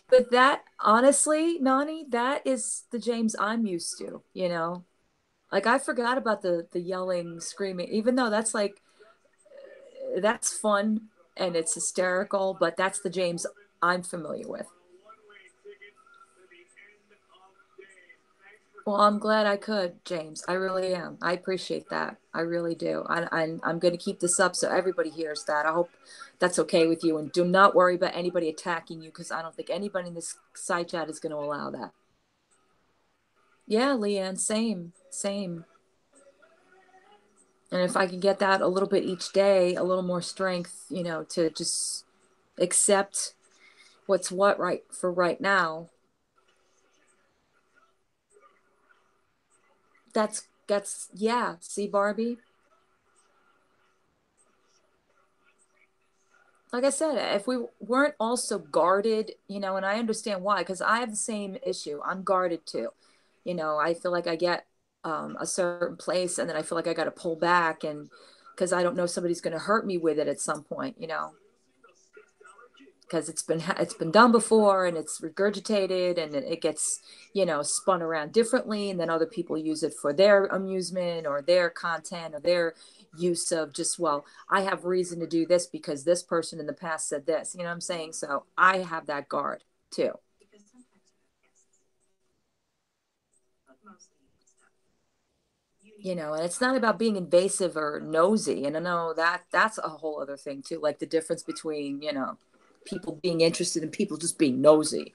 [SPEAKER 1] But that, honestly, Nani, that is the James I'm used to, you know? Like, I forgot about the yelling, screaming, even though that's like, that's fun and it's hysterical, but that's the James I'm familiar with. Well, I'm glad I could, James. I really am. I appreciate that. I really do. I'm going to keep this up so everybody hears that. I hope that's okay with you. And do not worry about anybody attacking you, because I don't think anybody in this side chat is going to allow that. Yeah, Leanne, same, same. And if I can get that a little bit each day, a little more strength, you know, to just accept what's what right for right now, that's yeah. See, Barbie, like I said, if we weren't also guarded, you know, and I understand why, because I have the same issue. I'm guarded too. You know, I feel like I get a certain place, and then I feel like I got to pull back, and because I don't know somebody's going to hurt me with it at some point, you know, because it's been done before, and it's regurgitated, and it gets, you know, spun around differently, and then other people use it for their amusement or their content or their use of just, well, I have reason to do this because this person in the past said this, you know what I'm saying? So I have that guard too. You know, and it's not about being invasive or nosy, and I know that that's a whole other thing too, like the difference between, you know, people being interested and people just being nosy.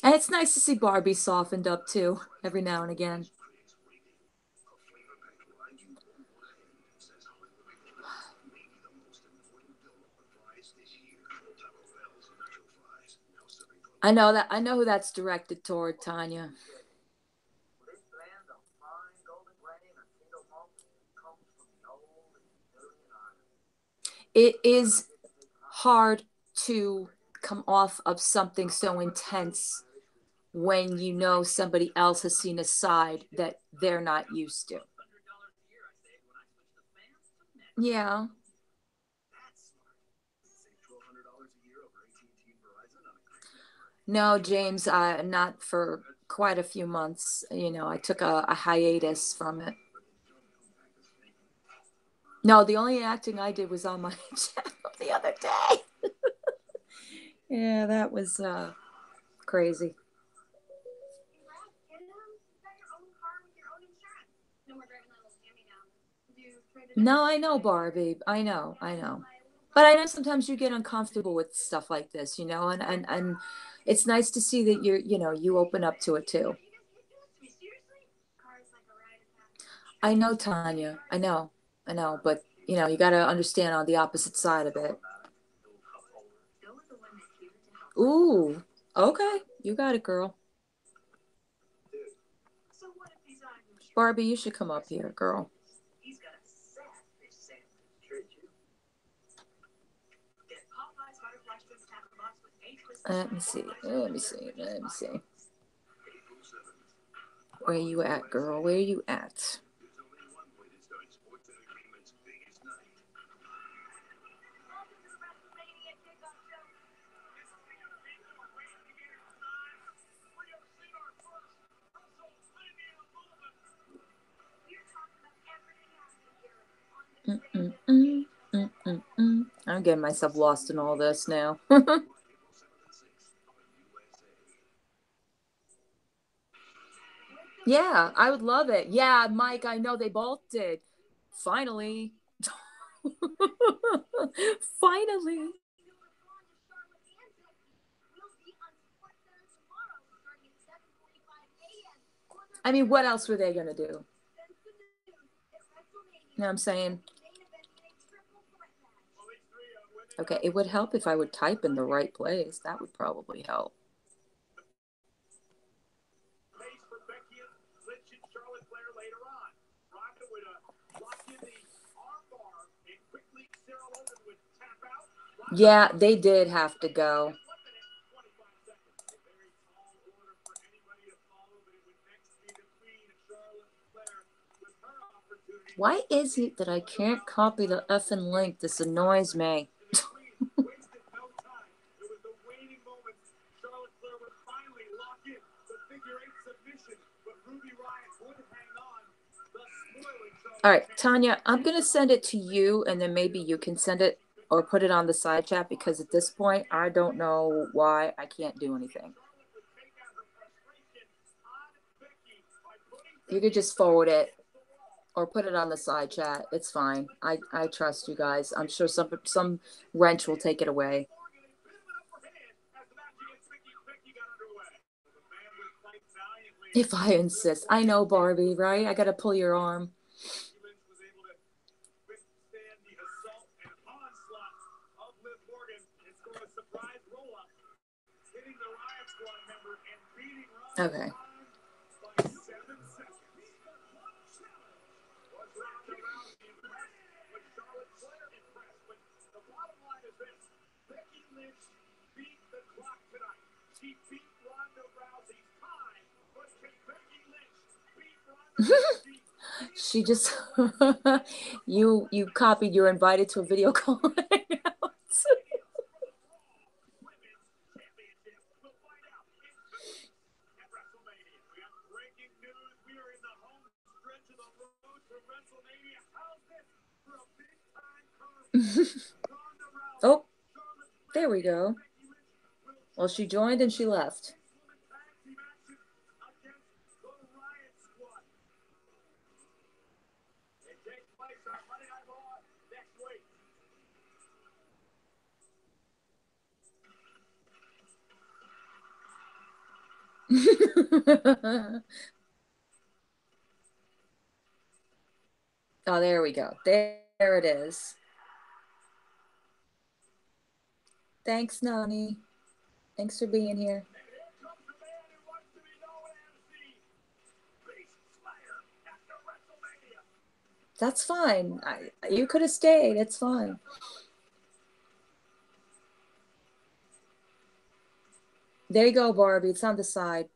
[SPEAKER 1] And it's nice to see Barbie softened up too, every now and again. I know that, I know who that's directed toward, Tanya. It is hard to come off of something so intense when you know somebody else has seen a side that they're not used to. Yeah. No, James, not for quite a few months. You know, I took a hiatus from it. No, the only acting I did was on my channel the other day. Yeah, that was crazy. No, I know, Barbie. I know, I know. But I know sometimes you get uncomfortable with stuff like this, you know, and it's nice to see that you open up to it too. I know, Tanya. I know. I know, but you got to understand on the opposite side of it. Ooh, okay. You got it, girl. Barbie, you should come up here, girl. Let me see. Let me see. Let me see. Where you at, girl? Where you at? Mm-mm-mm, mm-mm-mm. I'm getting myself lost in all this now. Yeah, I would love it. Yeah, Mike, I know they both did. Finally. Finally. I mean, what else were they going to do? You know what I'm saying? Okay, it would help if I would type in the right place. That would probably help. Yeah, they did have to go. Why is it that I can't copy the effing link? This annoys me. All right, Tanya, I'm going to send it to you and then maybe you can send it or put it on the side chat because at this point, I don't know why I can't do anything. You could just forward it or put it on the side chat. It's fine. I trust you guys. I'm sure some wrench will take it away. If I insist. I know, Barbie, right? I got to pull your arm. Okay. She just you copied. You're invited to a video call. Oh, there we go. Well, she joined and she left. Oh, there we go. There it is. Thanks, Nani. Thanks for being here. That's fine. You could have stayed. It's fine. There you go, Barbie. It's on the side.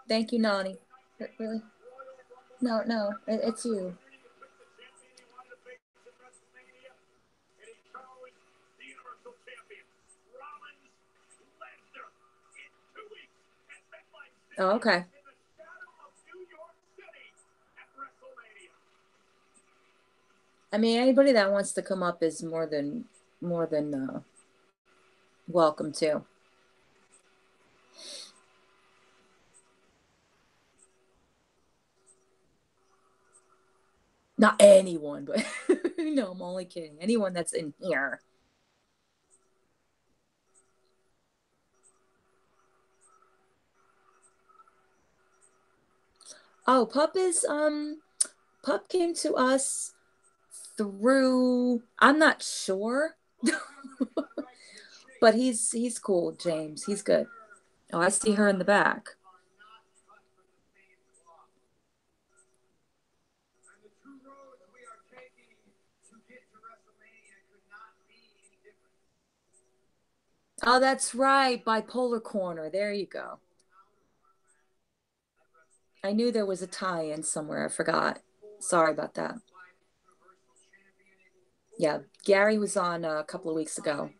[SPEAKER 1] Thank you, Nani. Really? No, no, it's you. Oh, okay. I mean, anybody that wants to come up is more than welcome to. Not anyone, but no, I'm only kidding. Anyone that's in here. Oh, Pup came to us through, I'm not sure, but he's cool, James. He's good. Oh, I see her in the back. Oh, that's right, bipolar corner. There you go. I knew there was a tie-in somewhere. I forgot. Sorry about that. Yeah, Gary was on a couple of weeks ago.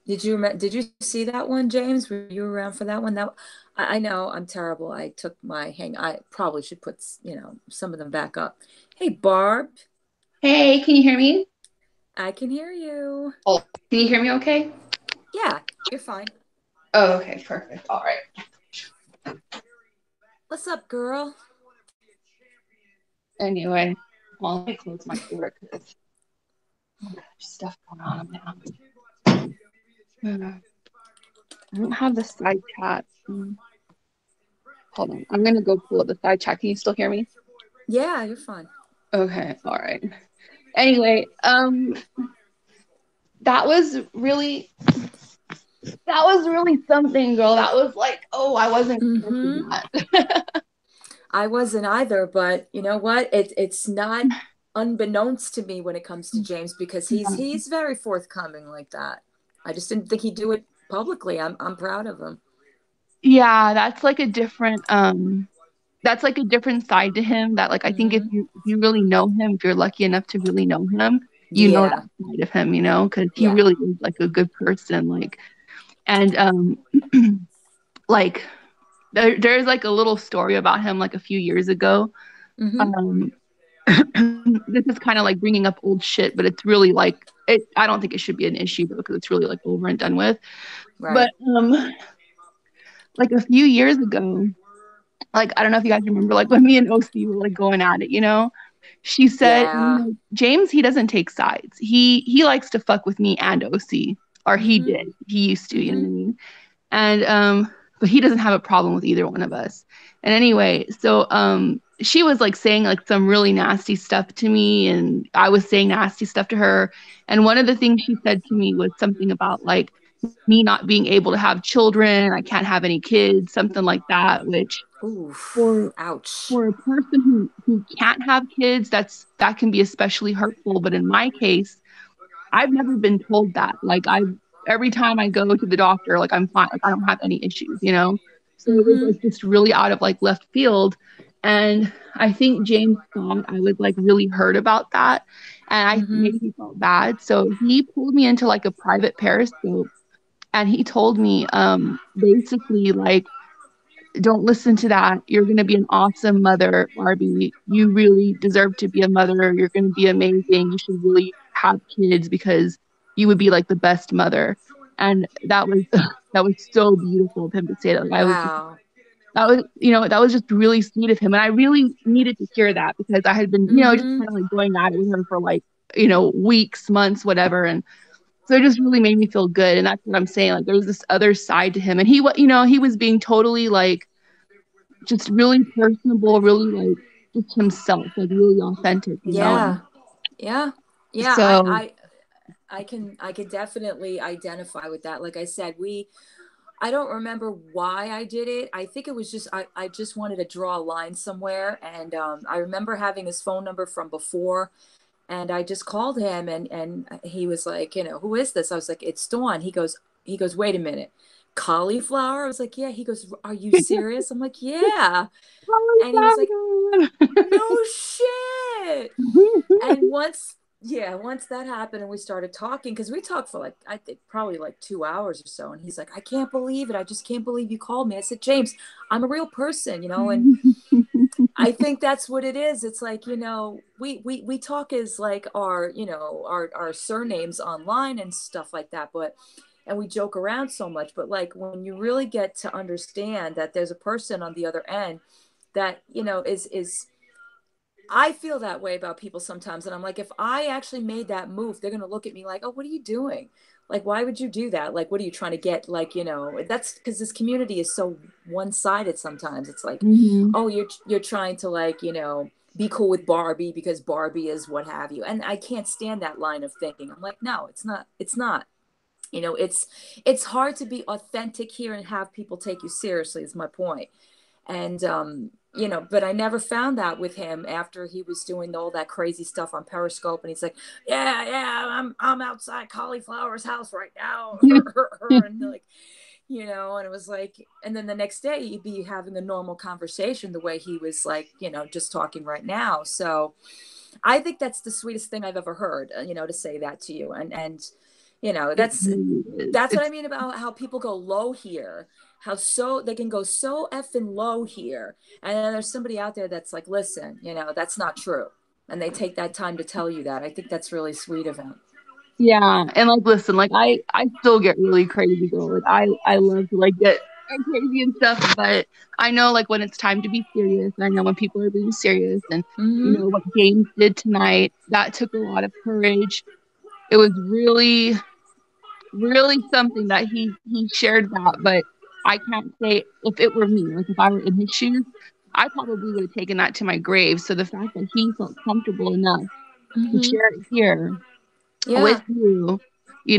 [SPEAKER 1] Did you see that one, James? Were you around for that one? That I know I'm terrible. I took my hang. I probably should put some of them back up. Hey, Barb,
[SPEAKER 3] Hey, can you hear me?
[SPEAKER 1] I can hear you.
[SPEAKER 3] Oh, can you hear me okay?
[SPEAKER 1] Yeah, you're fine.
[SPEAKER 3] Oh, okay, perfect. All right.
[SPEAKER 1] What's up, girl?
[SPEAKER 3] Anyway, well, let me close my door because there's stuff going on now. I don't have the side chat. Hold on. I'm gonna go pull up the side chat. Can you still hear me?
[SPEAKER 1] Yeah, you're fine.
[SPEAKER 3] Okay, all right. Anyway, that was really something, girl. That was like, oh, I wasn't expecting
[SPEAKER 1] Mm-hmm.
[SPEAKER 3] that.
[SPEAKER 1] I wasn't either, but you know what? It's not unbeknownst to me when it comes to James because he's very forthcoming like that. I just didn't think he'd do it publicly. I'm proud of him.
[SPEAKER 3] Yeah, that's like a different side to him that like I think
[SPEAKER 1] Mm-hmm.
[SPEAKER 3] if you really know him, if you're lucky enough to really know him, you know
[SPEAKER 1] Yeah,
[SPEAKER 3] that side of him, you know, because he
[SPEAKER 1] yeah.
[SPEAKER 3] really is like a good person. Like and like there's like a little story about him like a few years ago.
[SPEAKER 1] Mm-hmm.
[SPEAKER 3] Um this is kind of like bringing up old shit, but it's really like it I don't think it should be an issue because it's really like over and done with. But
[SPEAKER 1] Right.
[SPEAKER 3] like a few years ago, like I don't know if you guys remember like when me and OC were like going at it, you know, she said, you
[SPEAKER 1] Yeah.
[SPEAKER 3] know, James, he doesn't take sides. He likes to fuck with me and OC, or he
[SPEAKER 1] Mm-hmm.
[SPEAKER 3] did. He used to, you know what
[SPEAKER 1] Mm-hmm.
[SPEAKER 3] I mean? And but he doesn't have a problem with either one of us. And anyway, so she was like saying like some really nasty stuff to me, and I was saying nasty stuff to her. And one of the things she said to me was something about like me not being able to have children, I can't have any kids, something like that, which
[SPEAKER 1] Oof.
[SPEAKER 3] for
[SPEAKER 1] Ouch.
[SPEAKER 3] for a person who can't have kids, that can be especially hurtful. But in my case, I've never been told that. Like I every time I go to the doctor, like I'm fine, like I don't have any issues, you know? So it was
[SPEAKER 1] Mm-hmm.
[SPEAKER 3] like just really out of like left field. And I think James thought I was like really hurt about that. And I
[SPEAKER 1] Mm-hmm.
[SPEAKER 3] maybe he felt bad. So he pulled me into like a private periscope and he told me basically like don't listen to that. You're going to be an awesome mother, Barbie. You really deserve to be a mother. You're going to be amazing. You should really have kids because you would be like the best mother. And that was that was so beautiful of him to say that. Like,
[SPEAKER 1] Wow.
[SPEAKER 3] that was just really sweet of him. And I really needed to hear that because I had been, you know, just
[SPEAKER 1] Mm-hmm.
[SPEAKER 3] kind of like going at it with her for like, you know, weeks, months, whatever. And so it just really made me feel good. And that's what I'm saying. Like there was this other side to him. And you know, he was being totally like just really personable, really like just himself, like really authentic, you know. And
[SPEAKER 1] Yeah. Yeah. Yeah. I,
[SPEAKER 3] so
[SPEAKER 1] I I can definitely identify with that. Like I said, I don't remember why I did it. I think it was just I just wanted to draw a line somewhere, and I remember having his phone number from before, and I just called him, and he was like, who is this? I was like, it's Dawn. He goes, wait a minute. cauliflower? I was like, yeah. He goes, are you serious? I'm like, yeah. And he was like,
[SPEAKER 3] Cauliflower.
[SPEAKER 1] no shit. And once that happened and we started talking, because we talked for like, I think probably like 2 hours or so. And he's like, I can't believe it. I just can't believe you called me. I said, James, I'm a real person, and I think that's what it is. It's like, we talk as like our surnames online and stuff like that, but and we joke around so much, but like when you really get to understand that there's a person on the other end that, is I feel that way about people sometimes. And I'm like, if I actually made that move, they're going to look at me like, oh, what are you doing? Like, why would you do that? Like, what are you trying to get? Like, that's because this community is so one-sided sometimes. It's like,
[SPEAKER 3] Mhm.
[SPEAKER 1] oh, you're trying to like, be cool with Barbie because Barbie is what have you. And I can't stand that line of thinking. I'm like, no, it's not. It's not. It's hard to be authentic here and have people take you seriously, is my point. And but I never found that with him after he was doing all that crazy stuff on Periscope. And he's like, yeah, yeah, I'm outside Cauliflower's house right now. And like, and it was like, and then the next day you'd be having a normal conversation the way he was like, just talking right now. So I think that's the sweetest thing I've ever heard, to say that to you. And
[SPEAKER 3] It
[SPEAKER 1] that's
[SPEAKER 3] really is.
[SPEAKER 1] that's what I
[SPEAKER 3] It's
[SPEAKER 1] mean about how people go low here, how so they can go so effing low here. And then there's somebody out there that's like, listen, that's not true. And they take that time to tell you that. I think that's really sweet of him.
[SPEAKER 3] Yeah, and like listen, like I still get really crazy, girl. Like I love to like get crazy and stuff, but I know like when it's time to be serious, and I know when people are being serious, and
[SPEAKER 1] Mm-hmm.
[SPEAKER 3] what James did tonight, that took a lot of courage. It was really really something that he shared that, but I can't say if it were me, like if I were in his shoes, I probably would have taken that to my grave. So the fact that he felt comfortable enough to
[SPEAKER 1] Mm-hmm.
[SPEAKER 3] share it here with
[SPEAKER 1] Yeah.
[SPEAKER 3] you,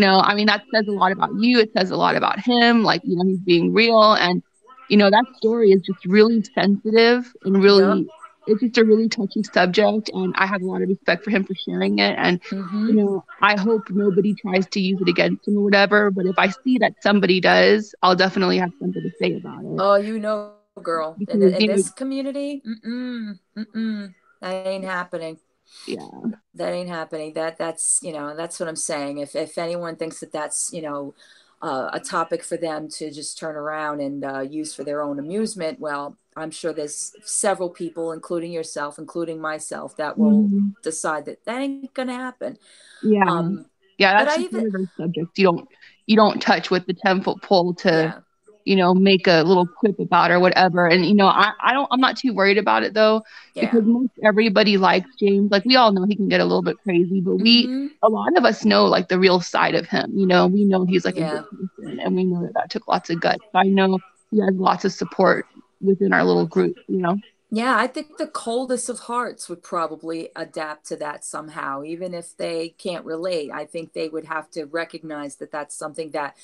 [SPEAKER 3] I mean, that says a lot about you. It says a lot about him. Like, he's being real. And, that story is just really sensitive and
[SPEAKER 1] Yep.
[SPEAKER 3] really, it's just a really touchy subject. And I have a lot of respect for him for sharing it. And,
[SPEAKER 1] Mm-hmm.
[SPEAKER 3] I hope nobody tries to use it against him or whatever. But if I see that somebody does, I'll definitely have something to say about it.
[SPEAKER 1] Oh, girl, in
[SPEAKER 3] Because,
[SPEAKER 1] this community, that ain't happening.
[SPEAKER 3] yeah.
[SPEAKER 1] That ain't happening. That's what I'm saying. If anyone thinks that that's a topic for them to just turn around and use for their own amusement, well, I'm sure there's several people, including yourself, including myself, that will
[SPEAKER 3] Mhm.
[SPEAKER 1] decide that that ain't gonna happen.
[SPEAKER 3] Yeah.
[SPEAKER 1] Um,
[SPEAKER 3] Yeah,
[SPEAKER 1] but
[SPEAKER 3] that's
[SPEAKER 1] I
[SPEAKER 3] just
[SPEAKER 1] even
[SPEAKER 3] one of those subjects you don't touch with the 10-foot pole to,
[SPEAKER 1] yeah.
[SPEAKER 3] make a little quip about or whatever. And I'm not too worried about it though, because
[SPEAKER 1] Yeah.
[SPEAKER 3] most everybody likes James. Like we all know he can get a little bit crazy, but
[SPEAKER 1] Mm-hmm.
[SPEAKER 3] a lot of us know like the real side of him. We know he's like a good
[SPEAKER 1] Yeah.
[SPEAKER 3] person, and we know that took lots of guts. So I know he has lots of support within our little group.
[SPEAKER 1] Yeah, I think the coldest of hearts would probably adapt to that somehow, even if they can't relate. I think they would have to recognize that that's something that,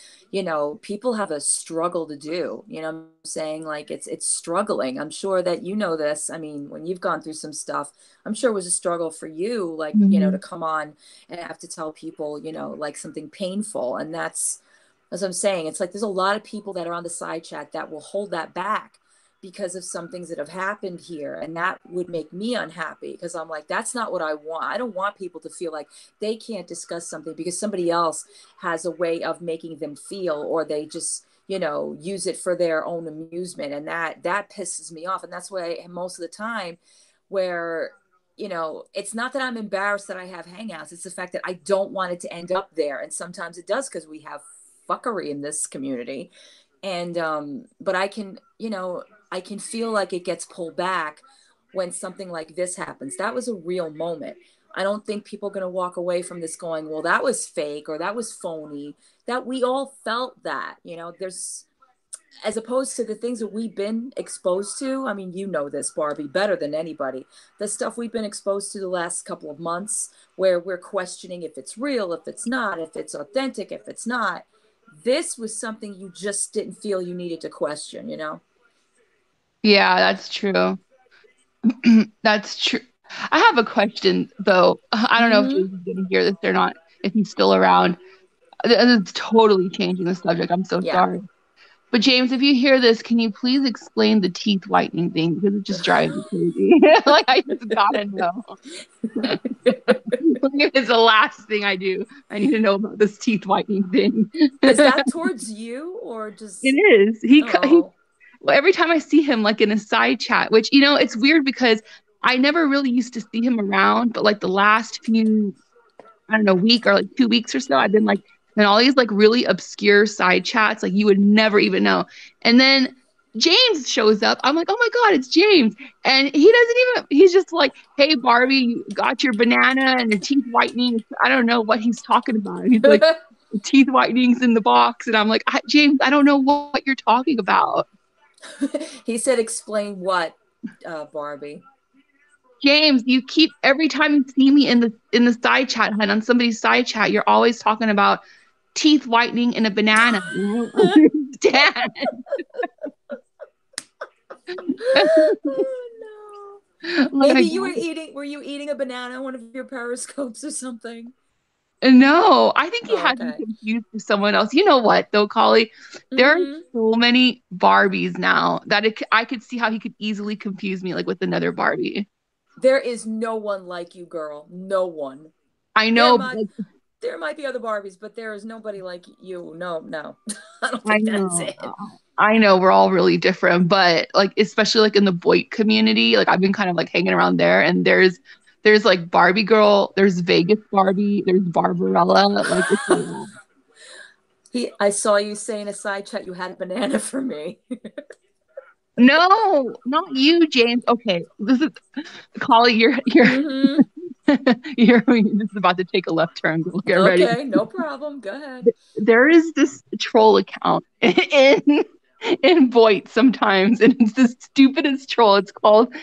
[SPEAKER 1] people have a struggle to do. You know what I'm saying? Like it's struggling. I'm sure that you know this. I mean, when you've gone through some stuff, I'm sure it was a struggle for you, like, to
[SPEAKER 3] Hmm.
[SPEAKER 1] come on and have to tell people, like something painful. And that's, as I'm saying, it's like there's a lot of people that are on the side chat that will hold that back because of some things that have happened here. And that would make me unhappy because I'm like, that's not what I want. I don't want people to feel like they can't discuss something because somebody else has a way of making them feel, or they just, use it for their own amusement. And that pisses me off. And that's why most of the time where, it's not that I'm embarrassed that I have hangouts. It's the fact that I don't want it to end up there. And sometimes it does because we have fuckery in this community. And but I can feel like it gets pulled back when something like this happens. That was a real moment. I don't think people are going to walk away from this going, well, that was fake or that was phony. That we all felt that, there's, as opposed to the things that we've been exposed to. I mean, you know this, Barbie, better than anybody. The stuff we've been exposed to the last couple of months, where we're questioning if it's real, if it's not, if it's authentic, if it's not. This was something you just didn't feel you needed to question.
[SPEAKER 3] Yeah, that's true. That's true. I have a question though. I don't know if
[SPEAKER 1] Mm-hmm.
[SPEAKER 3] James is going to hear this or not, if he's still around. It's totally changing the subject. I'm so
[SPEAKER 1] Yeah.
[SPEAKER 3] sorry. But James, if you hear this, can you please explain the teeth whitening thing because it's just driving me crazy. Like I just gotta know. Like, it's the last thing I do. I need to know about this teeth whitening thing.
[SPEAKER 1] Is
[SPEAKER 3] It
[SPEAKER 1] that towards you or just
[SPEAKER 3] is. He
[SPEAKER 1] oh.
[SPEAKER 3] well, every time I see him like in a side chat, which it's weird because I never really used to see him around, but like the last few, I don't know, week or like 2 weeks or so, I've been like in all these like really obscure side chats, like you would never even know. And then James shows up. I'm like, oh my God, it's James. And he's just like, hey, Barbie, you got your banana and your teeth whitening. I don't know what he's talking about. He's like, teeth whitening's in the box. And I'm like, James, I don't know what you're talking about.
[SPEAKER 1] He said explain what, Barbie.
[SPEAKER 3] James, you keep every time you see me in the side chat, hun, on somebody's side chat, you're always talking about teeth whitening and a banana. You don't understand.
[SPEAKER 1] Oh no.
[SPEAKER 3] Like
[SPEAKER 1] Maybe
[SPEAKER 3] I
[SPEAKER 1] you
[SPEAKER 3] got it.
[SPEAKER 1] were you eating a banana on one of your periscopes or something?
[SPEAKER 3] No, I think he
[SPEAKER 1] Oh,
[SPEAKER 3] had me
[SPEAKER 1] okay.
[SPEAKER 3] confused with someone else. You know what, though, Collie? There are
[SPEAKER 1] Mm-hmm.
[SPEAKER 3] so many Barbies now that I could see how he could easily confuse me like with another Barbie.
[SPEAKER 1] There is no one like you, girl. No one.
[SPEAKER 3] I
[SPEAKER 1] There
[SPEAKER 3] know, but
[SPEAKER 1] might there might be other Barbies, but there is nobody like you. No, no. I don't
[SPEAKER 3] I
[SPEAKER 1] think that's
[SPEAKER 3] know.
[SPEAKER 1] it.
[SPEAKER 3] I know we're all really different, but like especially like in the boy community, like I've been kind of like hanging around there and there's like Barbie girl, there's Vegas Barbie, there's Barbarella, like it's a lot.
[SPEAKER 1] I saw you say in a side chat you had a banana for me.
[SPEAKER 3] No, not you, James. Okay, this is Collie,
[SPEAKER 1] Mm-hmm.
[SPEAKER 3] this is about to take a left turn. Get ready.
[SPEAKER 1] Okay, no problem. Go ahead.
[SPEAKER 3] There is this troll account in Voight sometimes, and it's the stupidest troll. It's called.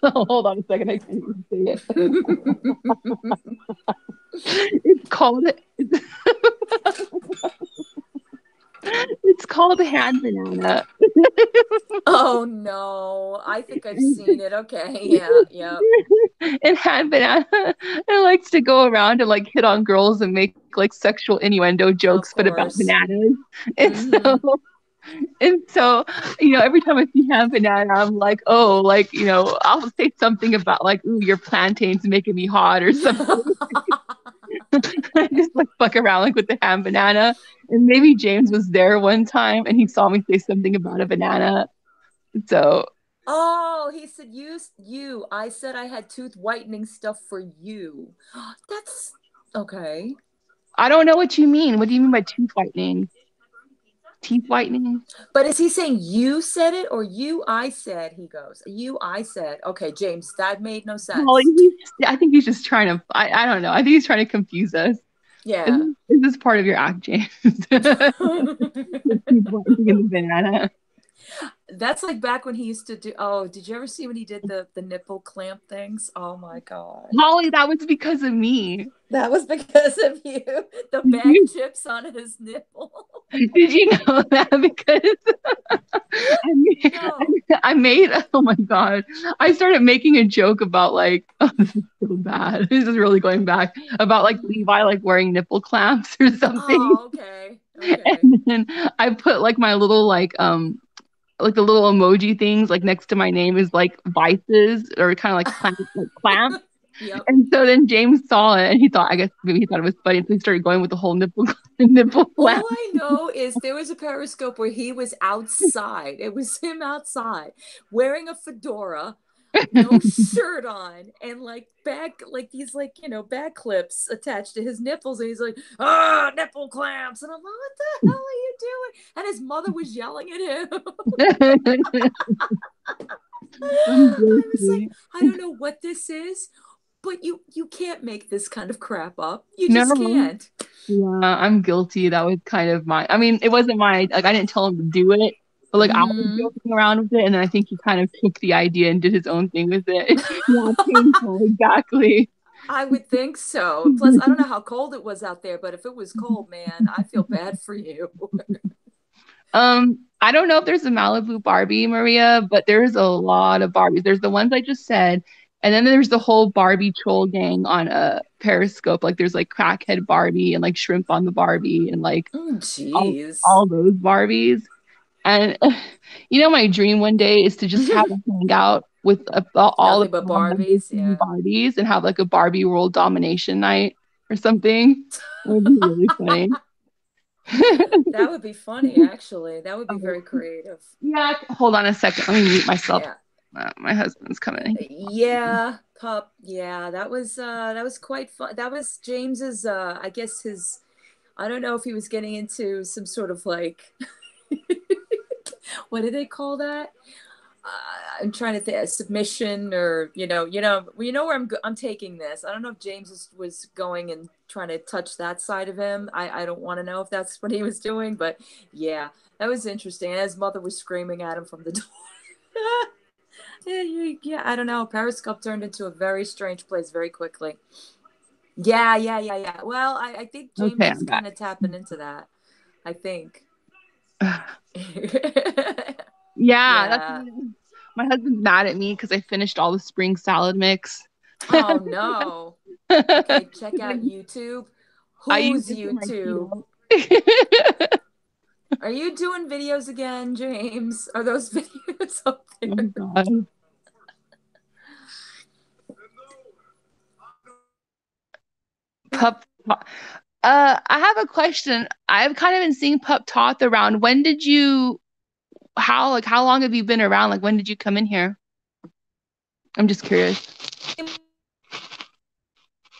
[SPEAKER 3] Hold on a second, I can't even say it. It's called. It's called hand banana.
[SPEAKER 1] Oh no, I think I've seen it. Okay, yeah, yeah,
[SPEAKER 3] And hand banana it likes to go around and like hit on girls and make like sexual innuendo
[SPEAKER 1] of
[SPEAKER 3] jokes, but about
[SPEAKER 1] course.
[SPEAKER 3] bananas. And
[SPEAKER 1] Mm-hmm.
[SPEAKER 3] so, every time I see ham banana, I'm like, oh, like, I'll say something about like, ooh, your plantain's making me hot or something. I just like fuck around like with the ham banana. And maybe James was there one time and he saw me say something about a banana. So
[SPEAKER 1] Oh, he said you. I said I had tooth whitening stuff for you. That's okay.
[SPEAKER 3] I don't know what you mean. What do you mean by tooth whitening? Teeth whitening?
[SPEAKER 1] But is he saying you said it or you I said? He goes, you I said. Okay, James, that made no
[SPEAKER 3] Well,
[SPEAKER 1] sense.
[SPEAKER 3] I think he's just trying to, I don't know. I think he's trying to confuse us. Is
[SPEAKER 1] Yeah.
[SPEAKER 3] this, is this part of your act, James? The teeth whitening and the banana.
[SPEAKER 1] That's like back when he used to do. Oh, did you ever see when he did the nipple clamp things? Oh my god.
[SPEAKER 3] Holly, that was because of me.
[SPEAKER 1] That was because of you. The
[SPEAKER 3] Did
[SPEAKER 1] bag
[SPEAKER 3] you,
[SPEAKER 1] chips on his nipple.
[SPEAKER 3] did you know that? Because I made,
[SPEAKER 1] No.
[SPEAKER 3] I made, oh my God, I started making a joke about like, oh, this is so bad. This is really going back about like
[SPEAKER 1] Mhm.
[SPEAKER 3] Levi like wearing nipple clamps or something.
[SPEAKER 1] Oh, okay. Okay.
[SPEAKER 3] And then I put like my little like the little emoji things like next to my name is like vices or kind of like clamp.
[SPEAKER 1] Yep.
[SPEAKER 3] And so then James saw it and he thought, I guess maybe he thought it was funny. So he started going with the whole nipple nipple
[SPEAKER 1] All
[SPEAKER 3] clamp.
[SPEAKER 1] I know is there was a periscope where he was outside. It was him outside wearing a fedora, no shirt on, and like like these bag clips attached to his nipples, and he's like, ah, nipple clamps, and I'm like, what the hell are you doing? And his mother was yelling at him.
[SPEAKER 3] I'm
[SPEAKER 1] I was like,
[SPEAKER 3] guilty.
[SPEAKER 1] I don't know what this is, but you can't make this kind of crap up. You just
[SPEAKER 3] No.
[SPEAKER 1] can't.
[SPEAKER 3] Yeah, I'm guilty. That was kind of my, I mean, it wasn't my, like, I didn't tell him to do it, but like, I was
[SPEAKER 1] Mm-hmm.
[SPEAKER 3] joking around with it. And then I think he kind of took the idea and did his own thing with it. Yeah, painful. Exactly.
[SPEAKER 1] I would think so. Plus, I don't know how cold it was out there, but if it was cold, man, I feel bad for you.
[SPEAKER 3] I don't know if there's a Malibu Barbie, Maria, but there's a lot of Barbies. There's the ones I just said, and then there's the whole Barbie troll gang on a Periscope. Like there's like crackhead Barbie and like shrimp on the Barbie and like
[SPEAKER 1] Oh,
[SPEAKER 3] all
[SPEAKER 1] jeez.
[SPEAKER 3] all those Barbies. And my dream one day is to just have a hangout with all the
[SPEAKER 1] Nothing but
[SPEAKER 3] cast members
[SPEAKER 1] Barbies,
[SPEAKER 3] and
[SPEAKER 1] yeah.
[SPEAKER 3] Barbies and have like a Barbie world domination night or something. It would be really funny.
[SPEAKER 1] That would be funny, actually. That would be
[SPEAKER 3] Oh,
[SPEAKER 1] very creative.
[SPEAKER 3] yeah, hold on a second. Let me mute myself.
[SPEAKER 1] Yeah.
[SPEAKER 3] My husband's coming.
[SPEAKER 1] Yeah, pup. Yeah, that was quite fun. That was James's I guess his I don't know if he was getting into some sort of like what do they call that? I'm trying to think submission or where I'm taking this. I don't know if was going and trying to touch that side of him. I don't want to know if that's what he was doing, but yeah, that was interesting. And his mother was screaming at him from the door. Yeah, I don't know. Periscope turned into a very strange place very quickly. Yeah, yeah, yeah, yeah. Well, I think
[SPEAKER 3] Okay,
[SPEAKER 1] James is
[SPEAKER 3] I'm back.
[SPEAKER 1] kind of tapping into that. I think.
[SPEAKER 3] Yeah,
[SPEAKER 1] Yeah.
[SPEAKER 3] my husband's mad at me because I finished all the spring salad mix.
[SPEAKER 1] Oh no. Okay, check out YouTube.
[SPEAKER 3] I use
[SPEAKER 1] Who's
[SPEAKER 3] it for my
[SPEAKER 1] YouTube?
[SPEAKER 3] keto.
[SPEAKER 1] Are you doing videos again, James? Are those videos up
[SPEAKER 3] Oh
[SPEAKER 1] there?
[SPEAKER 3] God. Pup. I have a question. I've kind of been seeing Pup Toth around. How long have you been around? Like, when did you come in here? I'm just curious.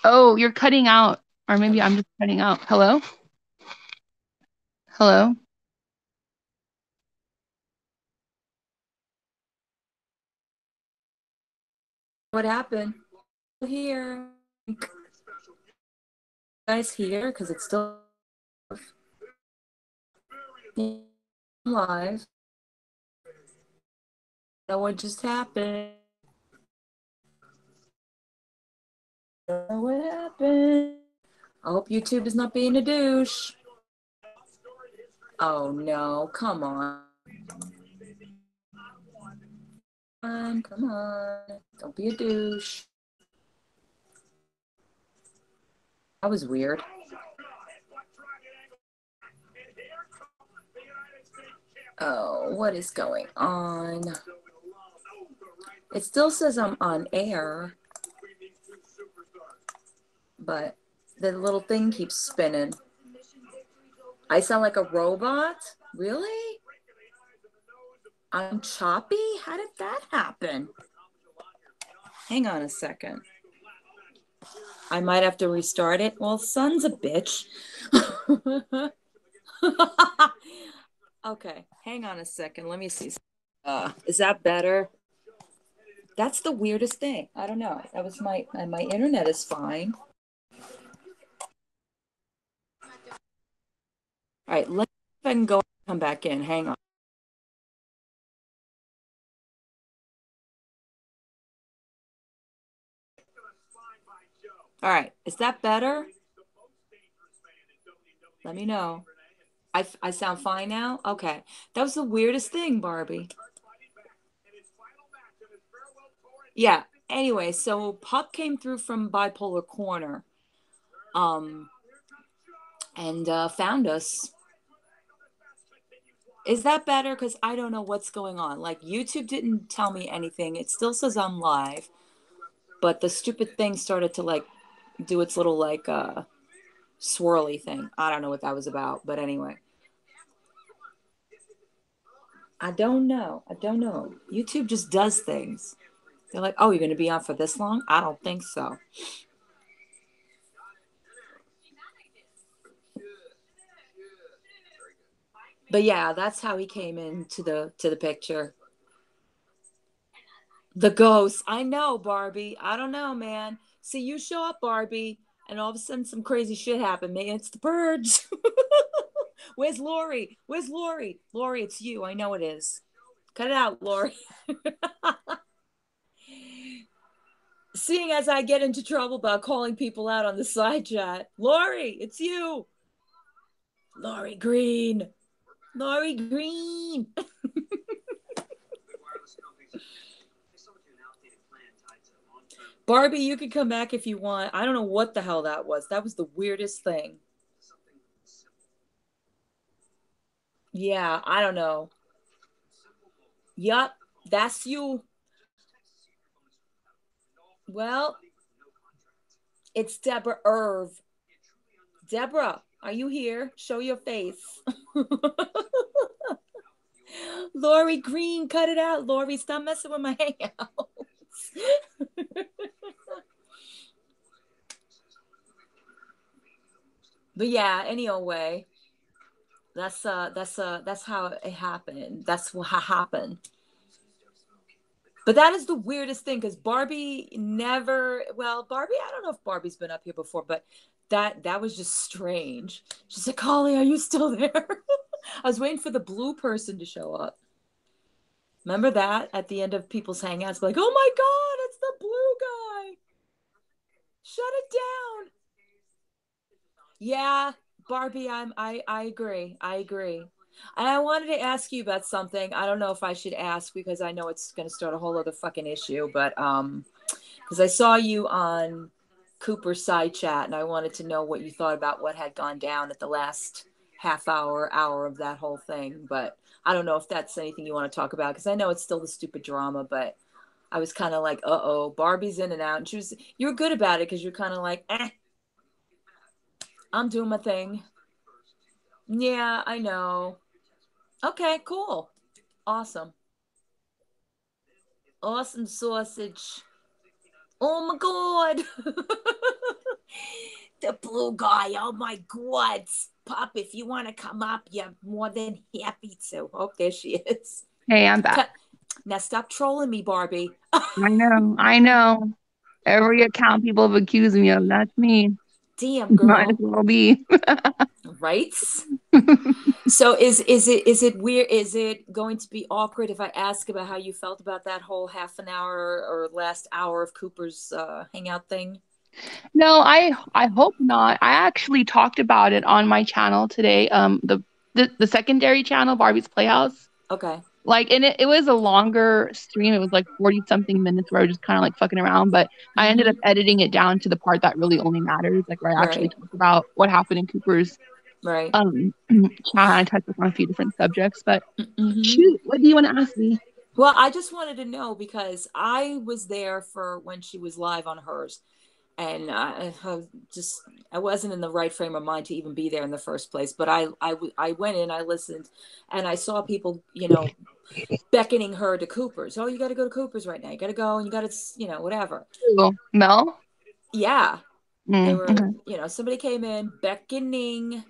[SPEAKER 3] Oh, you're cutting out. Or maybe I'm just cutting out. Hello? Hello?
[SPEAKER 1] What happened? Here. You guys here? Because it's still live. Know what just happened? Know what happened? I hope YouTube is not being a douche. Oh no, come on. Come on. Don't be a douche. That was weird. Oh, what is going on? It still says I'm on air, but the little thing keeps spinning. I sound like a robot? Really? I'm choppy? How did that happen? Hang on a second. I might have to restart it. Well, son's a bitch. Okay, hang on a second. Let me see. Is that better? That's the weirdest thing. I don't know. That was my internet is fine. All right, let's see if I can go and come back in. Hang on. All right, is that better? Let me know. I sound fine now? Okay. That was the weirdest thing, Barbie. Yeah. Anyway, so Pup came through from Bipolar Corner um, and found us. Is that better? Because I don't know what's going on. Like, YouTube didn't tell me anything. It still says I'm live, but the stupid thing started to like do its little like swirly thing. I don't know what that was about, but anyway. I don't know. I don't know. YouTube just does things. They're like, oh, you're going to be on for this long? I don't think so. But yeah, that's how he came into the picture. The ghost. I know, Barbie. I don't know, man. See, you show up, Barbie, and all of a sudden some crazy shit happened. Man, it's the birds. Where's Lori? Where's Lori? Lori, it's you. I know it is. Cut it out, Lori. Seeing as I get into trouble about calling people out on the side chat, Lori, it's you. Lori Green. Lori Green. Barbie, you can come back if you want. I don't know what the hell that was. That was the weirdest thing. Yeah, I don't know. Yup, that's you. Well, it's Deborah Irv. Deborah, are you here? Show your face. Lori Green, cut it out. Lori, stop messing with my hangouts. But yeah, any old way. That's how it happened. That's what happened. But that is the weirdest thing because Barbie never. Well, Barbie, I don't know if Barbie's been up here before, but that was just strange. She's like, Choly, are you still there? I was waiting for the blue person to show up. Remember that at the end of people's hangouts, like, oh my god, it's the blue guy. Shut it down. Yeah, Barbie, I agree. I agree. And I wanted to ask you about something. I don't know if I should ask because I know it's going to start a whole other fucking issue, but because I saw you on Cooper's side chat and I wanted to know what you thought about what had gone down at the last half hour of that whole thing, but I don't know if that's anything you want to talk about because I know it's still the stupid drama, but I was kind of like, uh-oh, Barbie's in and out. And you were good about it because you're kind of like, I'm doing my thing. Yeah, I know. Okay, cool. Awesome. Awesome sausage. Oh my god. The blue guy. Oh my god. Pop, if you want to come up, you're more than happy to. Oh, there she is.
[SPEAKER 3] Hey, I'm back.
[SPEAKER 1] Now stop trolling me, Barbie.
[SPEAKER 3] I know. I know. Every account people have accused me of, that's me.
[SPEAKER 1] Damn,
[SPEAKER 3] Might as
[SPEAKER 1] girl.
[SPEAKER 3] well be.
[SPEAKER 1] Right? So is it weird? Is it going to be awkward if I ask about how you felt about that whole half an hour or last hour of Cooper's hangout thing?
[SPEAKER 3] No, I hope not. I actually talked about it on my channel today. The secondary channel, Barbie's Playhouse.
[SPEAKER 1] Okay.
[SPEAKER 3] Like, and it was a longer stream. It was like 40 something minutes where I was just kind of like fucking around, but I ended up
[SPEAKER 1] Mm-hmm.
[SPEAKER 3] editing it down to the part that really only matters, like where I actually
[SPEAKER 1] Right.
[SPEAKER 3] talk about what happened in Cooper's
[SPEAKER 1] Right.
[SPEAKER 3] chat. I touched on a few different subjects, but
[SPEAKER 1] Mm-hmm.
[SPEAKER 3] shoot, what do you want to ask me?
[SPEAKER 1] Well, I just wanted to know because I was there for when she was live on hers, and I wasn't in the right frame of mind to even be there in the first place. But I went in, I listened, and I saw people, beckoning her to Cooper's. Oh, you got to go to Cooper's right now. You got to go, and you got to, whatever.
[SPEAKER 3] Ooh, Mel?
[SPEAKER 1] Yeah, they were,
[SPEAKER 3] Okay.
[SPEAKER 1] somebody came in beckoning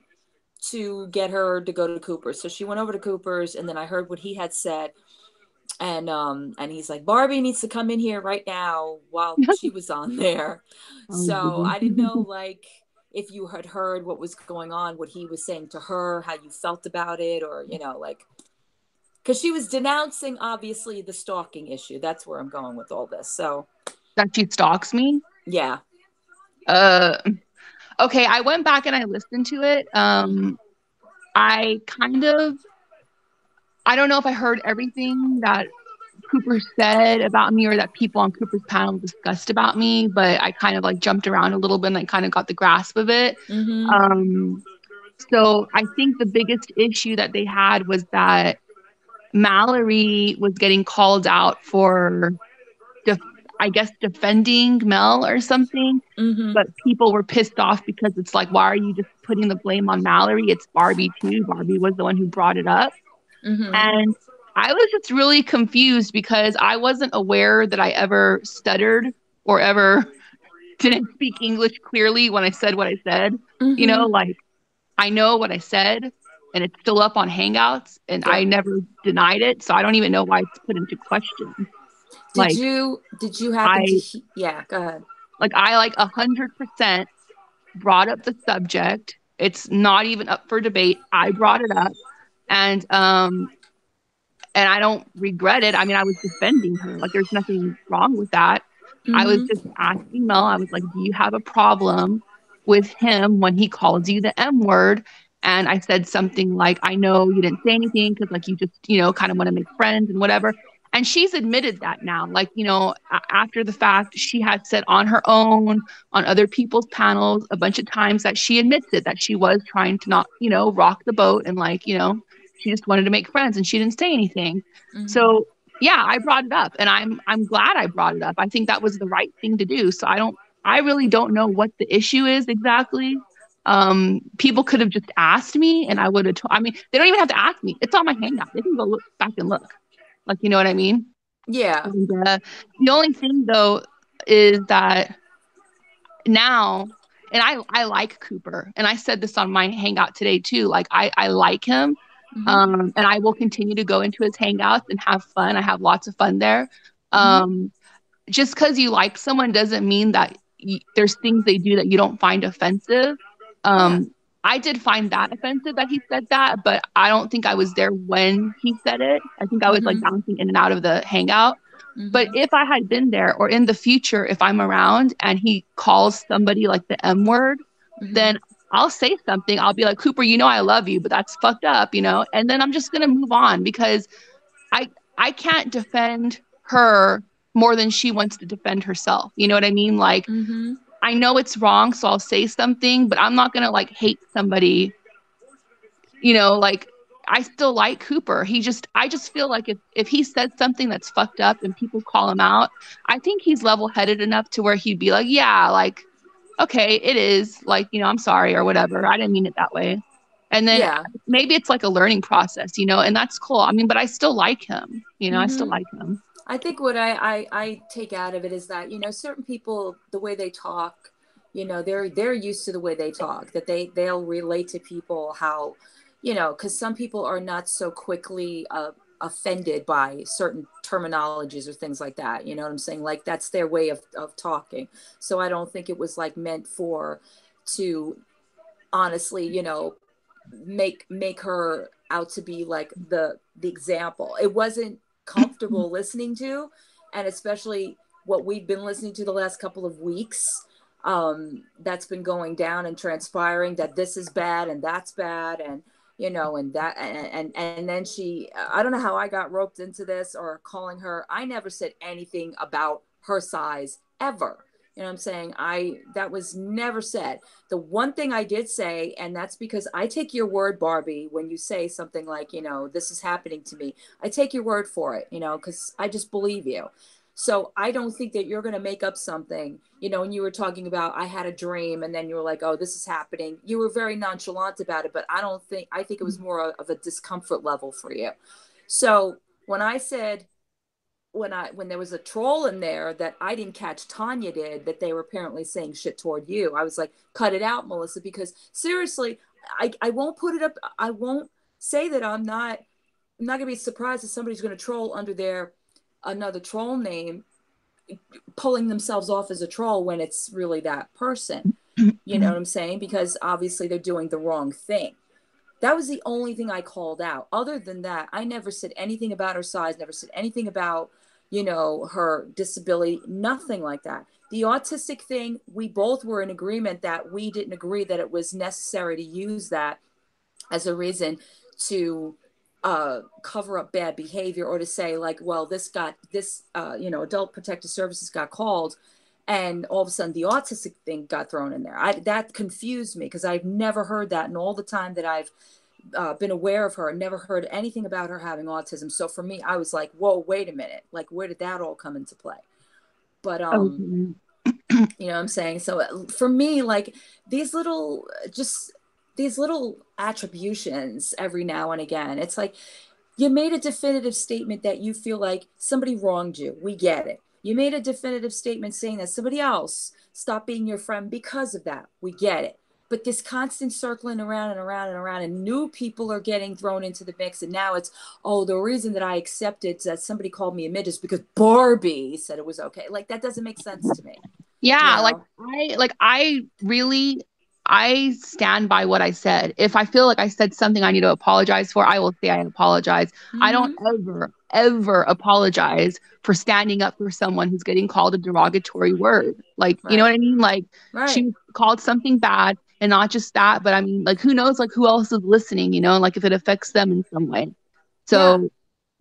[SPEAKER 1] to get her to go to Cooper's. So she went over to Cooper's, and then I heard what he had said, and he's like, Barbie needs to come in here right now while she was on there.
[SPEAKER 3] Oh,
[SPEAKER 1] So
[SPEAKER 3] goodness.
[SPEAKER 1] I didn't know, like, if you had heard what was going on, what he was saying to her, how you felt about it, or like, because she was denouncing obviously the stalking issue. That's where I'm going with all this. So
[SPEAKER 3] That she stalks me?
[SPEAKER 1] yeah.
[SPEAKER 3] Uh, okay, I went back and I listened to it. I kind of, I don't know if I heard everything that Cooper said about me or that people on Cooper's panel discussed about me, but I kind of like jumped around a little bit and I kind of got the grasp of it.
[SPEAKER 1] Mm-hmm.
[SPEAKER 3] Um, so I think the biggest issue that they had was that Mallory was getting called out for, def- I guess, defending Mel or something.
[SPEAKER 1] Mm-hmm.
[SPEAKER 3] But people were pissed off because it's like, why are you just putting the blame on Mallory? It's Barbie too. Barbie was the one who brought it up.
[SPEAKER 1] Mm-hmm.
[SPEAKER 3] And I was just really confused because I wasn't aware that I ever stuttered or ever didn't speak English clearly when I said what I said.
[SPEAKER 1] Mm-hmm.
[SPEAKER 3] Like I know what I said and it's still up on Hangouts and I
[SPEAKER 1] Yep.
[SPEAKER 3] never denied it. So I don't even know why it's put into question.
[SPEAKER 1] Did
[SPEAKER 3] Like
[SPEAKER 1] you happen to
[SPEAKER 3] I
[SPEAKER 1] yeah, go ahead.
[SPEAKER 3] I like 100% brought up the subject. It's not even up for debate. I brought it up. And and I don't regret it. I mean, I was defending her. Like, there's nothing wrong with that. I was
[SPEAKER 1] Mm-hmm.
[SPEAKER 3] just asking Mel, I was like, do you have a problem with him when he calls you the M word? And I said something like, I know you didn't say anything because, like, you just, kind of want to make friends and whatever. And she's admitted that now. Like, after the fact, she had said on her own, on other people's panels, a bunch of times that she admits it, that she was trying to not, rock the boat and, like, she just wanted to make friends and she didn't say anything.
[SPEAKER 1] Mm-hmm.
[SPEAKER 3] So yeah, I brought it up and I'm glad I brought it up. I think that was the right thing to do. So I really don't know what the issue is exactly. People could have just asked me and I would have I mean, they don't even have to ask me. It's on my hangout. They can go look back and look. Like, you know what I mean?
[SPEAKER 1] Yeah.
[SPEAKER 3] And the only thing though is that now, and I like Cooper, and I said this on my hangout today too. Like I like him,
[SPEAKER 1] Mm-hmm.
[SPEAKER 3] and I will continue to go into his hangouts and have fun. I have lots of fun there.
[SPEAKER 1] Mm-hmm.
[SPEAKER 3] Um, just because you like someone doesn't mean that there's things they do that you don't find offensive.
[SPEAKER 1] Yeah.
[SPEAKER 3] Um, I did find that offensive that he said that, but I don't think I was there when he said it. I think I was like
[SPEAKER 1] Mm-hmm.
[SPEAKER 3] bouncing in and out of the hangout. But
[SPEAKER 1] Mm-hmm.
[SPEAKER 3] if I had been there or in the future, if I'm around and he calls somebody like the M word,
[SPEAKER 1] Mm-hmm.
[SPEAKER 3] then I'll say something. I'll be like, Cooper, you know I love you, but that's fucked up, you know? And then I'm just gonna move on because I I can't defend her more than she wants to defend herself. You know what I mean? Like
[SPEAKER 1] Mm-hmm.
[SPEAKER 3] I know it's wrong, so I'll say something, but I'm not gonna like hate somebody, you know, like I still like Cooper. I just feel like if he said something that's fucked up and people call him out, I think he's level-headed enough to where he'd be like, yeah, like okay, it is like, you know, I'm sorry or whatever. I didn't mean it that way. And then
[SPEAKER 1] Yeah.
[SPEAKER 3] maybe it's like a learning process, you know, and that's cool. I mean, but I still like him, you know, I still
[SPEAKER 1] Mm-hmm.
[SPEAKER 3] like him.
[SPEAKER 1] I think what I take out of it is that, certain people, the way they talk, they're used to the way they talk, that they'll relate to people how, because some people are not so quickly offended by certain terminologies or things like that. You know what I'm saying? Like that's their way of talking. So I don't think it was like meant to honestly, make her out to be like the example. It wasn't comfortable listening to, and especially what we've been listening to the last couple of weeks. That's been going down and transpiring that this is bad and that's bad, and and that and then I don't know how I got roped into this or calling her. I never said anything about her size ever. You know what I'm saying? That was never said. The one thing I did say, and that's because I take your word, Barbie, when you say something like, this is happening to me. I take your word for it, because I just believe you. So I don't think that you're going to make up something, when you were talking about, I had a dream, and then you were like, oh, this is happening. You were very nonchalant about it, but I think it was more of a discomfort level for you. So when I said, when there was a troll in there that I didn't catch, Tanya did, that they were apparently saying shit toward you, I was like, cut it out, Melissa, because seriously, I won't put it up. I won't say that I'm not gonna be surprised if somebody's gonna troll under their another troll name, pulling themselves off as a troll when it's really that person. You know what I'm saying? Because obviously they're doing the wrong thing. That was the only thing I called out. Other than that, I never said anything about her size, never said anything about, her disability, nothing like that. The autistic thing, we both were in agreement that we didn't agree that it was necessary to use that as a reason to cover up bad behavior, or to say like, well, adult protective services got called, and all of a sudden the autistic thing got thrown in there. That confused me because I've never heard that in all the time that I've been aware of her. Never heard anything about her having autism. So for me, I was like, whoa, wait a minute, like where did that all come into play? But
[SPEAKER 3] Okay.
[SPEAKER 1] you know what I'm saying? So for me, like these little just these little attributions every now and again, it's like you made a definitive statement that you feel like somebody wronged you. We get it. You made a definitive statement saying that somebody else stopped being your friend because of that. We get it. But this constant circling around and around and around, and new people are getting thrown into the mix. And now it's, oh, the reason that I accepted that somebody called me a midget is because Barbie said it was okay. Like, that doesn't make sense to me, you
[SPEAKER 3] Yeah,
[SPEAKER 1] know?
[SPEAKER 3] I really I stand by what I said. If I feel like I said something I need to apologize for, I will say I apologize. I don't
[SPEAKER 1] Mm-hmm.
[SPEAKER 3] ever apologize for standing up for someone who's getting called a derogatory word. Like, you know
[SPEAKER 1] Right.
[SPEAKER 3] what I mean? Like she
[SPEAKER 1] Right.
[SPEAKER 3] was called something bad, and not just that, but I mean, like who knows like who else is listening, you know, like if it affects them in some way.
[SPEAKER 1] Yeah.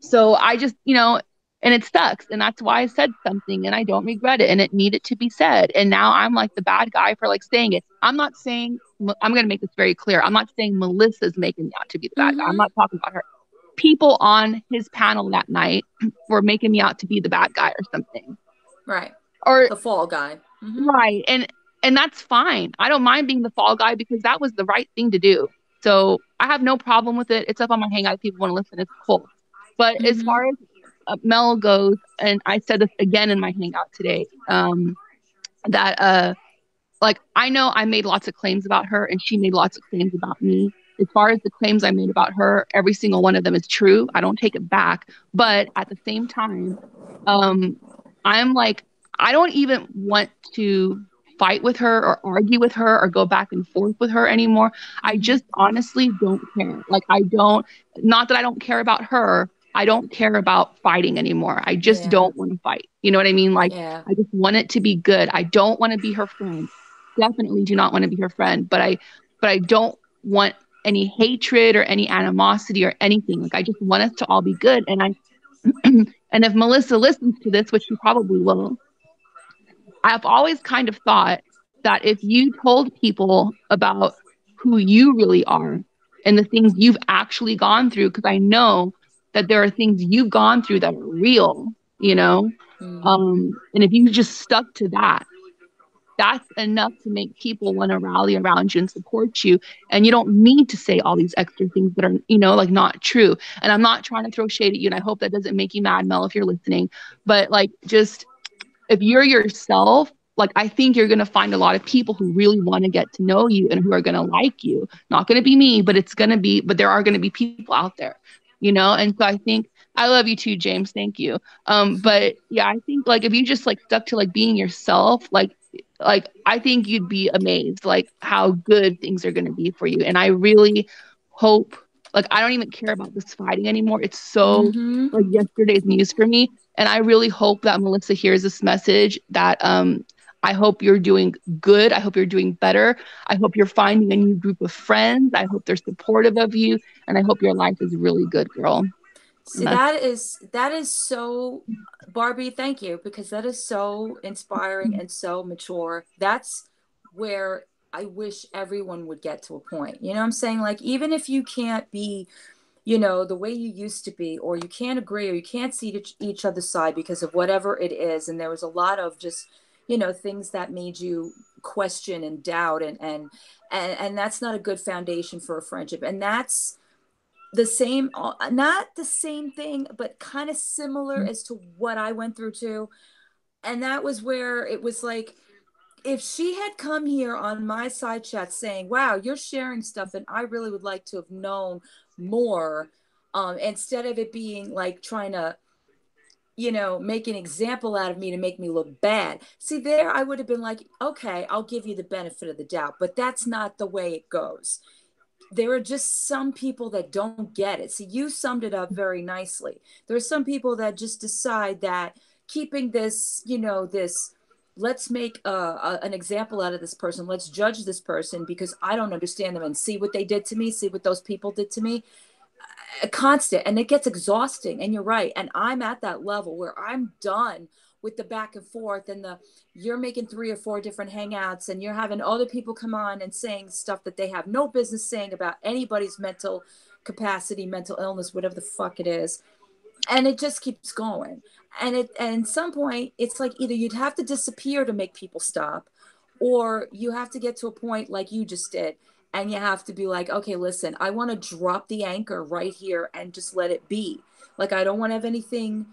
[SPEAKER 3] So I just, you know, and it sucks. And that's why I said something and I don't regret it. And it needed to be said. And now I'm like the bad guy for like saying it. I'm not saying, I'm going to make this very clear. I'm not saying Melissa's making me out to be the bad guy. I'm
[SPEAKER 1] Mm-hmm.
[SPEAKER 3] not talking about her. people on his panel that night were making me out to be the bad guy or something.
[SPEAKER 1] Right.
[SPEAKER 3] Or
[SPEAKER 1] The fall guy. Mm-hmm.
[SPEAKER 3] right. And that's fine. I don't mind being the fall guy because that was the right thing to do. So I have no problem with it. It's up on my hangout if people want to listen. It's cool. But as
[SPEAKER 1] Mm-hmm.
[SPEAKER 3] far as Mel goes, and I said this again in my hangout today, that like I know I made lots of claims about her and she made lots of claims about me. As far as the claims I made about her, every single one of them is true. I don't take it back. But at the same time, um, I'm like, I don't even want to fight with her or argue with her or go back and forth with her anymore. I
[SPEAKER 1] Mm-hmm.
[SPEAKER 3] just honestly don't care. Like, I don't, not that I don't care about her. I don't care about fighting anymore. I just
[SPEAKER 1] Yeah.
[SPEAKER 3] don't want to fight. You know what I mean? Like,
[SPEAKER 1] Yeah.
[SPEAKER 3] I just want it to be good. I don't want to be her friend. Definitely do not want to be her friend, but I don't want any hatred or any animosity or anything. Like I just want us to all be good. And I and if Melissa listens to this, which she probably will, I've always kind of thought that if you told people about who you really are and the things you've actually gone through, because I know that there are things you've gone through that are real, you know,
[SPEAKER 1] Mm-hmm.
[SPEAKER 3] and if you just stuck to that, that's enough to make people want to rally around you and support you. And you don't need to say all these extra things that are, like not true. And I'm not trying to throw shade at you. And I hope that doesn't make you mad, Mel, if you're listening. But like, just if you're yourself, like I think you're going to find a lot of people who really want to get to know you and who are going to like you. Not going to be me, but but there are going to be people out there, And so I think I love you too, James. Thank you. But yeah, I think like if you just like stuck to like being yourself, like I think you'd be amazed like how good things are going to be for you. And I really hope like I don't even care about this fighting anymore. It's so
[SPEAKER 1] Mm-hmm.
[SPEAKER 3] like yesterday's news for me. And I really hope that Melissa hears this message that I hope you're doing good. I hope you're doing better. I hope you're finding a new group of friends. I hope they're supportive of you. And I hope your life is really good, girl.
[SPEAKER 1] See,
[SPEAKER 3] And that's
[SPEAKER 1] that is so, Barbie, thank you, because that is so inspiring and so mature. That's where I wish everyone would get to a point. You know what I'm saying? Like, even if you can't be, the way you used to be, or you can't agree, or you can't see each other's side because of whatever it is, and there was a lot of just, things that made you question and doubt, and that's not a good foundation for a friendship. And that's the same, not the same thing, but kind of similar as to what I went through too. And that was where it was like, if she had come here on my side chat saying, wow, you're sharing stuff and I really would like to have known more, instead of it being like trying to, make an example out of me to make me look bad. See, there I would have been like, okay, I'll give you the benefit of the doubt, but that's not the way it goes. There are just some people that don't get it. See, you summed it up very nicely. There are some people that just decide that keeping this, this, let's make an example out of this person. Let's judge this person because I don't understand them, and see what they did to me, see what those people did to me. A constant, and it gets exhausting. And you're right. And I'm at that level where I'm done with the back and forth, and you're making 3 or 4 different hangouts, and you're having other people come on and saying stuff that they have no business saying about anybody's mental capacity, mental illness, whatever the fuck it is. And it just keeps going. And at some point it's like either you'd have to disappear to make people stop, or you have to get to a point like you just did, and you have to be like, okay, listen, I want to drop the anchor right here and just let it be. Like, I don't want to have anything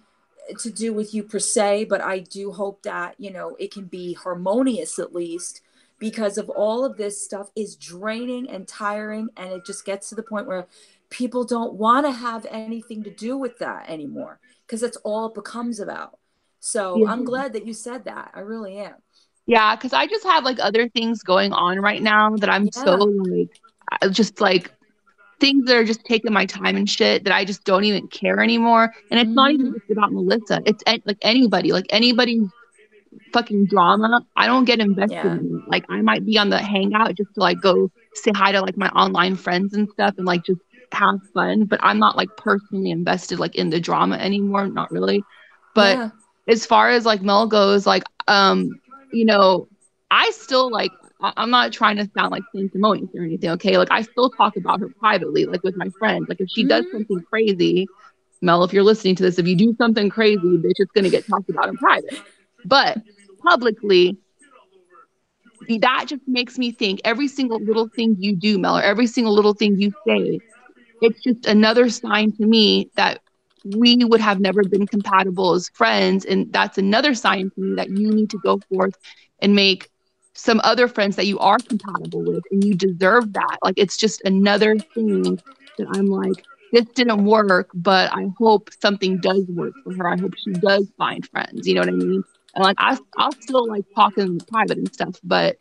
[SPEAKER 1] to do with you per se, but I do hope that, it can be harmonious at least, because of all of this stuff is draining and tiring, and it just gets to the point where people don't want to have anything to do with that anymore, because that's all it becomes about. So I'm
[SPEAKER 3] yeah.
[SPEAKER 1] glad that you said that. I really am.
[SPEAKER 3] Yeah, because I just have like other things going on right now that I'm so
[SPEAKER 1] Yeah.
[SPEAKER 3] like just like things that are just taking my time and shit that I just don't even care anymore. And it's not even
[SPEAKER 1] Mm-hmm.
[SPEAKER 3] just about Melissa. It's like anybody's fucking drama. I don't get invested
[SPEAKER 1] Yeah.
[SPEAKER 3] in it. Like I might be on the hangout just to like go say hi to like my online friends and stuff and like just have fun. But I'm not like personally invested like in the drama anymore. Not really. But
[SPEAKER 1] Yeah.
[SPEAKER 3] as far as like Mel goes, like you know, I still like I'm not trying to sound like sanctimonious or anything, okay? Like I still talk about her privately, like with my friends. Like if she does
[SPEAKER 1] Mm-hmm.
[SPEAKER 3] something crazy, Mel, if you're listening to this, if you do something crazy, bitch, it's gonna get talked about in private. But publicly, that just makes me think every single little thing you do, Mel, or every single little thing you say, it's just another sign to me that we would have never been compatible as friends. And that's another sign to me that you need to go forth and make some other friends that you are compatible with and you deserve that. Like it's just another thing that I'm like, this didn't work, but I hope something does work for her. I hope she does find friends. You know what I mean? And like I'll still like talk in private and stuff, but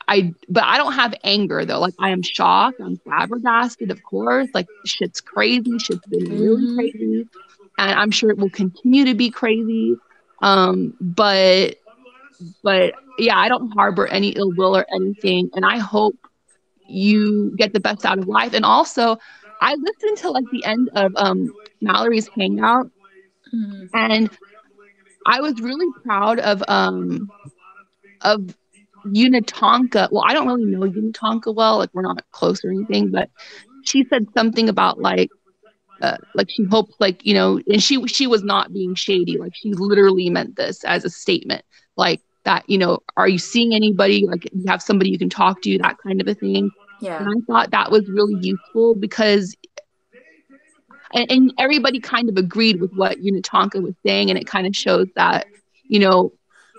[SPEAKER 3] I don't have anger though. Like I am shocked, I'm flabbergasted, of course. Like shit's crazy, shit's been really
[SPEAKER 1] Mm-hmm.
[SPEAKER 3] crazy, and I'm sure it will continue to be crazy. But yeah, I don't harbor any ill will or anything, and I hope you get the best out of life. And also, I listened to like the end of Mallory's hangout,
[SPEAKER 1] Mm-hmm.
[SPEAKER 3] and I was really proud of Unitonka. Well, I don't really know Unitonka well, like we're not close or anything, but she said something about like she hopes like and she was not being shady, like she literally meant this as a statement, like that are you seeing anybody, like you have somebody you can talk to, that kind of a thing. And
[SPEAKER 1] Yeah.
[SPEAKER 3] I thought that was really useful because and everybody kind of agreed with what Unitonka was saying, and it kind of shows that you know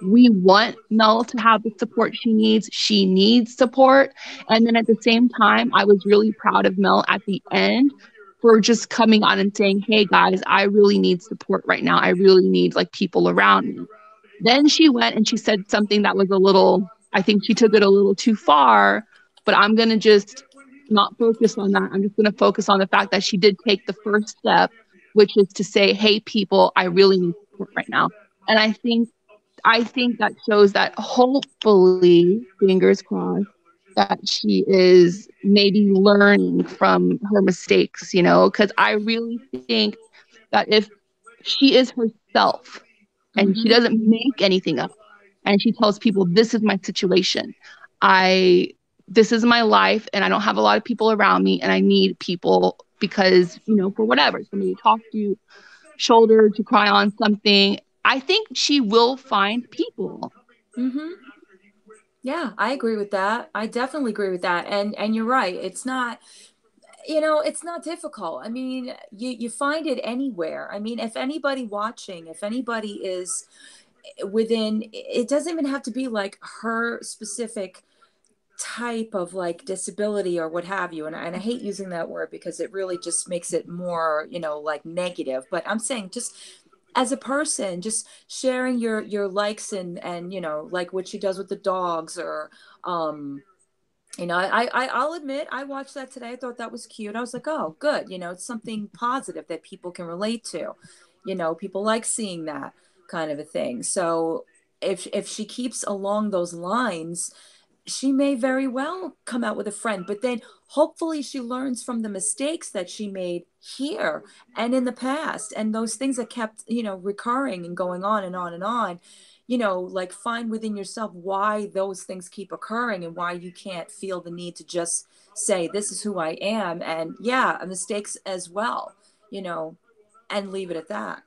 [SPEAKER 3] we want Mel to have the support she needs. She needs support, and then at the same time, I was really proud of Mel at the end for just coming on and saying, "Hey guys, I really need support right now. I really need like people around me." Then she went and she said something that was a little, I think she took it a little too far, but I'm going to just not focus on that. I'm just going to focus on the fact that she did take the first step, which is to say, "Hey people, I really need support right now." And I think that shows that hopefully, fingers crossed, that she is maybe learning from her mistakes, because I really think that if she is herself and she
[SPEAKER 1] Mm-hmm.
[SPEAKER 3] doesn't make anything up and she tells people, "This is my situation, I this is my life, and I don't have a lot of people around me, and I need people because for whatever, somebody to talk to, shoulder to cry on, something." I think she will find people.
[SPEAKER 1] Mm-hmm. Yeah, I agree with that. I definitely agree with that. And you're right. It's not, it's not difficult. I mean, you find it anywhere. I mean, if anybody watching, if anybody is within, it doesn't even have to be like her specific type of like disability or what have you. And I hate using that word because it really just makes it more, like negative. But I'm saying just as a person, just sharing your likes and like what she does with the dogs or um I'll admit I watched that today. I thought that was cute. I was like, oh, good. It's something positive that people can relate to. People like seeing that kind of a thing. So if she keeps along those lines, she may very well come out with a friend, but then hopefully she learns from the mistakes that she made here and in the past and those things that kept, recurring and going on and on and on. Like find within yourself why those things keep occurring and why you can't feel the need to just say, this is who I am. And yeah, mistakes as well, you know, and leave it at that.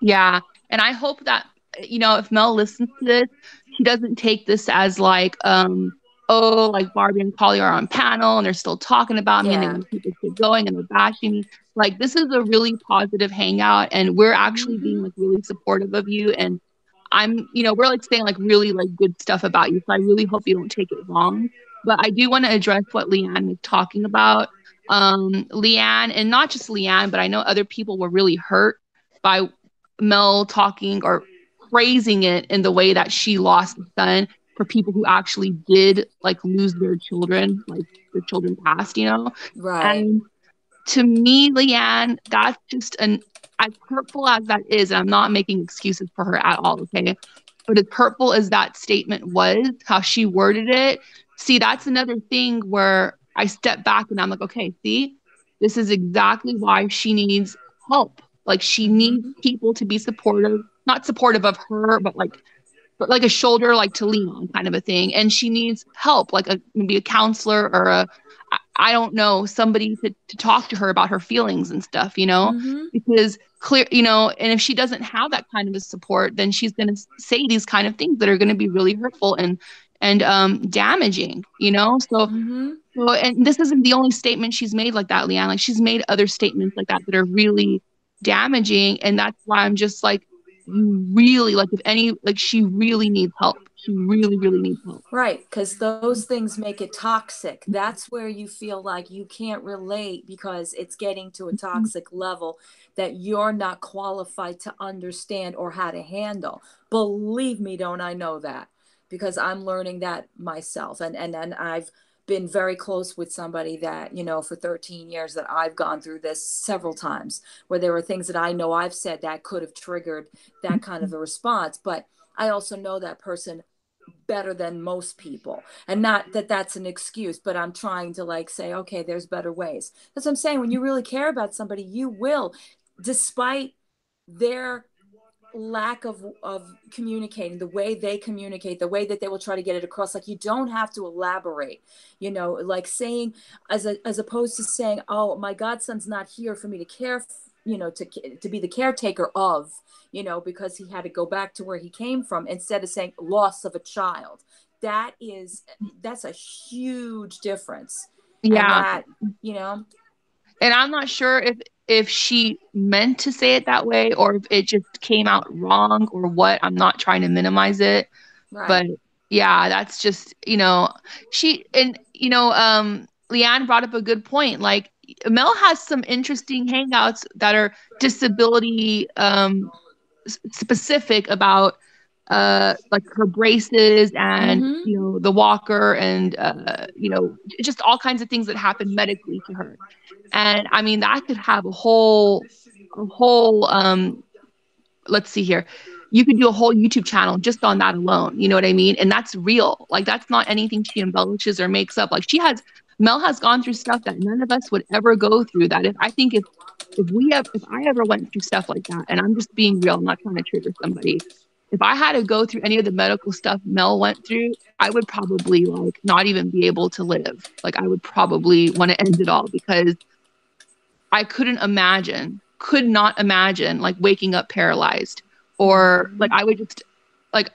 [SPEAKER 3] Yeah. And I hope that, if Mel listens to this, she doesn't take this as like, oh, like Barbie and Polly are on panel and they're still talking about me and they're
[SPEAKER 1] Yeah.
[SPEAKER 3] going to keep this shit going and they're bashing me. Like, this is a really positive hangout and we're actually being
[SPEAKER 1] Mm-hmm.
[SPEAKER 3] like really supportive of you. And we're like saying like really like good stuff about you. So I really hope you don't take it wrong. But I do want to address what Leanne was talking about. Leanne, and not just Leanne, but I know other people were really hurt by Mel talking or praising it in the way that she lost a son for people who actually did like lose their children, like their children passed.
[SPEAKER 1] Right.
[SPEAKER 3] And to me, Leanne, that's just as hurtful as that is, and I'm not making excuses for her at all, okay? But as hurtful as that statement was, how she worded it, see, that's another thing where I step back and I'm like, okay, see, this is exactly why she needs help. Like she needs
[SPEAKER 1] Mm-hmm.
[SPEAKER 3] people to be supportive, not supportive of her, but like but like a shoulder like to lean on kind of a thing, and she needs help, like maybe a counselor or I don't know, somebody to talk to her about her feelings and stuff,
[SPEAKER 1] Mm-hmm.
[SPEAKER 3] because clear, and if she doesn't have that kind of a support, then she's going to say these kind of things that are going to be really hurtful and damaging,
[SPEAKER 1] Mm-hmm.
[SPEAKER 3] and this isn't the only statement she's made like that, Leanne. Like she's made other statements like that are really damaging. And that's why I'm just like, you really, like, if any, like, she really needs help. She really, really needs help.
[SPEAKER 1] Right, because those things make it toxic. That's where you feel like you can't relate because it's getting to a toxic level that you're not qualified to understand or how to handle. Believe me, don't I know that? Because I'm learning that myself. And I've been very close with somebody that, for 13 years that I've gone through this several times where there were things that I know I've said that could have triggered that kind of a response. But I also know that person better than most people, and not that that's an excuse, but I'm trying to like say, okay, there's better ways. That's what I'm saying. When you really care about somebody, you will, despite their lack of communicating, the way they communicate, the way that they will try to get it across, like you don't have to elaborate, like saying, as opposed to saying, oh, my godson's not here for me to care, to be the caretaker of, because he had to go back to where he came from, instead of saying loss of a child. That's a huge difference. And
[SPEAKER 3] Yeah.
[SPEAKER 1] that, you know
[SPEAKER 3] And I'm not sure if she meant to say it that way or if it just came out wrong or what. I'm not trying to minimize it,
[SPEAKER 1] right.
[SPEAKER 3] but yeah, that's just, she and Leanne brought up a good point. Like Mel has some interesting hangouts that are disability specific about like her braces and
[SPEAKER 1] Mm-hmm.
[SPEAKER 3] the walker and just all kinds of things that happen medically to her. And I mean, that could have a whole let's see here. You could do a whole YouTube channel just on that alone. You know what I mean? And that's real. Like that's not anything she embellishes or makes up. Like Mel has gone through stuff that none of us would ever go through. That if I think if I ever went through stuff like that, and I'm just being real, I'm not trying to trigger somebody. If I had to go through any of the medical stuff Mel went through, I would probably like not even be able to live. Like I would probably want to end it all because I could not imagine like waking up paralyzed or like
[SPEAKER 1] Mm-hmm.
[SPEAKER 3] like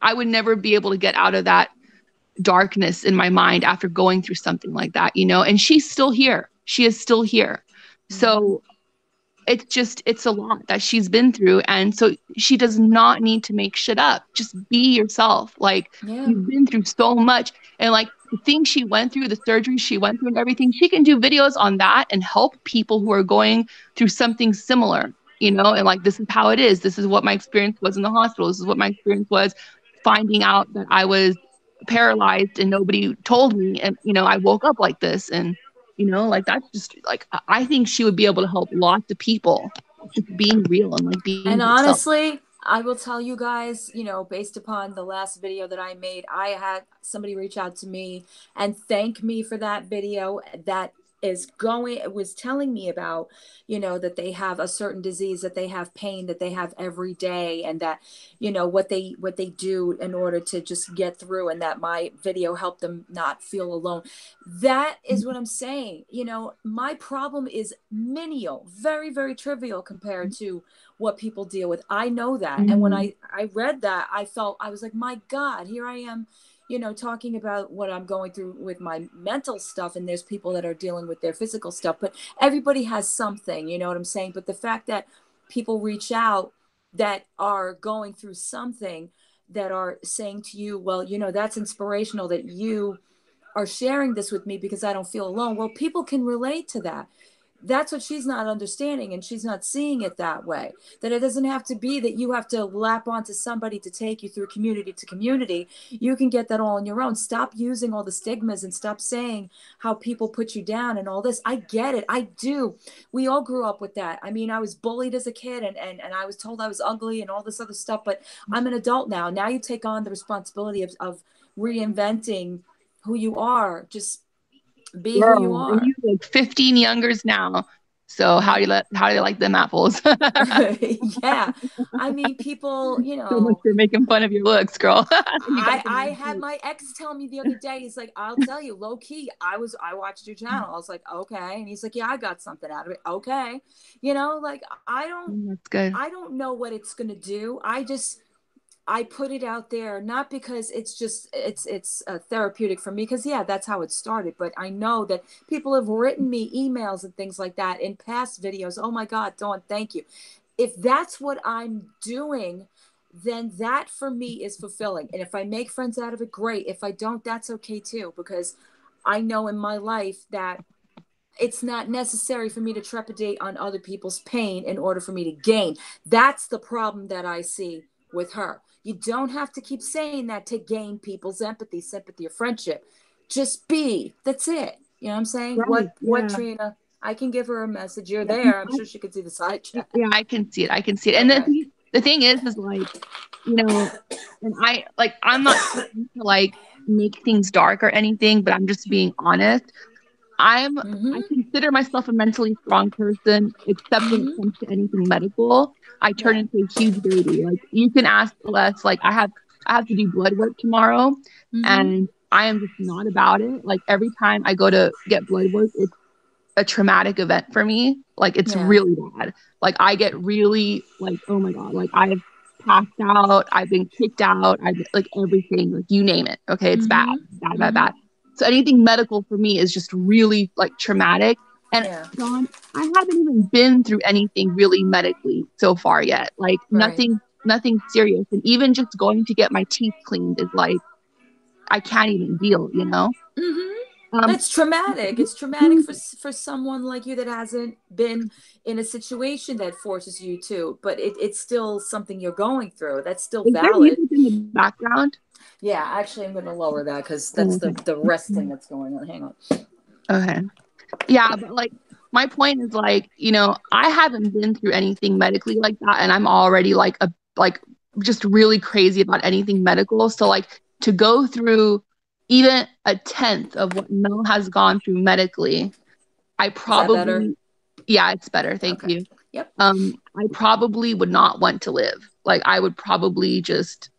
[SPEAKER 3] I would never be able to get out of that darkness in my mind after going through something like that. And she's still here. She is still here.
[SPEAKER 1] Mm-hmm.
[SPEAKER 3] So it's a lot that she's been through. And so she does not need to make shit up. Just be yourself. Like
[SPEAKER 1] Yeah.
[SPEAKER 3] you've been through so much. And like the things she went through, the surgery she went through and everything, she can do videos on that and help people who are going through something similar, and like, this is how it is. This is what my experience was in the hospital. This is what my experience was finding out that I was paralyzed and nobody told me. And I woke up like this. And like that's just like I think she would be able to help lots of people just being real and like being
[SPEAKER 1] And
[SPEAKER 3] herself.
[SPEAKER 1] honestly, I will tell you guys, based upon the last video that I made, I had somebody reach out to me and thank me for that video that it was telling me about, that they have a certain disease, that they have pain that they have every day, and that, what they do in order to just get through, and that my video helped them not feel alone. That is what I'm saying. My problem is menial, very, very trivial compared to what people deal with. I know that. And when
[SPEAKER 3] Mm-hmm.
[SPEAKER 1] I read that, I was like, my God, here I am, talking about what I'm going through with my mental stuff. And there's people that are dealing with their physical stuff, but everybody has something, you know what I'm saying? But the fact that people reach out that are going through something, that are saying to you, well, that's inspirational that you are sharing this with me because I don't feel alone. Well, people can relate to that. That's what she's not understanding, and she's not seeing it that way. That it doesn't have to be that you have to lap onto somebody to take you through community to community. You can get that all on your own. Stop using all the stigmas and stop saying how people put you down and all this. I get it. I do. We all grew up with that. I mean, I was bullied as a kid, and I was told I was ugly and all this other stuff, but I'm an adult now. Now you take on the responsibility of reinventing who you are, just be who you
[SPEAKER 3] Girl, and
[SPEAKER 1] are.
[SPEAKER 3] you like 15 youngers now. So
[SPEAKER 1] Yeah.
[SPEAKER 3] how do you like them apples?
[SPEAKER 1] Yeah. I mean, people,
[SPEAKER 3] So much for making fun of your looks, girl. You got some
[SPEAKER 1] I
[SPEAKER 3] good
[SPEAKER 1] had
[SPEAKER 3] teeth.
[SPEAKER 1] my ex tell me the other day, he's like, I'll tell you, low key, I watched your channel. I was like, okay. And he's like, yeah, I got something out of it. Okay. Like
[SPEAKER 3] That's good.
[SPEAKER 1] I don't know what it's gonna do. I put it out there not because it's therapeutic for me, because yeah, that's how it started, but I know that people have written me emails and things like that in past videos. Oh my God, Dawn, thank you. If that's what I'm doing, then that for me is fulfilling. And if I make friends out of it, great. If I don't, that's okay too, because I know in my life that it's not necessary for me to trepidate on other people's pain in order for me to gain. That's the problem that I see with her. You don't have to keep saying that to gain people's empathy, sympathy, or friendship. Just be. That's it. You know what I'm saying?
[SPEAKER 3] Right.
[SPEAKER 1] What
[SPEAKER 3] Yeah.
[SPEAKER 1] Trina? I can give her a message. You're
[SPEAKER 3] Yeah.
[SPEAKER 1] there. I'm sure she could see the side chat.
[SPEAKER 3] Yeah, I can see it. I can see it. And
[SPEAKER 1] Okay.
[SPEAKER 3] the thing is like, you know, and I'm not trying to like make things dark or anything, but I'm just being honest. I'm I
[SPEAKER 1] Mm-hmm.
[SPEAKER 3] consider myself a mentally strong person, except when it
[SPEAKER 1] Mm-hmm.
[SPEAKER 3] comes to anything medical. I turn
[SPEAKER 1] Yeah.
[SPEAKER 3] into a huge baby. Like you can ask Les, like I have to do blood work tomorrow,
[SPEAKER 1] Mm-hmm.
[SPEAKER 3] and I am just not about it. Like every time I go to get blood work, it's a traumatic event for me. Like it's
[SPEAKER 1] Yeah.
[SPEAKER 3] really bad. Like I get really like, oh my God, like I've passed out, I've been kicked out, I've like everything, like you name it. Okay, it's bad,
[SPEAKER 1] Mm-hmm.
[SPEAKER 3] bad, bad,
[SPEAKER 1] Mm-hmm.
[SPEAKER 3] bad. So anything medical for me is just really like traumatic. And
[SPEAKER 1] Yeah.
[SPEAKER 3] Dawn, I haven't even been through anything really medically so far yet. Like
[SPEAKER 1] Right.
[SPEAKER 3] nothing serious. And even just going to get my teeth cleaned is like I can't even deal, you know?
[SPEAKER 1] Mm-hmm.
[SPEAKER 3] Um,
[SPEAKER 1] It's traumatic. It's traumatic for someone like you that hasn't been in a situation that forces you to, but it's still something you're going through. That's still
[SPEAKER 3] is there
[SPEAKER 1] valid.
[SPEAKER 3] music in the background?
[SPEAKER 1] Yeah, actually, I'm going to lower that because that's
[SPEAKER 3] Oh,
[SPEAKER 1] the wrestling that's going on. Hang on.
[SPEAKER 3] okay. Yeah, but like my point is like, I haven't been through anything medically like that and I'm already like just really crazy about anything medical. So like to go through even a tenth of what Mel has gone through medically, I
[SPEAKER 1] Is that better?
[SPEAKER 3] probably yeah, it's better. Thank
[SPEAKER 1] Okay.
[SPEAKER 3] you.
[SPEAKER 1] Yep.
[SPEAKER 3] I probably would not want to live. Like I would probably just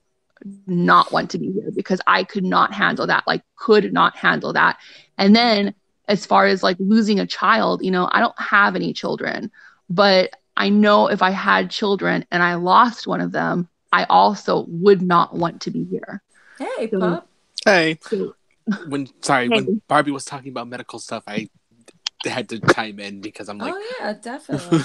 [SPEAKER 3] not want to be here because I could not handle that, like could not handle that. And then as far as like losing a child, I don't have any children, but I know if I had children and I lost one of them, I also would not want to be here.
[SPEAKER 1] Hey,
[SPEAKER 3] So,
[SPEAKER 1] pup.
[SPEAKER 4] Hey,
[SPEAKER 3] so
[SPEAKER 4] when
[SPEAKER 3] hey,
[SPEAKER 4] Barbie was talking about medical stuff, I had to chime in because I'm like,
[SPEAKER 1] Oh yeah, definitely.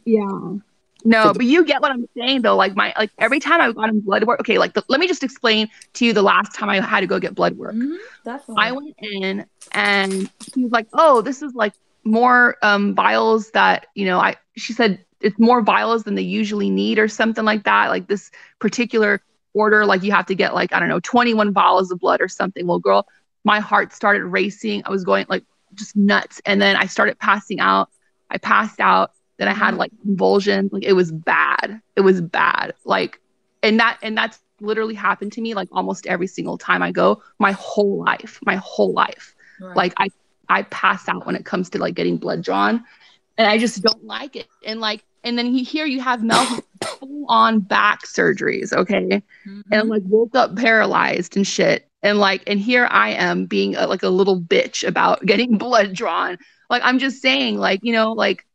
[SPEAKER 3] yeah.
[SPEAKER 4] for
[SPEAKER 3] No,
[SPEAKER 4] the
[SPEAKER 3] but you get what I'm saying though. Like every time I got in blood work, okay, let me just explain to you the last time I had to go get blood work.
[SPEAKER 1] Mm-hmm.
[SPEAKER 3] I
[SPEAKER 1] Definitely.
[SPEAKER 3] went in and he was like, "Oh, this is like more vials that, she said it's more vials than they usually need or something like that. Like this particular order, like you have to get like, I don't know, 21 vials of blood or something." Well, girl, my heart started racing. I was going like just nuts. And then I started passing out. I passed out. Then I had
[SPEAKER 1] Mm-hmm.
[SPEAKER 3] like convulsions. Like it was bad. It was bad. Like, and that's literally happened to me like almost every single time I go my whole life.
[SPEAKER 1] Right.
[SPEAKER 3] Like I pass out when it comes to like getting blood drawn and I just don't like it. And then here you have Mel who's full on back surgeries, okay? And
[SPEAKER 1] Mm-hmm.
[SPEAKER 3] like woke up paralyzed and shit. And here I am being like a little bitch about getting blood drawn. Like I'm just saying like, like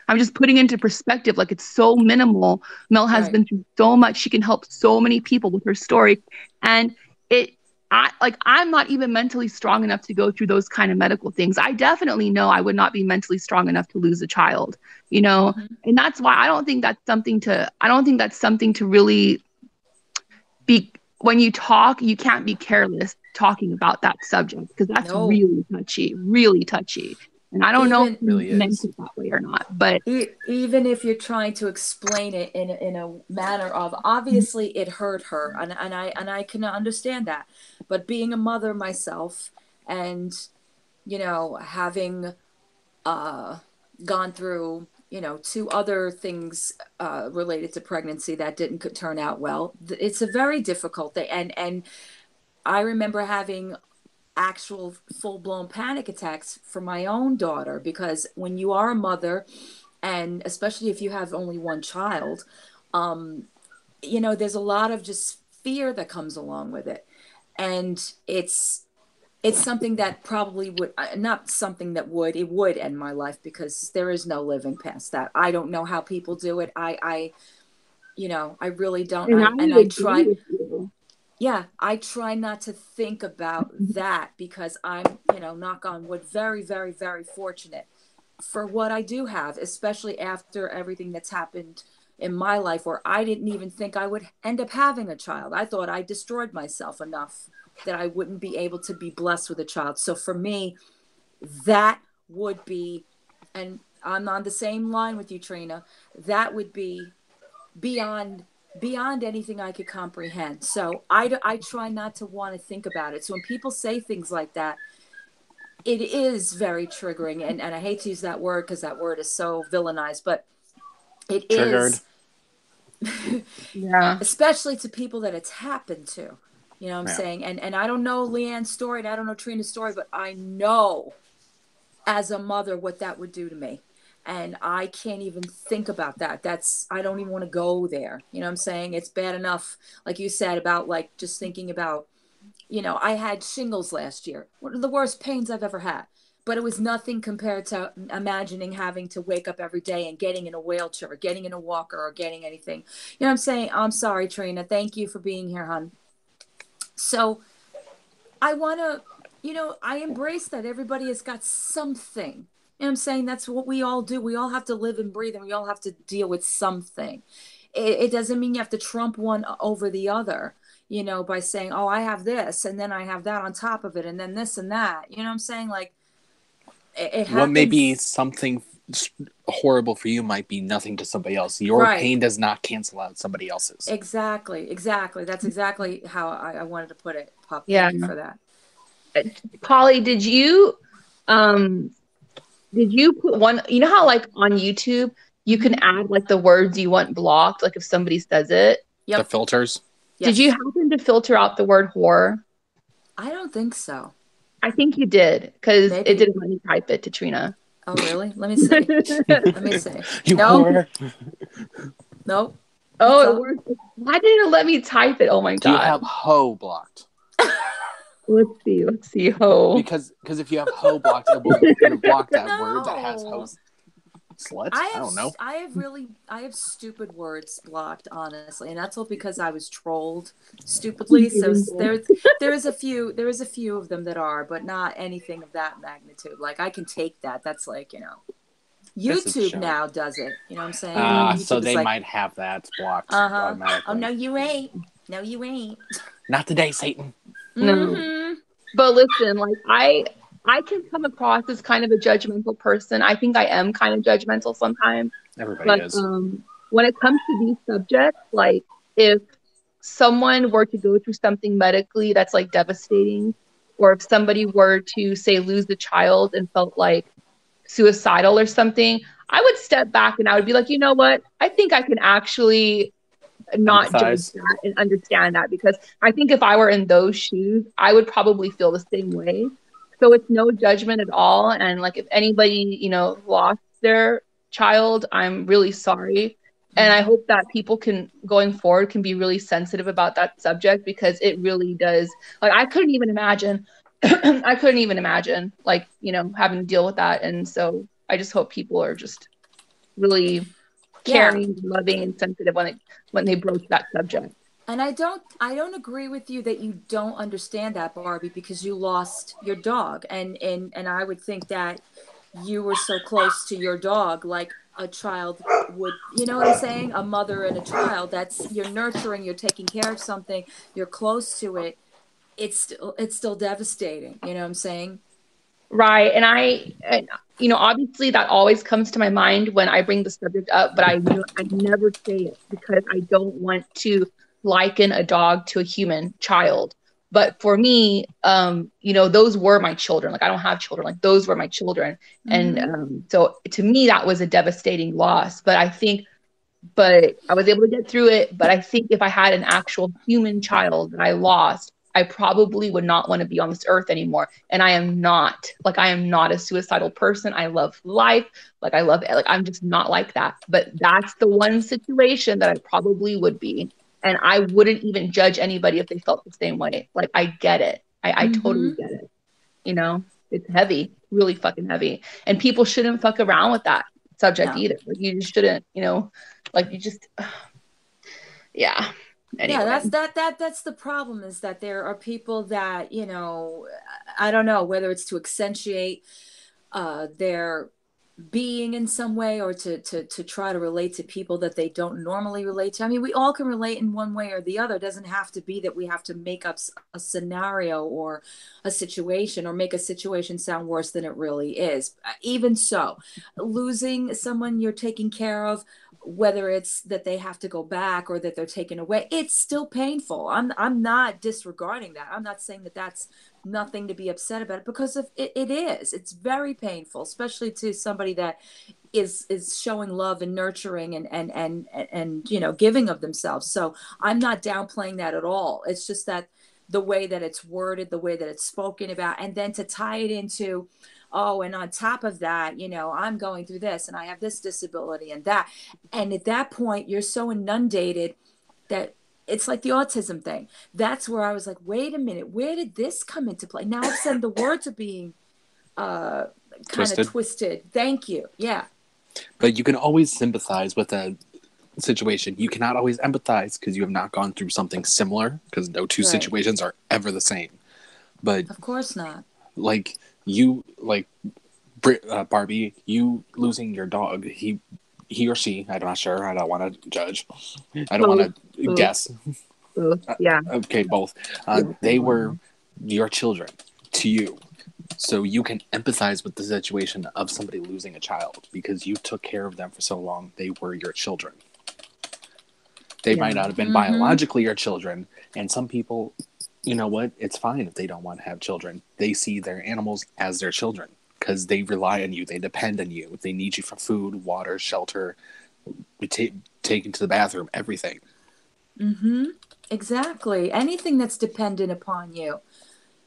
[SPEAKER 3] I'm just putting into perspective, like it's so minimal. Mel has
[SPEAKER 1] Right.
[SPEAKER 3] been through so much. She can help so many people with her story. And it, I'm not even mentally strong enough to go through those kind of medical things. I definitely know I would not be mentally strong enough to lose a child, you know?
[SPEAKER 1] Mm-hmm.
[SPEAKER 3] And that's why I don't think that's something to really be, when you talk, you can't be careless talking about that subject because that's
[SPEAKER 1] No.
[SPEAKER 3] really touchy, really touchy. And I don't know if
[SPEAKER 1] Even
[SPEAKER 3] he
[SPEAKER 4] really
[SPEAKER 3] meant
[SPEAKER 4] is.
[SPEAKER 3] it that way or not, but
[SPEAKER 1] even if you're trying to explain it in a manner of, obviously it hurt her, and I can understand that, but being a mother myself, and having uh gone through two other things related to pregnancy that didn't turn out well, it's a very difficult thing, and I remember having actual full blown panic attacks for my own daughter, because when you are a mother, and especially if you have only one child, um, there's a lot of just fear that comes along with it. And it's something that probably would, not something that would, it would end my life, because there is no living past that. I don't know how people do it. I really don't.
[SPEAKER 3] And I
[SPEAKER 1] I
[SPEAKER 3] agree
[SPEAKER 1] try,
[SPEAKER 3] with you.
[SPEAKER 1] yeah, I try not to think about that, because I'm, knock on wood, very, very, very fortunate for what I do have, especially after everything that's happened in my life, where I didn't even think I would end up having a child. I thought I destroyed myself enough that I wouldn't be able to be blessed with a child. So for me, that would be, and I'm on the same line with you, Trina, that would be beyond anything I could comprehend. So I try not to want to think about it. So when people say things like that, it is very triggering. And I hate to use that word because that word is so villainized, but it
[SPEAKER 4] Triggered.
[SPEAKER 1] is,
[SPEAKER 3] Yeah.
[SPEAKER 1] especially to people that it's happened to. You know what I'm
[SPEAKER 4] Yeah.
[SPEAKER 1] saying? And I don't know Leanne's story, and I don't know Trina's story, but I know as a mother what that would do to me. And I can't even think about that. I don't even want to go there. You know what I'm saying? It's bad enough, like you said, about like just thinking about, I had shingles last year. One of the worst pains I've ever had. But it was nothing compared to imagining having to wake up every day and getting in a wheelchair or getting in a walker or getting anything. You know what I'm saying? I'm sorry, Trina. Thank you for being here, hon. So I want to, I embrace that everybody has got something. You know what I'm saying? That's what we all do. We all have to live and breathe, and we all have to deal with something. It doesn't mean you have to trump one over the other, by saying, oh, I have this, and then I have that on top of it, and then this and that. You know what I'm saying? Like, it
[SPEAKER 4] What may be
[SPEAKER 1] happens.
[SPEAKER 4] something horrible for you might be nothing to somebody else. Your
[SPEAKER 1] Right.
[SPEAKER 4] pain does not cancel out somebody else's.
[SPEAKER 1] Exactly. Exactly. That's exactly how I wanted to put it, Pop.
[SPEAKER 3] Yeah.
[SPEAKER 1] Thank you for that.
[SPEAKER 3] Polly, um did you put one, you know how like on YouTube you can
[SPEAKER 1] Mm-hmm.
[SPEAKER 3] add like the words you want blocked, like if somebody says it?
[SPEAKER 4] The
[SPEAKER 1] Yep.
[SPEAKER 4] filters.
[SPEAKER 3] Did you
[SPEAKER 1] Yes.
[SPEAKER 3] happen to filter out the word whore?
[SPEAKER 1] I don't think so.
[SPEAKER 3] I think you did because it
[SPEAKER 1] Maybe.
[SPEAKER 3] didn't let me type it to Trina.
[SPEAKER 1] Oh, really? Let me see. Let me see.
[SPEAKER 4] You
[SPEAKER 1] Nope.
[SPEAKER 4] whore.
[SPEAKER 1] Nope.
[SPEAKER 3] Oh,
[SPEAKER 1] It's
[SPEAKER 3] it
[SPEAKER 1] up.
[SPEAKER 3] worked. Why didn't it let me type it? Oh my
[SPEAKER 4] Do you
[SPEAKER 3] God.
[SPEAKER 4] have hoe blocked?
[SPEAKER 3] Let's see. Let's see. Ho.
[SPEAKER 4] Because if you have hoe blocked, it'll block that word that has
[SPEAKER 1] No.
[SPEAKER 4] hoe slut. I don't know.
[SPEAKER 1] I have stupid words blocked, honestly, and that's all because I was trolled stupidly. So there is a few of them that are, but not anything of that magnitude. Like I can take that. That's like,
[SPEAKER 4] This is a
[SPEAKER 1] YouTube
[SPEAKER 4] joke.
[SPEAKER 1] now does it. You know what I'm saying?
[SPEAKER 4] So
[SPEAKER 1] YouTube is
[SPEAKER 4] they
[SPEAKER 1] like,
[SPEAKER 4] might have that blocked
[SPEAKER 1] uh-huh. Oh,
[SPEAKER 4] automatically.
[SPEAKER 1] no, you ain't. No, you ain't.
[SPEAKER 4] Not today, Satan.
[SPEAKER 3] No.
[SPEAKER 1] Mm-hmm.
[SPEAKER 3] But listen, like I can come across as kind of a judgmental person. I think I am kind of judgmental sometimes.
[SPEAKER 4] Everybody
[SPEAKER 3] But
[SPEAKER 4] is.
[SPEAKER 3] when it comes to these subjects, like if someone were to go through something medically that's like devastating, or if somebody were to say lose a child and felt like suicidal or something, I would step back and I would be like, you know what? I think I can actually not judge
[SPEAKER 4] Empathize.
[SPEAKER 3] that and understand that, because I think if I were in those shoes, I would probably feel the same way. So it's no judgment at all. And like if anybody, lost their child, I'm really sorry. And I
[SPEAKER 1] Mm-hmm.
[SPEAKER 3] hope that people can going forward can be really sensitive about that subject, because it really does, like I couldn't even imagine I couldn't even imagine like, having to deal with that. And so I just hope people are just really
[SPEAKER 1] Yeah.
[SPEAKER 3] caring, loving, and sensitive when they broach that subject.
[SPEAKER 1] And I don't agree with you that you don't understand that, Barbie, because you lost your dog. And I would think that you were so close to your dog, like a child would, you know what I'm saying? A mother and a child, that's, you're nurturing, you're taking care of something, you're close to it. It's still devastating, you know what I'm saying?
[SPEAKER 3] Right. And obviously that always comes to my mind when I bring the subject up, but I never say it because I don't want to liken a dog to a human child. But for me, those were my children. Like I don't have children. Like those were my children. And
[SPEAKER 1] Mm-hmm.
[SPEAKER 3] so to me, that was a devastating loss. But I was able to get through it. But I think if I had an actual human child that I lost, I probably would not want to be on this earth anymore. And I am not a suicidal person. I love life. I'm just not like that. But that's the one situation that I probably would be. And I wouldn't even judge anybody if they felt the same way. Like, I get it. I totally get it. You know, it's heavy, really fucking heavy. And people shouldn't fuck around with that subject either. Like, you just shouldn't, like, you just, yeah. Anyway.
[SPEAKER 1] Yeah, that's the problem, is that there are people that, I don't know whether it's to accentuate their being in some way, or to try to relate to people that they don't normally relate to. I mean, we all can relate in one way or the other. It doesn't have to be that we have to make up a scenario or a situation, or make a situation sound worse than it really is. Even so, losing someone you're taking care of, whether it's that they have to go back or that they're taken away, it's still painful. I'm not disregarding that. I'm not saying that that's nothing to be upset about, because of it is. It's very painful, especially to somebody that is showing love and nurturing and giving of themselves. So I'm not downplaying that at all. It's just that the way that it's worded, the way that it's spoken about, and then to tie it into, oh, and on top of that, I'm going through this and I have this disability and that. And at that point, you're so inundated that it's like the autism thing. That's where I was like, wait a minute, where did this come into play? Now all of a sudden the words are being kind of twisted. Thank you. Yeah.
[SPEAKER 4] But you can always sympathize with a situation. You cannot always empathize because you have not gone through something similar, because no two situations are ever the same. But
[SPEAKER 1] of course not.
[SPEAKER 4] Like Barbie, you losing your dog, he or she, I'm not sure, I don't want to judge, I don't want to guess.
[SPEAKER 3] Yeah.
[SPEAKER 4] Okay, both. They were your children to you. So you can empathize with the situation of somebody losing a child because you took care of them for so long. They were your children. They might not have been biologically your children. And some people, you know what? It's fine if they don't want to have children. They see their animals as their children because they rely on you. They depend on you. They need you for food, water, shelter, taken to the bathroom, everything.
[SPEAKER 1] Exactly. Anything that's dependent upon you.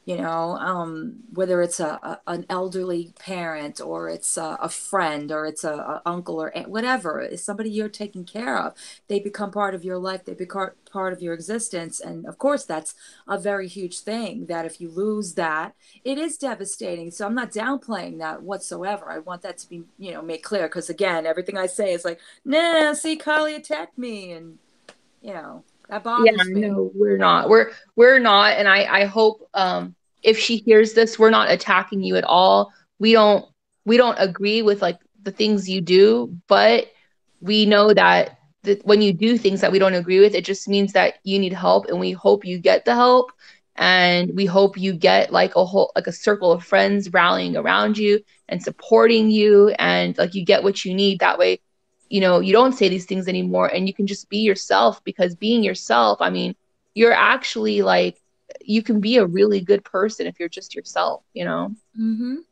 [SPEAKER 1] Whether it's an elderly parent, or it's a friend, or it's a uncle, or whatever, it's somebody you're taking care of. They become part of your life. They become part of your existence. And of course, that's a very huge thing, that if you lose that, it is devastating. So I'm not downplaying that whatsoever. I want that to be, made clear. Because again, everything I say is like, nah, see, Choly attacked me. And, that bothers me.
[SPEAKER 3] No, we're not. We're not. And I hope if she hears this, we're not attacking you at all. We don't agree with like the things you do, but we know that when you do things that we don't agree with, it just means that you need help, and we hope you get the help, and we hope you get like a circle of friends rallying around you and supporting you, and like you get what you need. That way, you don't say these things anymore, and you can just be yourself, because being yourself, I mean, you're actually like, you can be a really good person if you're just yourself. And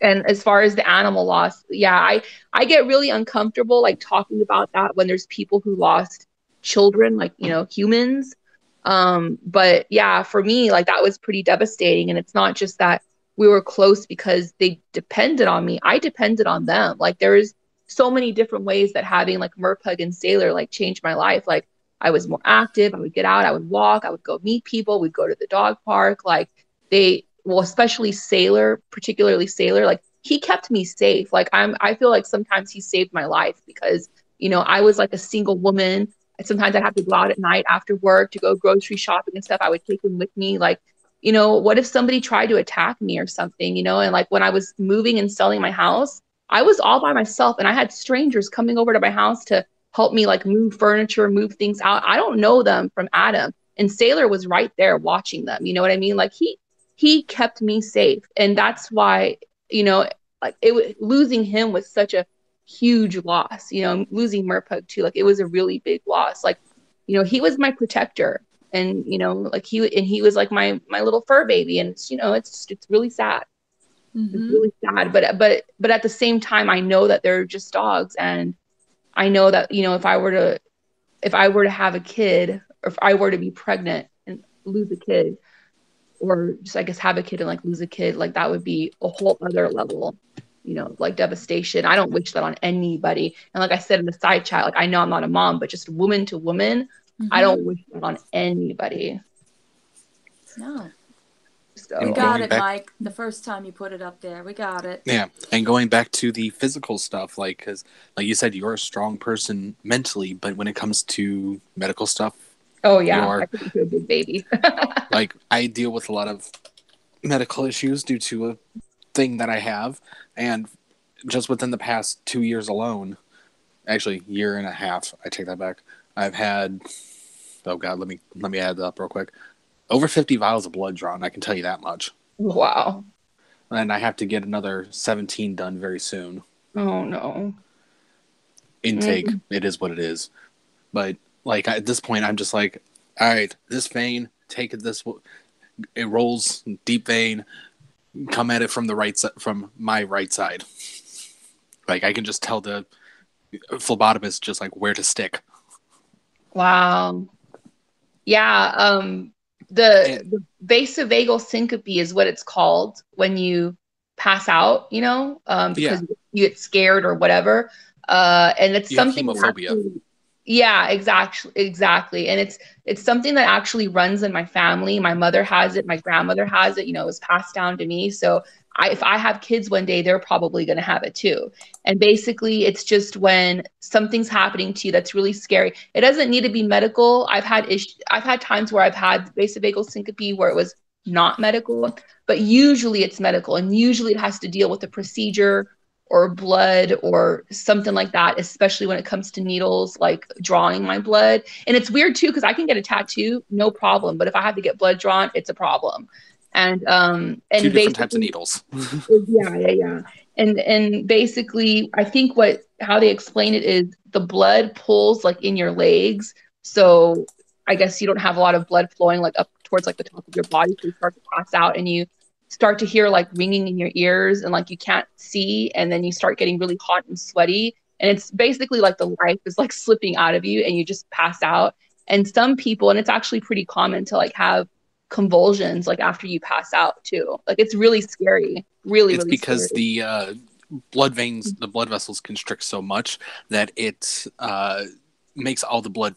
[SPEAKER 3] as far as the animal loss, yeah, I get really uncomfortable like talking about that when there's people who lost children, like, humans. But yeah, for me, like, that was pretty devastating. And it's not just that we were close because they depended on me. I depended on them. Like, there's so many different ways that having like Merpug and Sailor like changed my life. Like, I was more active. I would get out. I would walk. I would go meet people. We'd go to the dog park. Like, especially Sailor, particularly Sailor, like, he kept me safe. Like, I feel like sometimes he saved my life because, I was like a single woman. Sometimes I'd have to go out at night after work to go grocery shopping and stuff. I would take him with me. Like, what if somebody tried to attack me or something, and like when I was moving and selling my house, I was all by myself, and I had strangers coming over to my house to help me like move furniture, move things out. I don't know them from Adam. And Sailor was right there watching them. You know what I mean? Like, he kept me safe. And that's why, like, losing him was such a huge loss. Losing Merpug too, like, it was a really big loss. Like, he was my protector, and like he was like my little fur baby, and it's really sad. It's really sad, but at the same time, I know that they're just dogs, and I know that if I were to have a kid, or if I were to be pregnant and lose a kid, or just I guess have a kid and like lose a kid, like that would be a whole other level, you know, like devastation. I don't wish that on anybody. And like I said in the side chat, like I know I'm not a mom, but just woman to woman, I don't wish that on anybody.
[SPEAKER 1] No.
[SPEAKER 3] So
[SPEAKER 1] We got it, Mike. The first time you put it up there, we got it.
[SPEAKER 4] Yeah, and going back to the physical stuff, like, because like you said, you're a strong person mentally, but when it comes to medical stuff,
[SPEAKER 3] oh yeah, I could be a big baby.
[SPEAKER 4] like I deal with a lot of medical issues due to a thing that I have, and just within the past 2 years alone, actually year and a half, I take that back. I've had, oh god, let me add that up real quick. Over 50 vials of blood drawn. I can tell you that much.
[SPEAKER 3] Wow.
[SPEAKER 4] And I have to get another 17 done very soon.
[SPEAKER 3] Oh no.
[SPEAKER 4] Intake, it is what it is. But like at this point, I'm just like, all right, this vein, take it this. It rolls deep vein. Come at it from the right side, from my right side. Like I can just tell the phlebotomist just like where to stick.
[SPEAKER 3] Wow. Yeah. The vasovagal syncope is what it's called when you pass out, you know, because you get scared or whatever. And it's
[SPEAKER 4] you have
[SPEAKER 3] something that
[SPEAKER 4] hemophobia.
[SPEAKER 3] actually, yeah, exactly. And it's something that actually runs in my family. My mother has it, my grandmother has it, you know, it was passed down to me. So if I have kids one day, they're probably going to have it too. And basically, it's just when something's happening to you that's really scary. It doesn't need to be medical. I've had times where I've had vasovagal syncope where it was not medical, but usually it's medical, and usually it has to deal with a procedure or blood or something like that, especially when it comes to needles, like drawing my blood. And it's weird too, because I can get a tattoo, no problem. But if I have to get blood drawn, it's a problem. And
[SPEAKER 4] two different types of needles.
[SPEAKER 3] yeah. And basically, I think how they explain it is the blood pulls like in your legs. So I guess you don't have a lot of blood flowing like up towards like the top of your body. So you start to pass out and you start to hear like ringing in your ears and like you can't see. And then you start getting really hot and sweaty. And it's basically like the life is like slipping out of you and you just pass out. And some people, and it's actually pretty common to like have convulsions like after you pass out too. Like it's really scary. Really
[SPEAKER 4] because
[SPEAKER 3] scary.
[SPEAKER 4] The blood veins, the blood vessels constrict so much that it makes all the blood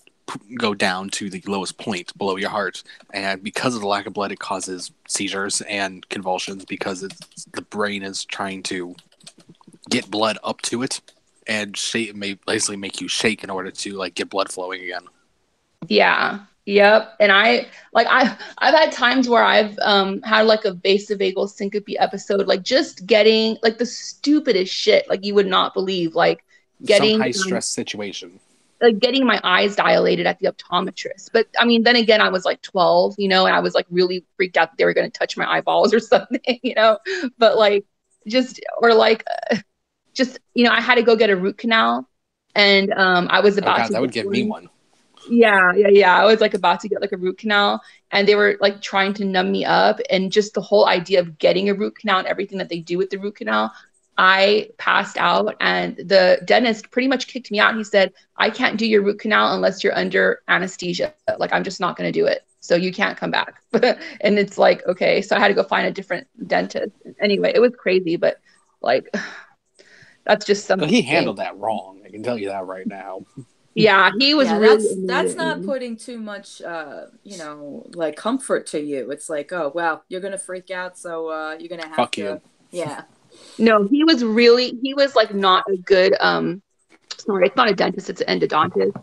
[SPEAKER 4] go down to the lowest point below your heart, and because of the lack of blood, it causes seizures and convulsions because the brain is trying to get blood up to it, and it may basically make you shake in order to like get blood flowing again.
[SPEAKER 3] Yeah. Yep. And I've had times where I've had like a vasovagal syncope episode, like just getting like the stupidest shit, like you would not believe, like getting
[SPEAKER 4] some high stress situation.
[SPEAKER 3] Like getting my eyes dilated at the optometrist. But I mean, then again, I was like 12, you know, and I was like really freaked out that they were going to touch my eyeballs or something, you know, but like just, you know, I had to go get a root canal and I was about to
[SPEAKER 4] that would
[SPEAKER 3] get
[SPEAKER 4] give me one.
[SPEAKER 3] Yeah. I was like about to get like a root canal and they were like trying to numb me up, and just the whole idea of getting a root canal and everything that they do with the root canal, I passed out and the dentist pretty much kicked me out. He said, I can't do your root canal unless you're under anesthesia. Like, I'm just not going to do it. So you can't come back. And it's like, okay. So I had to go find a different dentist. Anyway, it was crazy, but like, that's just something.
[SPEAKER 4] He handled that wrong. I can tell you that right now.
[SPEAKER 3] Yeah, he was really.
[SPEAKER 1] That's not putting too much, you know, like comfort to you. It's like, oh well, you're gonna freak out, so you're gonna have
[SPEAKER 4] Fuck
[SPEAKER 1] to.
[SPEAKER 4] You.
[SPEAKER 1] Yeah.
[SPEAKER 3] No, he was like not a good. Sorry, it's not a dentist; it's an endodontist.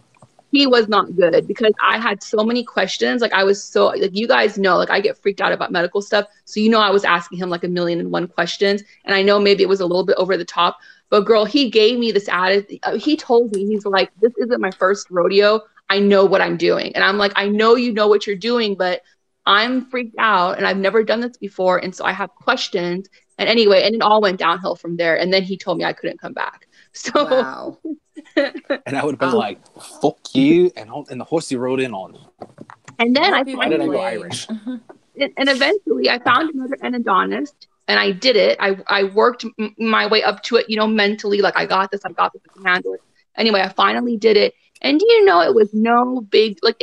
[SPEAKER 3] He was not good because I had so many questions. Like I was so like, you guys know, like I get freaked out about medical stuff. So, you know, I was asking him like 1,000,001 questions, and I know maybe it was a little bit over the top, but girl, he gave me this attitude. He told me, he's like, this isn't my first rodeo. I know what I'm doing. And I'm like, I know you know what you're doing, but I'm freaked out and I've never done this before. And so I have questions. And anyway, and it all went downhill from there. And then he told me I couldn't come back. So
[SPEAKER 1] wow.
[SPEAKER 4] And I would have been like, fuck you, and the horse you rode in on.
[SPEAKER 3] And then
[SPEAKER 4] why did I go Irish?
[SPEAKER 3] And eventually I found another endodontist and I did it. I worked my way up to it, you know, mentally, like I got this, I can handle it. Anyway, I finally did it. And do you know, it was no big, like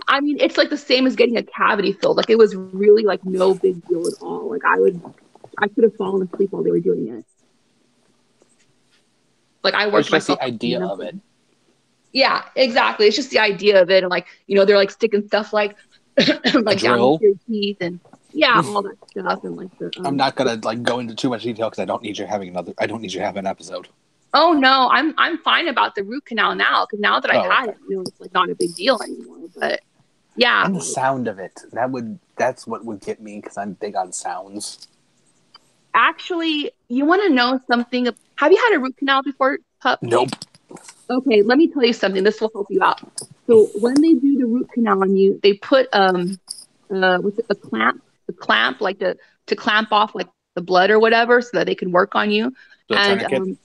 [SPEAKER 3] I mean, it's like the same as getting a cavity filled. Like it was really like no big deal at all. Like I could have fallen asleep while they were doing it. Like I
[SPEAKER 4] Or it's
[SPEAKER 3] worked
[SPEAKER 4] just the
[SPEAKER 3] myself.
[SPEAKER 4] idea of it.
[SPEAKER 3] Yeah, exactly. It's just the idea of it, and like they're like sticking stuff like
[SPEAKER 4] A
[SPEAKER 3] like down into
[SPEAKER 4] drill.
[SPEAKER 3] your teeth, and yeah, all that stuff, and like the
[SPEAKER 4] I'm not gonna like go into too much detail because I don't need you having an episode.
[SPEAKER 3] Oh no, I'm fine about the root canal now because now that I
[SPEAKER 4] Oh,
[SPEAKER 3] had
[SPEAKER 4] okay.
[SPEAKER 3] it, it's like not a big deal anymore. But yeah,
[SPEAKER 4] And the
[SPEAKER 3] like,
[SPEAKER 4] sound of it, that's what would get me because I'm big on sounds.
[SPEAKER 3] actually, you want to know something? Have you had a root canal before, pup?
[SPEAKER 4] Nope.
[SPEAKER 3] Okay, let me tell you something. This will help you out. So when they do the root canal on you, they put what's it, a clamp like to clamp off like the blood or whatever, so that they can work on you.
[SPEAKER 4] The
[SPEAKER 3] And
[SPEAKER 4] tourniquet.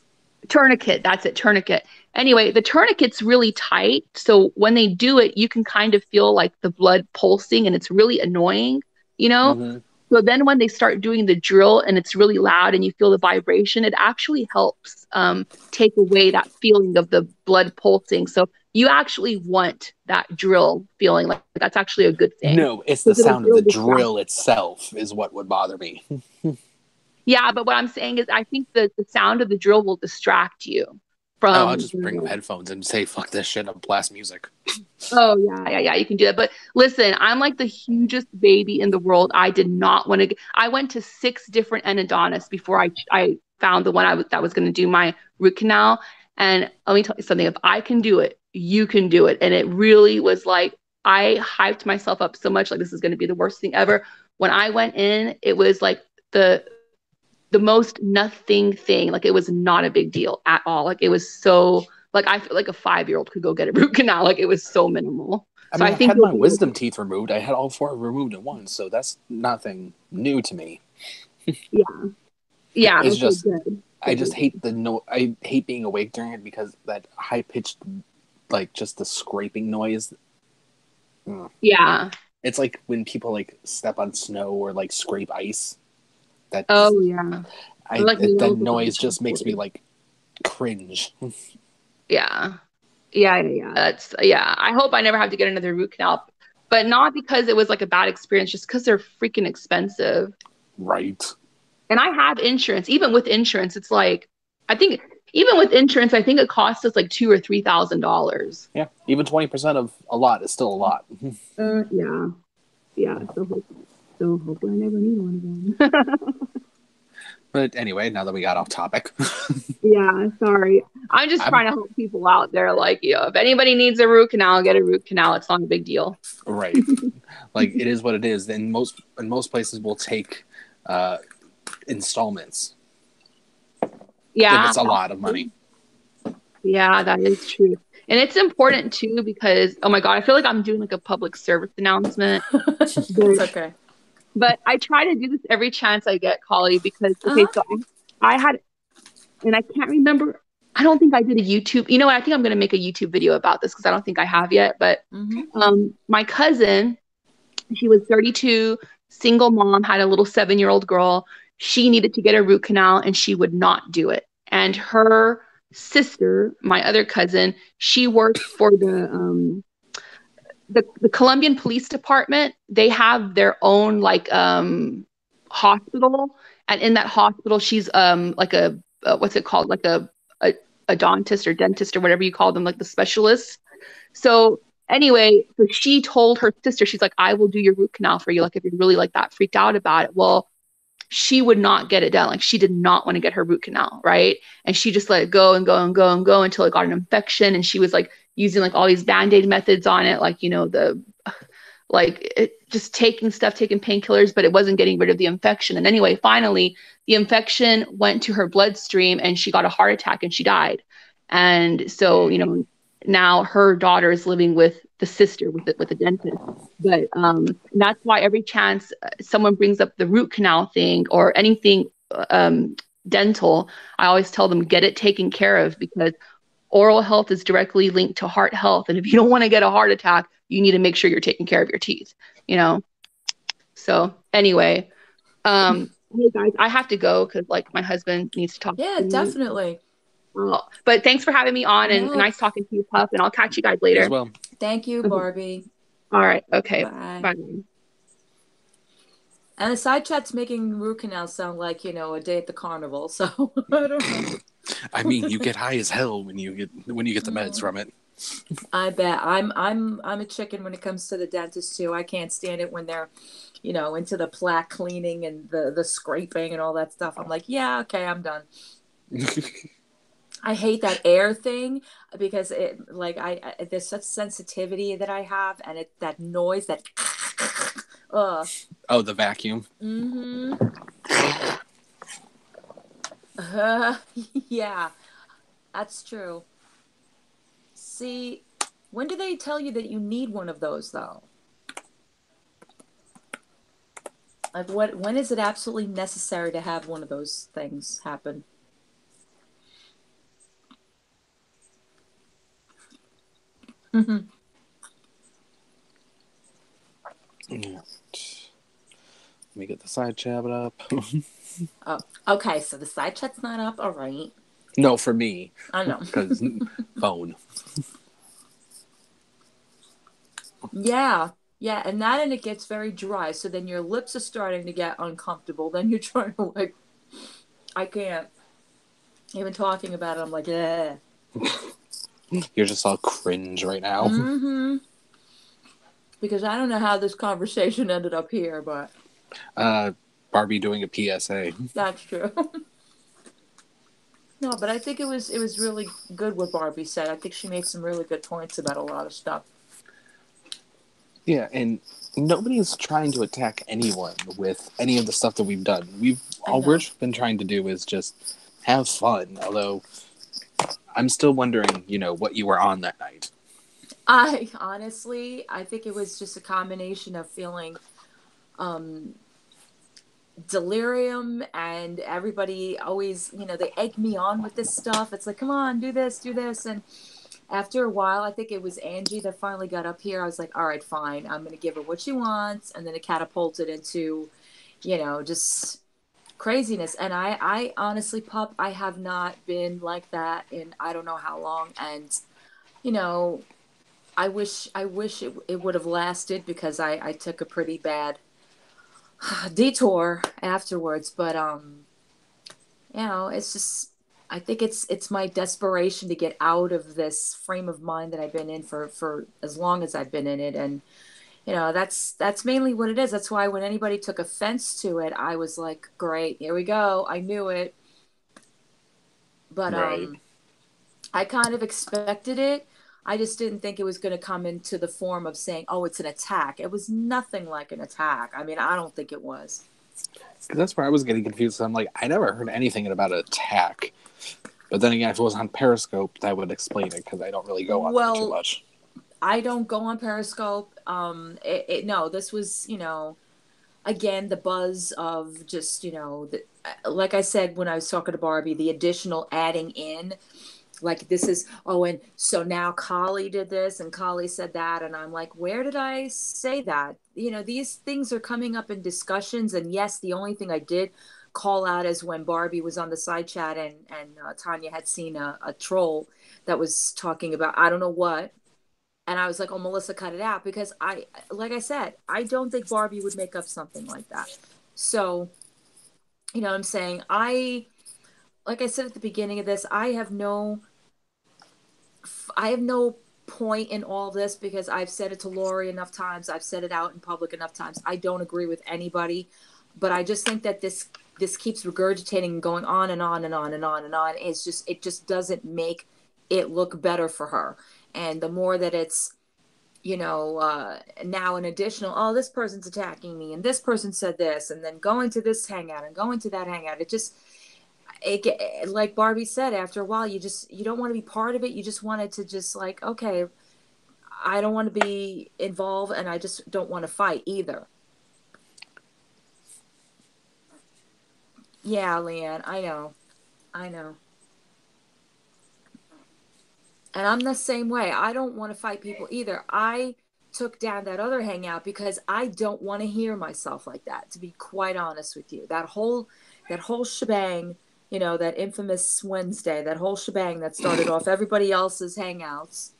[SPEAKER 3] Tourniquet, that's it, tourniquet. Anyway, the tourniquet's really tight, so when they do it, you can kind of feel like the blood pulsing, and it's really annoying, you know?
[SPEAKER 4] Mm-hmm.
[SPEAKER 3] So then when they start doing the drill and it's really loud and you feel the vibration, it actually helps take away that feeling of the blood pulsing. So you actually want that drill feeling, like that's actually a good thing.
[SPEAKER 4] No, it's the
[SPEAKER 3] Because
[SPEAKER 4] sound of
[SPEAKER 3] it'll
[SPEAKER 4] the
[SPEAKER 3] distract.
[SPEAKER 4] drill itself is what would bother me.
[SPEAKER 3] Yeah, but what I'm saying is I think the sound of the drill will distract you
[SPEAKER 4] Oh, I'll
[SPEAKER 3] from
[SPEAKER 4] just bring up headphones and say fuck this shit and blast music.
[SPEAKER 3] Oh yeah, you can do that. But listen, I'm like the hugest baby in the world. I did not want to. I went to 6 different endodontists before I found the one that was going to do my root canal. And let me tell you something. If I can do it, you can do it. And it really was like I hyped myself up so much, like this is going to be the worst thing ever. When I went in, it was like the the most nothing thing. Like it was not a big deal at all. Like it was so like I feel like a 5-year-old could go get a root canal. Like it was so minimal.
[SPEAKER 4] I
[SPEAKER 3] So
[SPEAKER 4] mean,
[SPEAKER 3] I
[SPEAKER 4] I
[SPEAKER 3] think
[SPEAKER 4] had
[SPEAKER 3] you'll
[SPEAKER 4] my
[SPEAKER 3] be
[SPEAKER 4] wisdom
[SPEAKER 3] okay.
[SPEAKER 4] teeth removed. I had all 4 removed at once, so that's nothing new to me.
[SPEAKER 3] Yeah. Yeah.
[SPEAKER 4] It's
[SPEAKER 3] Okay.
[SPEAKER 4] just
[SPEAKER 3] Good.
[SPEAKER 4] I
[SPEAKER 3] Good.
[SPEAKER 4] just
[SPEAKER 3] Good. Good.
[SPEAKER 4] hate I hate being awake during it because that high pitched like just the scraping noise.
[SPEAKER 3] Yeah.
[SPEAKER 4] It's like when people like step on snow or like scrape ice. That just
[SPEAKER 3] Oh yeah. Or like
[SPEAKER 4] that
[SPEAKER 3] nails with like
[SPEAKER 4] noise
[SPEAKER 3] a
[SPEAKER 4] just makes me
[SPEAKER 3] chalkboard.
[SPEAKER 4] like cringe.
[SPEAKER 3] Yeah. Yeah. That's yeah. I hope I never have to get another root canal, but not because it was like a bad experience, just because they're freaking expensive.
[SPEAKER 4] Right.
[SPEAKER 3] And I have insurance. Even with insurance, it's like I think even with insurance, I think it costs us like $2,000 or $3,000.
[SPEAKER 4] Yeah. Even 20% of a lot is still a lot.
[SPEAKER 3] Yeah, yeah. So hopefully I never need one again.
[SPEAKER 4] But anyway, now that we got off topic.
[SPEAKER 3] Yeah, sorry. I'm just
[SPEAKER 4] I'm
[SPEAKER 3] trying to help people out there. Like, if anybody needs a root canal, get a root canal. It's not a big deal.
[SPEAKER 4] right. Like it is what it is. And most places will take installments if
[SPEAKER 3] Yeah,
[SPEAKER 4] it's a lot of money.
[SPEAKER 3] yeah, that is true. And it's important too because, oh my God, I feel like I'm doing like a public service announcement.
[SPEAKER 1] It's
[SPEAKER 3] But
[SPEAKER 1] okay.
[SPEAKER 3] I try to do this every chance I get, Collie, because okay,
[SPEAKER 1] Uh-huh.
[SPEAKER 3] so I had, and I can't remember. I don't think I did a YouTube. You know what? I think I'm going to make a YouTube video about this because I don't think I have yet. But
[SPEAKER 1] Mm-hmm.
[SPEAKER 3] my cousin, she was 32, single mom, had a little 7-year-old girl. She needed to get a root canal and she would not do it. And her sister, my other cousin, she works for the Colombian Police Department. They have their own like hospital, and in that hospital, she's like a what's it called, like a dentist or dentist or whatever you call them, like the specialists. So anyway, so she told her sister, she's like, I will do your root canal for you. Like if you're really like that freaked out about it. Well, she would not get it done. Like she did not want to get her root canal, right? And she just let it go and go and go and go until it got an infection. And she was like using like all these band-aid methods on it, like the like just taking painkillers, but it wasn't getting rid of the infection. And anyway, finally, the infection went to her bloodstream and she got a heart attack and she died. And so, now her daughter is living with the sister with the dentist. But that's why every chance someone brings up the root canal thing or anything dental, I always tell them get it taken care of because oral health is directly linked to heart health. And if you don't want to get a heart attack, you need to make sure you're taking care of your teeth, you know? So anyway, hey guys, I have to go because like my husband needs to talk
[SPEAKER 1] Yeah,
[SPEAKER 3] to me.
[SPEAKER 1] definitely.
[SPEAKER 3] But thanks for having me on and
[SPEAKER 1] No,
[SPEAKER 3] nice talking to you, Puff. And I'll catch you guys
[SPEAKER 4] You as
[SPEAKER 3] later.
[SPEAKER 4] well.
[SPEAKER 1] thank you,
[SPEAKER 3] Okay.
[SPEAKER 1] Barbie.
[SPEAKER 3] All right. Okay.
[SPEAKER 1] Bye.
[SPEAKER 3] Bye.
[SPEAKER 1] And the side chat's making root canal sound like, a day at the carnival. So I don't know.
[SPEAKER 4] I mean, you get high as hell when you get the meds from it.
[SPEAKER 1] I bet. I'm a chicken when it comes to the dentist too. I can't stand it when they're, into the plaque cleaning and the scraping and all that stuff. I'm like, yeah, okay, I'm done. I hate that air thing because it like there's such sensitivity that I have, and that noise that ugh.
[SPEAKER 4] Oh, the vacuum.
[SPEAKER 1] Mm-hmm. Yeah, that's true. See, when do they tell you that you need one of those though? Like when is it absolutely necessary to have one of those things happen? Mm-hmm.
[SPEAKER 4] Yeah. Let me get the side chat up.
[SPEAKER 1] Oh, okay, so the side chat's not up. All right.
[SPEAKER 4] No, for me,
[SPEAKER 1] I know.
[SPEAKER 4] because phone.
[SPEAKER 1] Yeah. Yeah, and it gets very dry. So then your lips are starting to get uncomfortable. Then you're trying to like, I can't. Even talking about it, I'm like, eh.
[SPEAKER 4] You're just all cringe right now.
[SPEAKER 1] Mm-hmm. Because I don't know how this conversation ended up here, but
[SPEAKER 4] Barbie doing a PSA.
[SPEAKER 1] that's true. No, but I think it was really good what Barbie said. I think she made some really good points about a lot of stuff.
[SPEAKER 4] Yeah, and nobody's trying to attack anyone with any of the stuff that we've done.
[SPEAKER 1] I
[SPEAKER 4] All we're
[SPEAKER 1] know.
[SPEAKER 4] been trying to do is just have fun. Although I'm still wondering, what you were on that night.
[SPEAKER 1] I honestly, I think it was just a combination of feeling um delirium, and everybody always, they egg me on with this stuff. It's like, come on, do this. And after a while, I think it was Angie that finally got up here. I was like, all right, fine. I'm going to give her what she wants. And then it catapulted into, just craziness. And I honestly, pup, I have not been like that in I don't know how long. And, you know, I wish it would have lasted because I took a pretty bad detour afterwards. But, it's just, I think it's my desperation to get out of this frame of mind that I've been in for as long as I've been in it. And that's mainly what it is. That's why when anybody took offense to it, I was like, great, here we go, I knew it. But
[SPEAKER 4] Right.
[SPEAKER 1] I kind of expected it. I just didn't think it was going to come into the form of saying, oh, it's an attack. It was nothing like an attack. I mean, I don't think it was.
[SPEAKER 4] Because that's where I was getting confused. I'm like, I never heard anything about an attack. But then again, if it was on Periscope, that would explain it because I don't really go on there too
[SPEAKER 1] Well,
[SPEAKER 4] much.
[SPEAKER 1] I don't go on Periscope. No, this was, again, the buzz of just, like I said when I was talking to Barbie, the additional adding in, like this is, oh, and so now Choly did this and Choly said that. And I'm like, where did I say that? These things are coming up in discussions. And yes, the only thing I did call out is when Barbie was on the side chat and Tanya had seen a troll that was talking about, I don't know what. And I was like, oh, Melissa, cut it out because like I said, I don't think Barbie would make up something like that. So, what I'm saying? Like I said at the beginning of this, I have no point in all this because I've said it to Lori enough times. I've said it out in public enough times. I don't agree with anybody, but I just think that this keeps regurgitating and going on and on and on and on and on. It just doesn't make it look better for her. And the more that it's now an additional, oh, this person's attacking me and this person said this, and then going to this hangout and going to that hangout. Like Barbie said, after a while, you don't want to be part of it. You just want it to just like, okay, I don't want to be involved and I just don't want to fight either. Yeah, Leanne, I know. I know. And I'm the same way. I don't want to fight people either. I took down that other hangout because I don't want to hear myself like that, to be quite honest with you. That whole shebang, that infamous Wednesday, that whole shebang that started off everybody else's hangouts.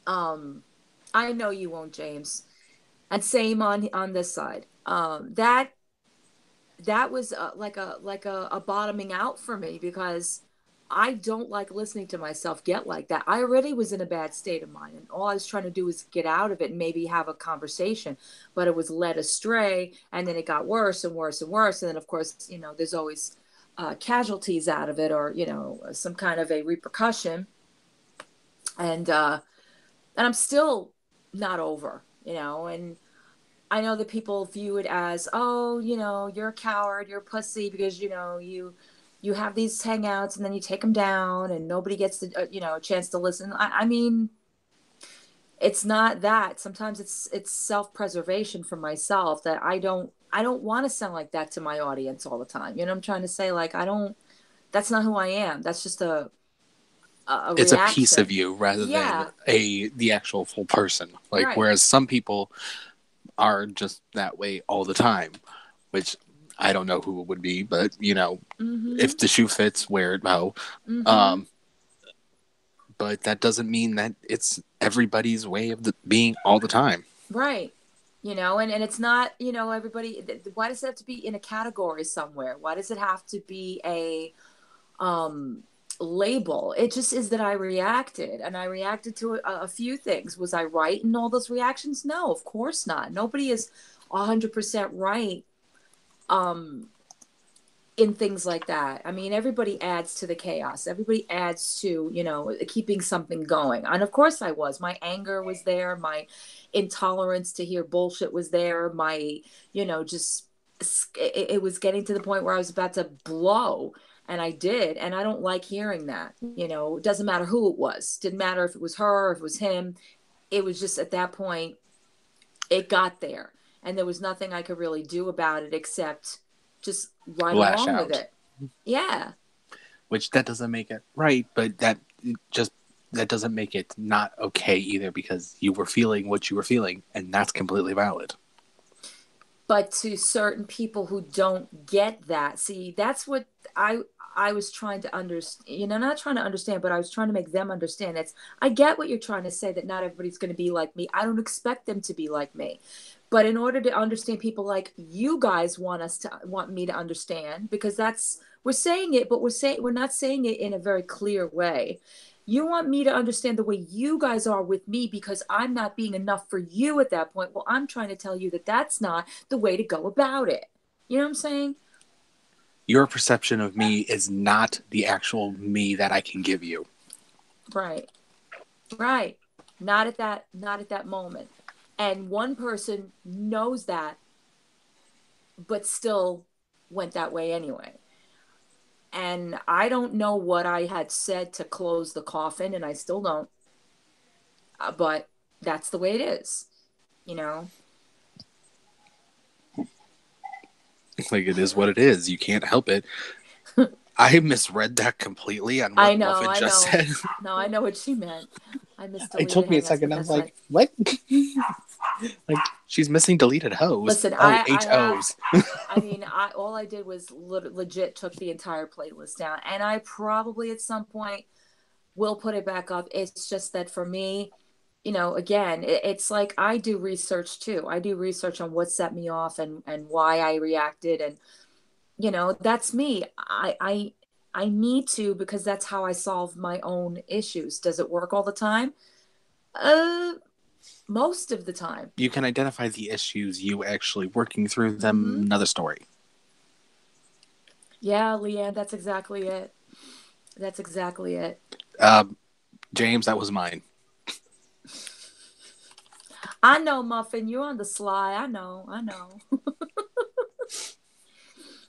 [SPEAKER 1] Um I know you won't, James. And same on this side. That was like a bottoming out for me because I don't like listening to myself get like that. I already was in a bad state of mind, and all I was trying to do was get out of it and maybe have a conversation, but it was led astray, and then it got worse and worse and worse. And then, of course, there's always casualties out of it, or some kind of a repercussion, and I'm still not over, and I know that people view it as, oh, you're a coward, you're a pussy because you have these hangouts and then you take them down and nobody gets a chance to listen. I mean, it's not that. Sometimes it's self-preservation for myself that I don't want to sound like that to my audience all the time. You know what I'm trying to say? Like I don't. That's not who I am. That's just a
[SPEAKER 4] It's a piece of
[SPEAKER 1] reaction.
[SPEAKER 4] you rather than
[SPEAKER 1] Yeah.
[SPEAKER 4] the actual full person. Like
[SPEAKER 1] Right.
[SPEAKER 4] whereas some people are just that way all the time, which I don't know who it would be, but
[SPEAKER 1] Mm-hmm.
[SPEAKER 4] if the shoe fits, wear it, Mo.
[SPEAKER 1] Mm-hmm.
[SPEAKER 4] Um, but that doesn't mean that it's everybody's way of being all the time.
[SPEAKER 1] Right. And it's not, everybody, why does it have to be in a category somewhere? Why does it have to be a um label? It just is that I reacted, and I reacted to a few things. Was I right in all those reactions? No, of course not. Nobody is 100% right um in things like that. I mean, everybody adds to the chaos. Everybody adds to, keeping something going. And of course I was. My anger was there. My intolerance to hear bullshit was there. My, just it was getting to the point where I was about to blow. And I did. And I don't like hearing that. It doesn't matter who it was. Didn't matter if it was her, if it was him. It was just at that point, it got there. And there was nothing I could really do about it except just ride
[SPEAKER 4] Lash
[SPEAKER 1] along with
[SPEAKER 4] out.
[SPEAKER 1] it. Yeah.
[SPEAKER 4] Which that doesn't make it right, but just that doesn't make it not okay either because you were feeling what you were feeling, and that's completely valid.
[SPEAKER 1] But to certain people who don't get that, see, that's what I was trying to understand, not trying to understand, but I was trying to make them understand. It's I get what you're trying to say, that not everybody's going to be like me. I don't expect them to be like me. But in order to understand people like you guys want me to understand, because that's we're saying it, but we're not saying it in a very clear way. You want me to understand the way you guys are with me because I'm not being enough for you at that point. Well, I'm trying to tell you that that's not the way to go about it. You know what I'm saying?
[SPEAKER 4] Your perception of me is not the actual me that I can give you.
[SPEAKER 1] Right. Right. Not at that moment. And one person knows that, but still went that way anyway. And I don't know what I had said to close the coffin, and I still don't. But that's the way it is, you know?
[SPEAKER 4] Like it is what it is. You can't help it. I misread that completely on
[SPEAKER 1] I
[SPEAKER 4] what
[SPEAKER 1] know,
[SPEAKER 4] Muffin
[SPEAKER 1] I
[SPEAKER 4] just
[SPEAKER 1] know.
[SPEAKER 4] said.
[SPEAKER 1] No, I know what she meant. I
[SPEAKER 4] It
[SPEAKER 1] misdeleted
[SPEAKER 4] took me a
[SPEAKER 1] hangouts,
[SPEAKER 4] second.
[SPEAKER 1] but
[SPEAKER 4] I was
[SPEAKER 1] that's fine.
[SPEAKER 4] like, "What?" Like she's missing deleted H's.
[SPEAKER 1] Listen,
[SPEAKER 4] Oh,
[SPEAKER 1] I
[SPEAKER 4] H
[SPEAKER 1] have.
[SPEAKER 4] O's.
[SPEAKER 1] I mean, I all I did was legit took the entire playlist down, and I probably at some point will put it back up. It's just that for me, again, it's like I do research too. I do research on what set me off and why I reacted, and that's me. I need to, because that's how I solve my own issues. Does it work all the time? Uh, most of the time.
[SPEAKER 4] You can identify the issues, you actually working through them.
[SPEAKER 1] Hmm.
[SPEAKER 4] Another story.
[SPEAKER 1] Yeah, Leanne, that's exactly it. That's exactly it.
[SPEAKER 4] James, that was mine.
[SPEAKER 1] I know, Muffin, you're on the sly. I know, I know.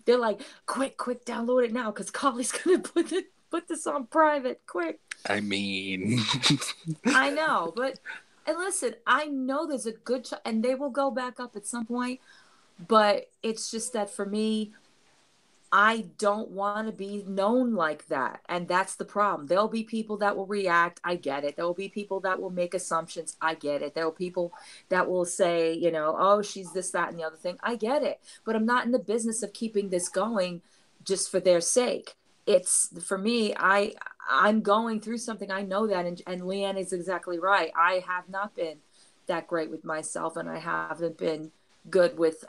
[SPEAKER 1] They're like, quick, quick, download it now, because Collie's gonna put this on private. Quick.
[SPEAKER 4] I mean,
[SPEAKER 1] I know, but and listen, I know there's a good and they will go back up at some point, but it's just that for me, I don't want to be known like that. And that's the problem. There'll be people that will react. I get it. There will be people that will make assumptions. I get it. There will be people that will say, oh, she's this, that, and the other thing. I get it. But I'm not in the business of keeping this going just for their sake. It's for me, I'm going through something. I know that. And Leanne is exactly right. I have not been that great with myself, and I haven't been good with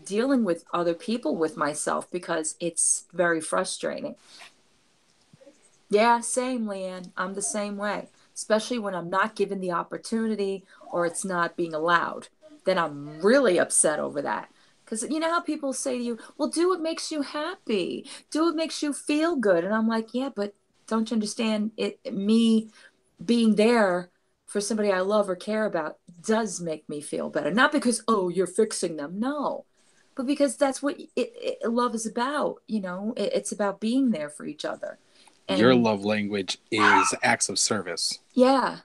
[SPEAKER 1] dealing with other people with myself because it's very frustrating. Yeah, same, Leanne. I'm the same way, especially when I'm not given the opportunity or it's not being allowed. Then I'm really upset over that. Because you know how people say to you, well, do what makes you happy, do what makes you feel good. And I'm like, yeah, but don't you understand me being there for somebody I love or care about does make me feel better. Not because, oh, you're fixing them. No, but because that's what love is about. It's about being there for each other.
[SPEAKER 4] Your
[SPEAKER 1] And
[SPEAKER 4] love language is acts of service.
[SPEAKER 1] yeah,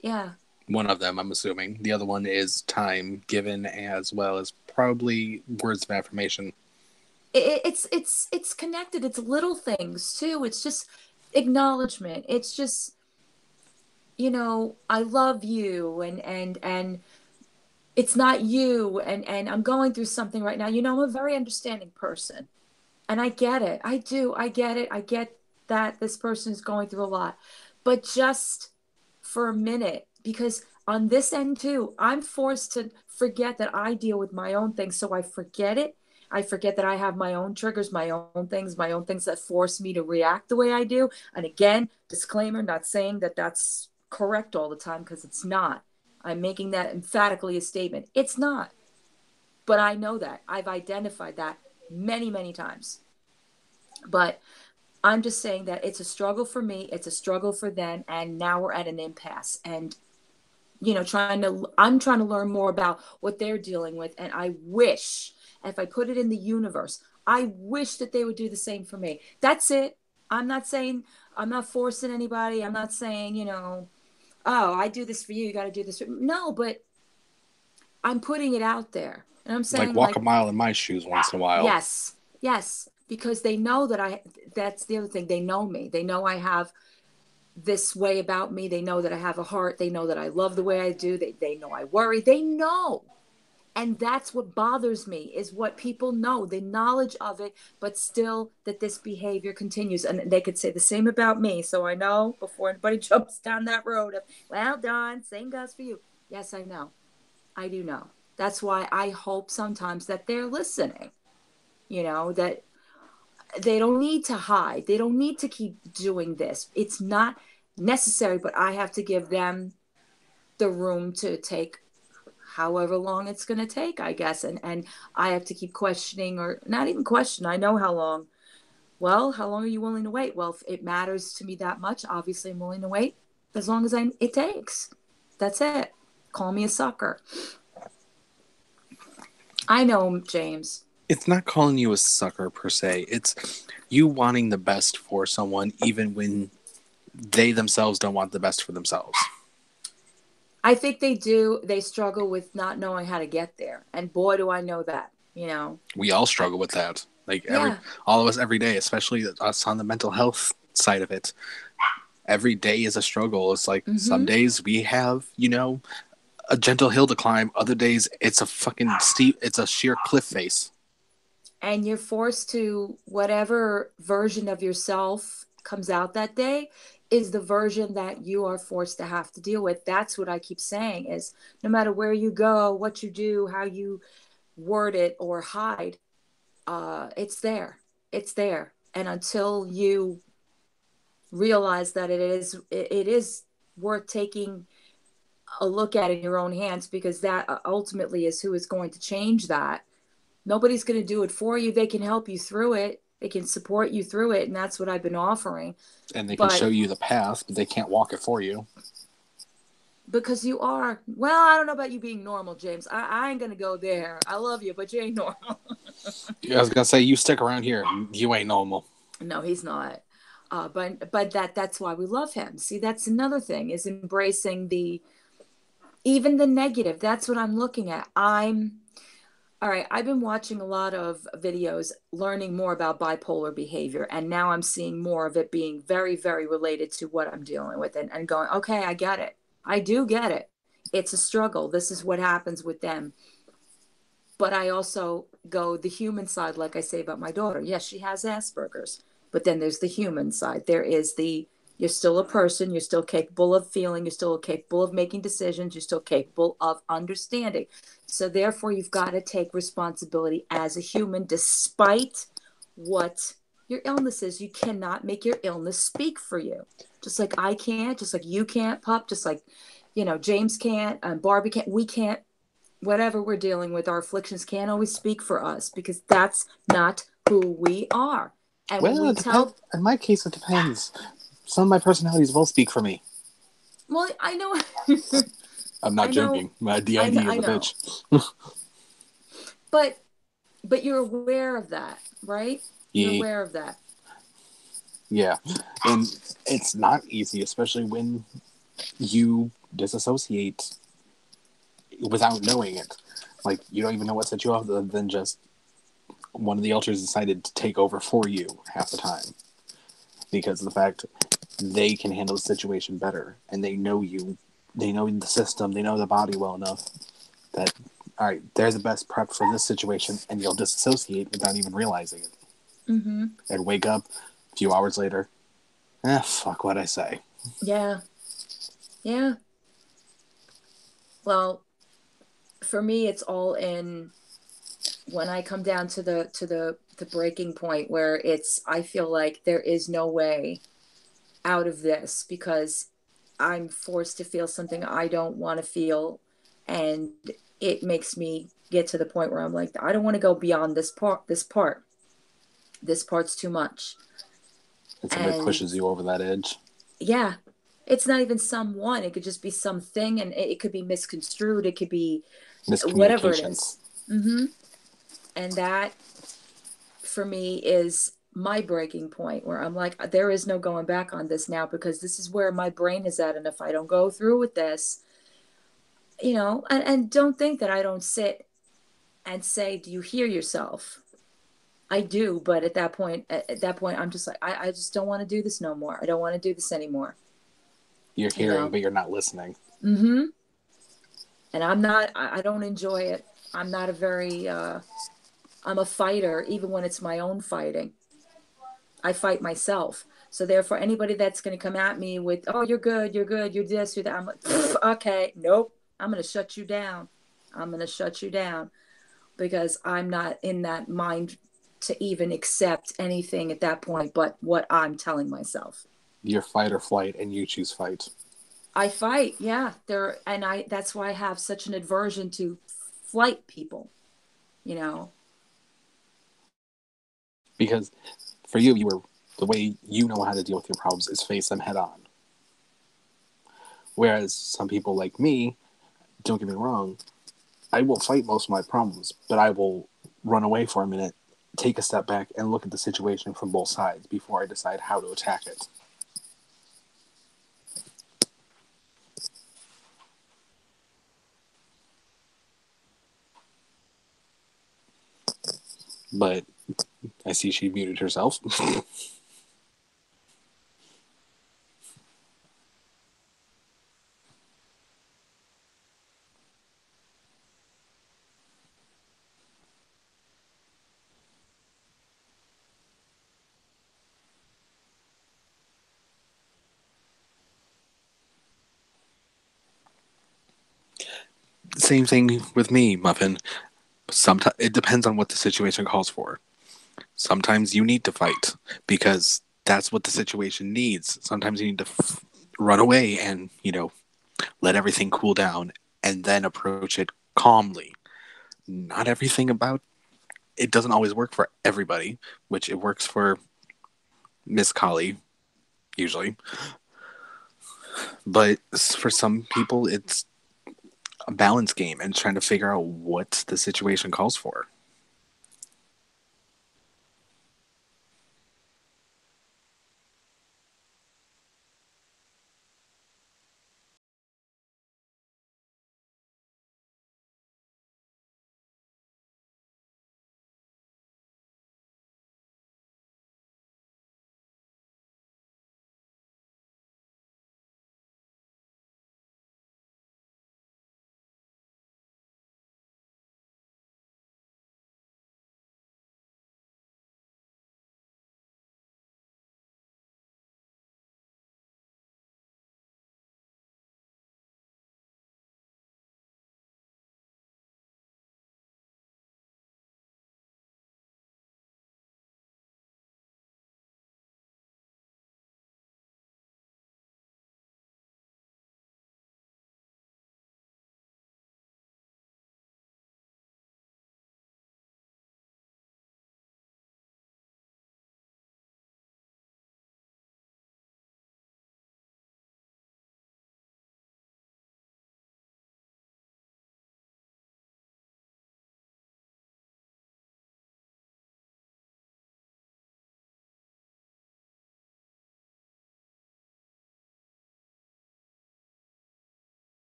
[SPEAKER 1] yeah.
[SPEAKER 4] One of them, I'm assuming. The other one is time given, as well as probably words of affirmation.
[SPEAKER 1] It's connected. It's little things too. It's just acknowledgement. It's just, I love you, and it's not you, and I'm going through something right now. I'm a very understanding person, and I get it. I do. I get it. I get that this person is going through a lot, but just for a minute, because on this end too, I'm forced to forget that I deal with my own things. So I forget it. I forget that I have my own triggers, my own things that force me to react the way I do. And again, disclaimer, not saying that that's correct all the time, because it's not. I'm making that emphatically a statement. It's not. But I know that. I've identified that many, many times. But I'm just saying that it's a struggle for me, it's a struggle for them, and now we're at an impasse. And I'm trying to learn more about what they're dealing with, and I wish, if I put it in the universe, I wish that they would do the same for me. That's it. I'm not saying, I'm not forcing anybody. I'm not saying, oh, I do this for you, you got to do this for me. No, but I'm putting it out there. And I'm
[SPEAKER 4] Like,
[SPEAKER 1] saying,
[SPEAKER 4] walk a
[SPEAKER 1] like,
[SPEAKER 4] mile in my shoes once in a while.
[SPEAKER 1] yes, yes, because they know that that's the other thing. They know me. They know I have this way about me. They know that I have a heart. They know that I love the way I do. They know I worry. They know. And that's what bothers me, is what people know, the knowledge of it, but still that this behavior continues. And they could say the same about me. So I know before anybody jumps down that road of, well, Dawn, same goes for you. Yes, I know. I do know. That's why I hope sometimes that they're listening, that they don't need to hide. They don't need to keep doing this. It's not necessary, but I have to give them the room to take however long it's going to take, I guess. And I have to keep questioning, or not even question. I know how long. Well, how long are you willing to wait? Well, if it matters to me that much, obviously I'm willing to wait as long as it takes. That's it. Call me a sucker. I know, James.
[SPEAKER 4] It's not calling you a sucker per se. It's you wanting the best for someone, even when they themselves don't want the best for themselves.
[SPEAKER 1] I think they do. They struggle with not knowing how to get there. And boy, do I know that,
[SPEAKER 4] We all struggle with that. Like
[SPEAKER 1] Yeah.
[SPEAKER 4] all of us every day, especially us on the mental health side of it. Every day is a struggle. It's like some days we have, a gentle hill to climb. Other days it's a fucking steep, it's a sheer cliff face.
[SPEAKER 1] And you're forced to, whatever version of yourself comes out that day is the version that you are forced to have to deal with. That's what I keep saying, is no matter where you go, what you do, how you word it or hide, it's there. It's there. And until you realize that it is worth taking a look at in your own hands, because that ultimately is who is going to change that. Nobody's going to do it for you. They can help you through it. They can support you through it. And that's what I've been offering.
[SPEAKER 4] And they can show
[SPEAKER 1] But
[SPEAKER 4] you the path, but they can't walk it for you.
[SPEAKER 1] because you are, well, I don't know about you being normal, James. I ain't going to go there. I love you, but you ain't normal.
[SPEAKER 4] I was going to say, you stick around here. You ain't normal.
[SPEAKER 1] No, he's not. But that's why we love him. See, that's another thing, is embracing even the negative. That's what I'm looking at. All right, I've been watching a lot of videos learning more about bipolar behavior, and now I'm seeing more of it being very, very related to what I'm dealing with, and going, okay, I get it. I do get it. It's a struggle. This is what happens with them. But I also go the human side, like I say about my daughter. Yes, she has Asperger's, but then there's the human side. There is the You're still a person. You're still capable of feeling. You're still capable of making decisions. You're still capable of understanding. So, therefore, you've got to take responsibility as a human, despite what your illness is. You cannot make your illness speak for you. Just like I can't, just like you can't, Pup, just like, James can't, Barbie can't, we can't, whatever we're dealing with, our afflictions can't always speak for us because that's not who we are. And when
[SPEAKER 4] Well,
[SPEAKER 1] we
[SPEAKER 4] it depends.
[SPEAKER 1] tell,
[SPEAKER 4] In my case, it depends. Some of my personalities will speak for me.
[SPEAKER 1] well, I know,
[SPEAKER 4] I'm not
[SPEAKER 1] I know,
[SPEAKER 4] joking. My DID is
[SPEAKER 1] I
[SPEAKER 4] a
[SPEAKER 1] know,
[SPEAKER 4] bitch.
[SPEAKER 1] but you're aware of that, right? You're
[SPEAKER 4] Yeah,
[SPEAKER 1] aware of that.
[SPEAKER 4] yeah, and it's not easy, especially when you disassociate without knowing it. Like you don't even know what set you off, other than just one of the elders decided to take over for you half the time because of the fact they can handle the situation better and they know you, they know the system, they know the body well enough that all right, they're the best prep for this situation, and you'll disassociate without even realizing it,
[SPEAKER 1] Mm-hmm.
[SPEAKER 4] and wake up a few hours later. Fuck what I say.
[SPEAKER 1] Yeah. Yeah. Well, for me, it's all in when I come down to the breaking point where I feel like there is no way out of this because I'm forced to feel something I don't want to feel, and it makes me get to the point where I'm like, I don't want to go beyond this part. This part's too much.
[SPEAKER 4] And somebody
[SPEAKER 1] And
[SPEAKER 4] pushes you over that edge.
[SPEAKER 1] yeah, it's not even someone. It could just be something, and it could be misconstrued. It could be whatever it is.
[SPEAKER 4] Miscommunications.
[SPEAKER 1] Mm-hmm. And that for me is my breaking point where I'm like, there is no going back on this now because this is where my brain is at. And if I don't go through with this, and don't think that I don't sit and say, do you hear yourself? I do. But at that point, I'm just like, I just don't want to do this no more. I don't want to do this anymore.
[SPEAKER 4] You're
[SPEAKER 1] You
[SPEAKER 4] hearing,
[SPEAKER 1] know?
[SPEAKER 4] but you're not listening.
[SPEAKER 1] Mm-hmm. And I don't enjoy it. I'm not a very, I'm a fighter, even when it's my own fighting. I fight myself. So therefore, anybody that's going to come at me with, "Oh, you're good, you're this, you're that," I'm like, "Okay, nope, I'm going to shut you down. I'm going to shut you down because I'm not in that mind to even accept anything at that point, but what I'm telling myself."
[SPEAKER 4] You're fight or flight, and you choose fight.
[SPEAKER 1] I fight, yeah. And that's why I have such an aversion to flight people. You know,
[SPEAKER 4] Because for you, the way you know how to deal with your problems is face them head on. Whereas some people like me, don't get me wrong, I will fight most of my problems, but I will run away for a minute, take a step back, and look at the situation from both sides before I decide how to attack it. But I see she muted herself. Same thing with me, Muffin. Sometimes it depends on what the situation calls for. Sometimes you need to fight because that's what the situation needs. Sometimes you need to run away and, let everything cool down and then approach it calmly. Not everything about it doesn't always work for everybody, which it works for Miss Collie usually. But for some people, it's a balance game and trying to figure out what the situation calls for.